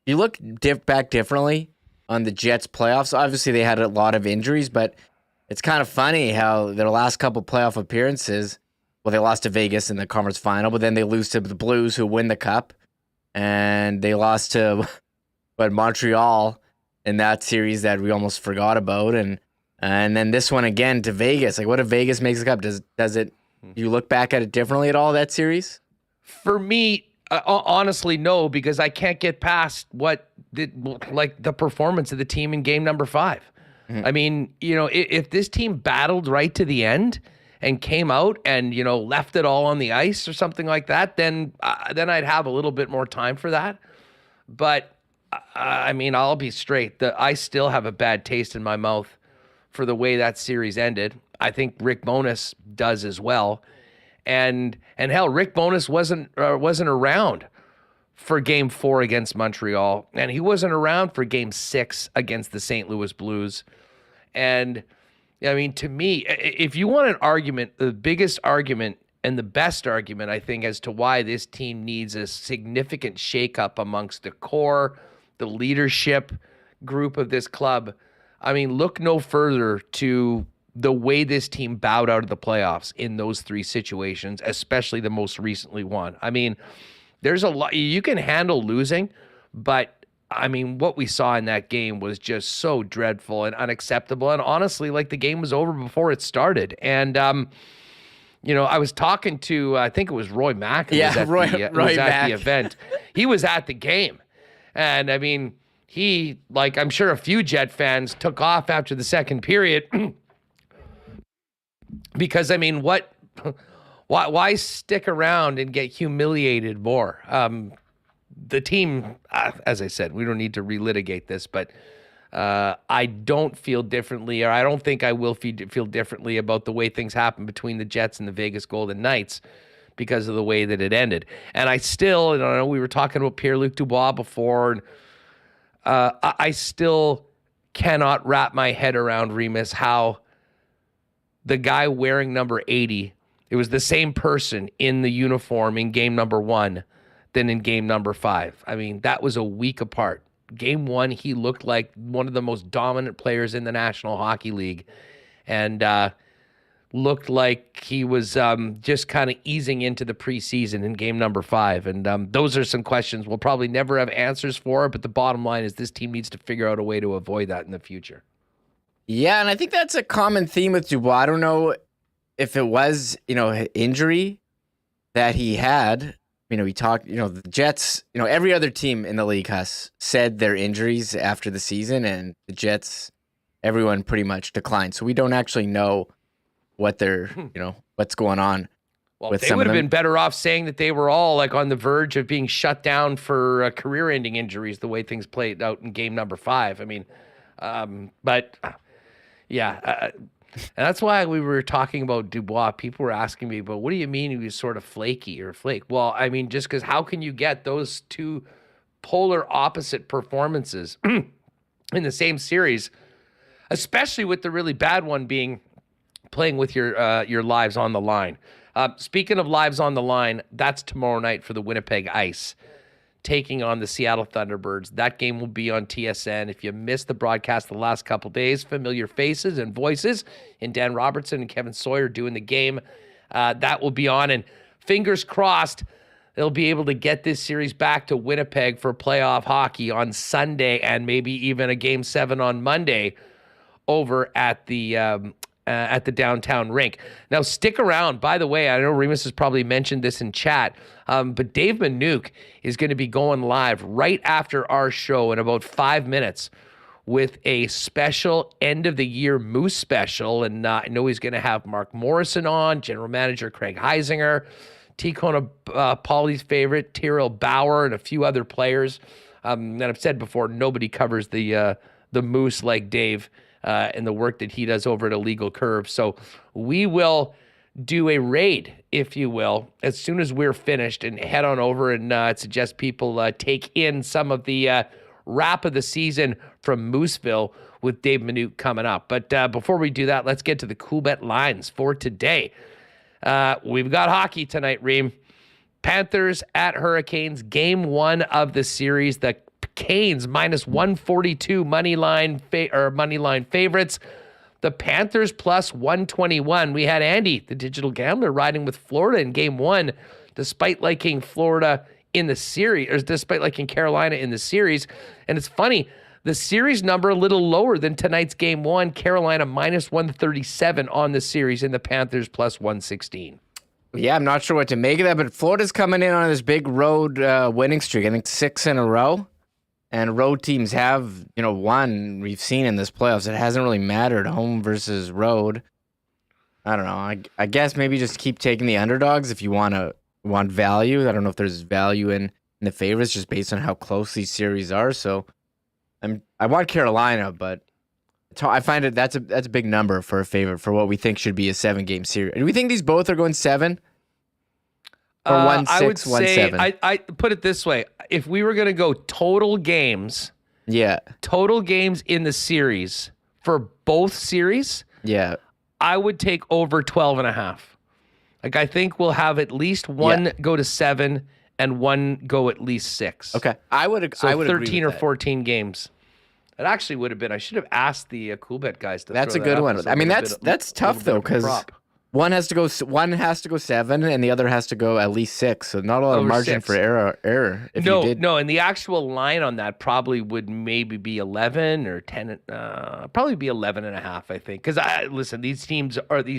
you look back differently on the Jets playoffs? Obviously, they had a lot of injuries, but it's kind of funny how their last couple playoff appearances, they lost to Vegas in the conference final, but then they lose to the Blues, who win the Cup, and they lost to Montreal in that series that we almost forgot about, and And then this one again to Vegas. Like, what if Vegas makes the Cup? Does it? You look back at it differently at all, that series? For me, honestly, no, because I can't get past the performance of the team in game number 5. I mean, if this team battled right to the end and came out and, left it all on the ice or something like that, then I'd have a little bit more time for that. But I mean, I'll be straight. I still have a bad taste in my mouth for the way that series ended. I think Rick Bowness does as well. And hell, Rick Bowness wasn't around for game 4 against Montreal, and he wasn't around for game 6 against the St. Louis Blues. And I mean, to me, if you want an argument, the biggest argument and the best argument, I think, as to why this team needs a significant shakeup amongst the core, the leadership group of this club, I mean, look no further to the way this team bowed out of the playoffs in those 3 situations, especially the most recently one. I mean, there's a lot you can handle losing, but I mean, what we saw in that game was just so dreadful and unacceptable. And honestly, like, the game was over before it started. And, I was talking to, I think it was Roy Mack. Yeah, Roy at Mack. the event. He was at the game. And I mean, he, like, I'm sure a few Jet fans took off after the second period because, I mean, why stick around and get humiliated more? The team, as I said, we don't need to relitigate this, but I don't feel differently, or I don't think I will feel differently about the way things happen between the Jets and the Vegas Golden Knights because of the way that it ended. And I still, I don't know, we were talking about Pierre-Luc Dubois before, and I still cannot wrap my head around, Remis, how the guy wearing number 80, it was the same person in the uniform in game number 1 than in game number 5. I mean, that was a week apart. Game 1, he looked like one of the most dominant players in the National Hockey League, and looked like he was just kind of easing into the preseason in game number 5. And those are some questions we'll probably never have answers for, but the bottom line is this team needs to figure out a way to avoid that in the future. Yeah, and I think that's a common theme with Dubois. I don't know if it was, injury that he had. We talked, the Jets, every other team in the league has said their injuries after the season, and the Jets, everyone pretty much declined. So we don't actually know what they're, what's going on. Well, with they some would of have them. been better off saying that they were all like on the verge of being shut down for career-ending injuries, the way things played out in game number 5. I mean, but yeah, and that's why we were talking about Dubois. People were asking me, but what do you mean he was sort of flaky or flake? Well, I mean, just because how can you get those two polar opposite performances in the same series, especially with the really bad one being playing with your lives on the line? Speaking of lives on the line, that's tomorrow night for the Winnipeg Ice, taking on the Seattle Thunderbirds. That game will be on TSN. If you missed the broadcast the last couple days, familiar faces and voices in Dan Robertson and Kevin Sawyer doing the game. That will be on, and fingers crossed they'll be able to get this series back to Winnipeg for playoff hockey on Sunday, and maybe even a Game 7 on Monday over at the downtown rink. Now, stick around. By the way, I know Remis has probably mentioned this in chat, but Dave Minuk is going to be going live right after our show in about 5 minutes with a special end-of-the-year Moose special. And I know he's going to have Mark Morrison on, General Manager Craig Heisinger, T-Kona Pauly's favorite, Tyrell Bauer, and a few other players. And I've said before, nobody covers the Moose like Dave and the work that he does over at Illegal Curve. So we will do a raid, if you will, as soon as we're finished, and head on over and suggest people take in some of the wrap of the season from Mooseville with Dave Minute coming up. But before we do that, let's get to the Coolbet lines for today. We've got hockey tonight, Reem. Panthers at Hurricanes, game 1 of the series. The Canes minus 142 money line favorites. The Panthers plus 121. We had Andy, the digital gambler, riding with Florida in game 1, despite liking Florida in the series, or despite liking Carolina in the series. And it's funny, The series number a little lower than tonight's game one. Carolina minus 137 on the series, and the Panthers plus 116. Yeah, I'm not sure what to make of that, but Florida's coming in on this big road winning streak. I think 6 in a row. And road teams have, won. We've seen in this playoffs. It hasn't really mattered, home versus road. I don't know. I guess maybe just keep taking the underdogs if you want value. I don't know if there's value in the favorites just based on how close these series are. So I want Carolina, but I find it that's a big number for a favorite for what we think should be a 7-game series. Do we think these both are going 7? Or 1-6, I would say 1-7? I put it this way: if we were going to go total games in the series for both series, I would take over 12.5. Like, I think we'll have at least one go to 7 and one go at least 6. Okay, I would 13 or 14 games. It actually would have been. I should have asked the Coolbet guys to. That's throw a good that one. up. I mean, that's tough though, because one has to go 7 and the other has to go at least 6. So not a lot of margin for error. No, and the actual line on that probably would maybe be 11 or 10. Probably be 11.5, I think. Because listen, these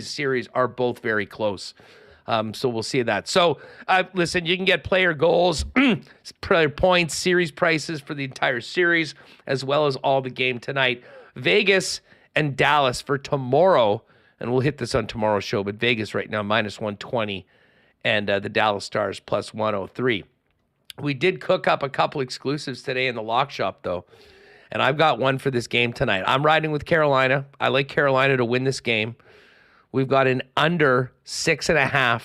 series are both very close. So we'll see that. So listen, you can get player goals, player points, series prices for the entire series, as well as all the game tonight. Vegas and Dallas for tomorrow. And we'll hit this on tomorrow's show, but Vegas right now, minus 120, and the Dallas Stars plus 103. We did cook up a couple exclusives today in the lock shop, though, and I've got one for this game tonight. I'm riding with Carolina. I like Carolina to win this game. We've got an under 6.5,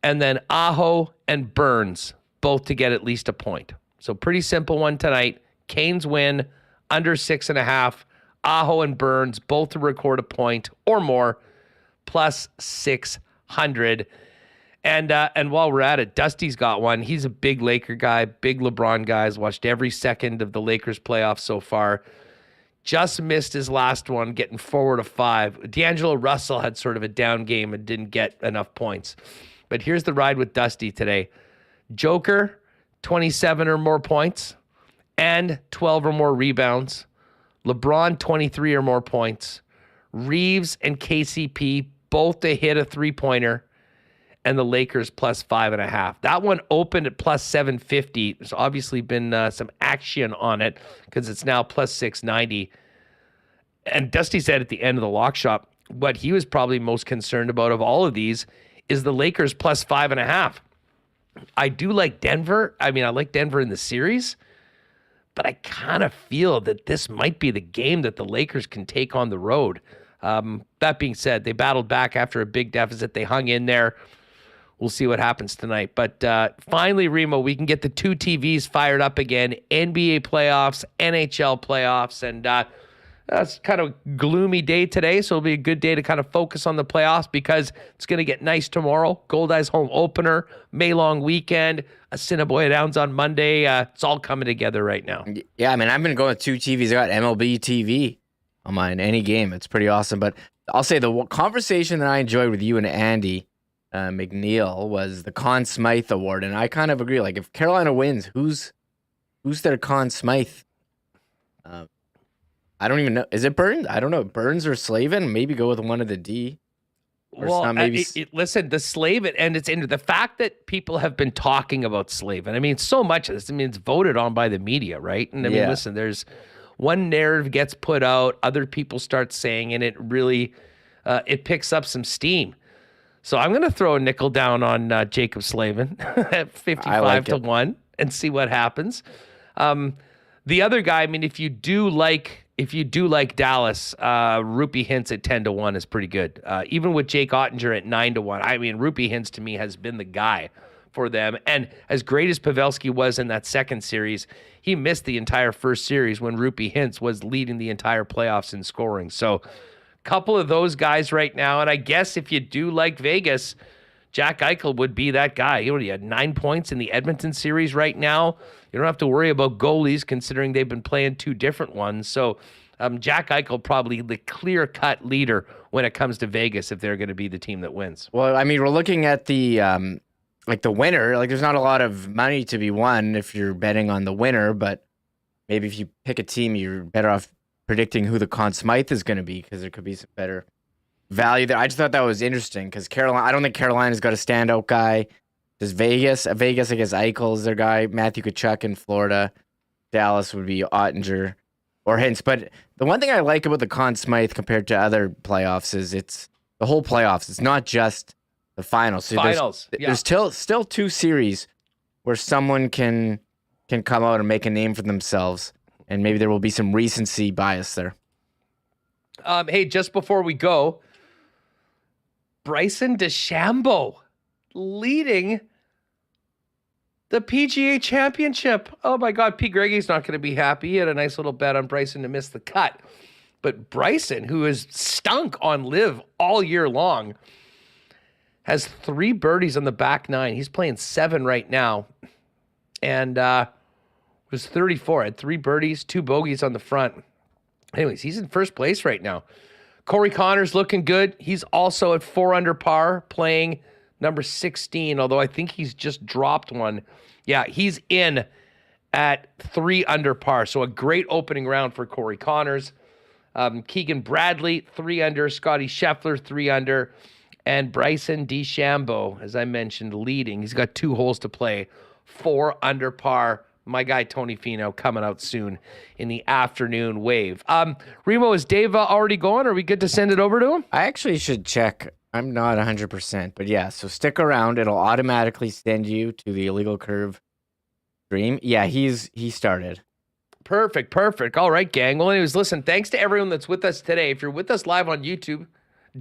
and then Aho and Burns both to get at least a point. So pretty simple one tonight. Canes win, under 6.5. Aho and Burns both to record a point or more, plus 600. And while we're at it, Dusty's got one. He's a big Laker guy, big LeBron guy. He's watched every second of the Lakers playoffs so far. Just missed his last one, getting 4 to 5. D'Angelo Russell had sort of a down game and didn't get enough points. But here's the ride with Dusty today. Joker, 27 or more points and 12 or more rebounds. LeBron, 23 or more points. Reeves and KCP, both to hit a three-pointer. And the Lakers plus 5.5. That one opened at plus 750. There's obviously been some action on it because it's now plus 690. And Dusty said at the end of the lock shop, what he was probably most concerned about of all of these is the Lakers plus 5.5. I do like Denver. I mean, I like Denver in the series. But I kind of feel that this might be the game that the Lakers can take on the road. That being said, they battled back after a big deficit. They hung in there. We'll see what happens tonight. But finally, Remo, we can get the 2 TVs fired up again. NBA playoffs, NHL playoffs, and that's kind of a gloomy day today, so it'll be a good day to kind of focus on the playoffs because it's going to get nice tomorrow. Goldeyes home opener, May long weekend, Assiniboia Downs on Monday. It's all coming together right now. Yeah, I mean, I've been going with 2 TVs. I got MLB TV on mine, any game. It's pretty awesome. But I'll say the conversation that I enjoyed with you and Andy MacNeil was the Conn Smythe Award, and I kind of agree. Like, if Carolina wins, who's their Conn Smythe? I don't even know. Is it Burns? I don't know. Burns or Slavin? Maybe go with one of the D. Well, listen, the Slavin, and it's in the fact that people have been talking about Slavin. I mean, so much of this. I mean, it's voted on by the media, right? And I mean, listen, there's one narrative gets put out, other people start saying, and it really it picks up some steam. So I'm going to throw a nickel down on Jacob Slavin at 55 to 1 and see what happens. The other guy, I mean, if you do like Dallas, Rupee Hintz at 10 to 1 is pretty good. Even with Jake Ottinger at 9 to 1, I mean, Rupee Hintz to me has been the guy for them. And as great as Pavelski was in that second series, he missed the entire first series when Rupee Hintz was leading the entire playoffs in scoring. So couple of those guys right now. And I guess if you do like Vegas, Jack Eichel would be that guy. He had 9 points in the Edmonton series right now. You don't have to worry about goalies considering they've been playing 2 different ones. So Jack Eichel probably the clear-cut leader when it comes to Vegas if they're going to be the team that wins. Well, I mean, we're looking at the the winner. Like, there's not a lot of money to be won if you're betting on the winner, but maybe if you pick a team, you're better off predicting who the Conn Smythe is going to be because there could be some better value there. I just thought that was interesting because Carolina, I don't think Carolina's got a standout guy. Does Vegas? Vegas, I guess Eichel is their guy. Matthew Tkachuk in Florida. Dallas would be Ottinger or Hintz. But the one thing I like about the Conn Smythe compared to other playoffs is it's the whole playoffs. It's not just the finals. So there's still 2 series where someone can come out and make a name for themselves. And maybe there will be some recency bias there. Hey, just before we go, Bryson DeChambeau leading the PGA Championship. Oh my God, Pete Gregory's not going to be happy. He had a nice little bet on Bryson to miss the cut. But Bryson, who has stunk on live all year long, has 3 birdies on the back 9. He's playing 7 right now. And was 34, had 3 birdies, 2 bogeys on the front. Anyways, he's in first place right now. Corey Connors looking good. He's also at 4 under par, playing number 16, although I think he's just dropped one. Yeah, he's in at 3 under par. So a great opening round for Corey Connors. Keegan Bradley, 3 under. Scotty Scheffler, 3 under. And Bryson DeChambeau, as I mentioned, leading. He's got 2 holes to play, 4 under par. My guy, Tony Finau, coming out soon in the afternoon wave. Remo, is Dave already going? Are we good to send it over to him? I actually should check. I'm not 100%, but yeah, so stick around. It'll automatically send you to the Illegal Curve stream. Yeah, he started. Perfect. All right, gang. Well, anyways, listen, thanks to everyone that's with us today. If you're with us live on YouTube,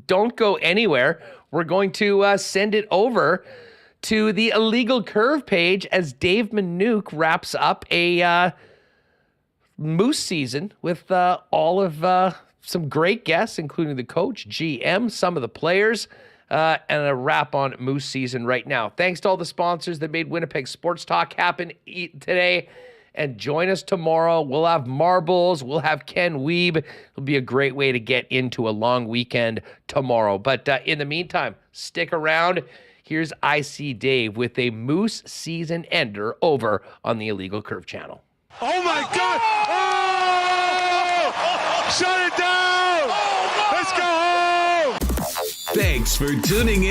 don't go anywhere. We're going to send it over to the Illegal Curve page as Dave Minuk wraps up a Moose season with all of some great guests, including the coach, GM, some of the players, and a wrap on Moose season right now. Thanks to all the sponsors that made Winnipeg Sports Talk happen today. And join us tomorrow. We'll have marbles. We'll have Ken Wiebe. It'll be a great way to get into a long weekend tomorrow. But in the meantime, stick around. Here's IC Dave with a Moose season ender over on the Illegal Curve channel. Oh my God! Oh! Shut it down! Let's go home! Thanks for tuning in.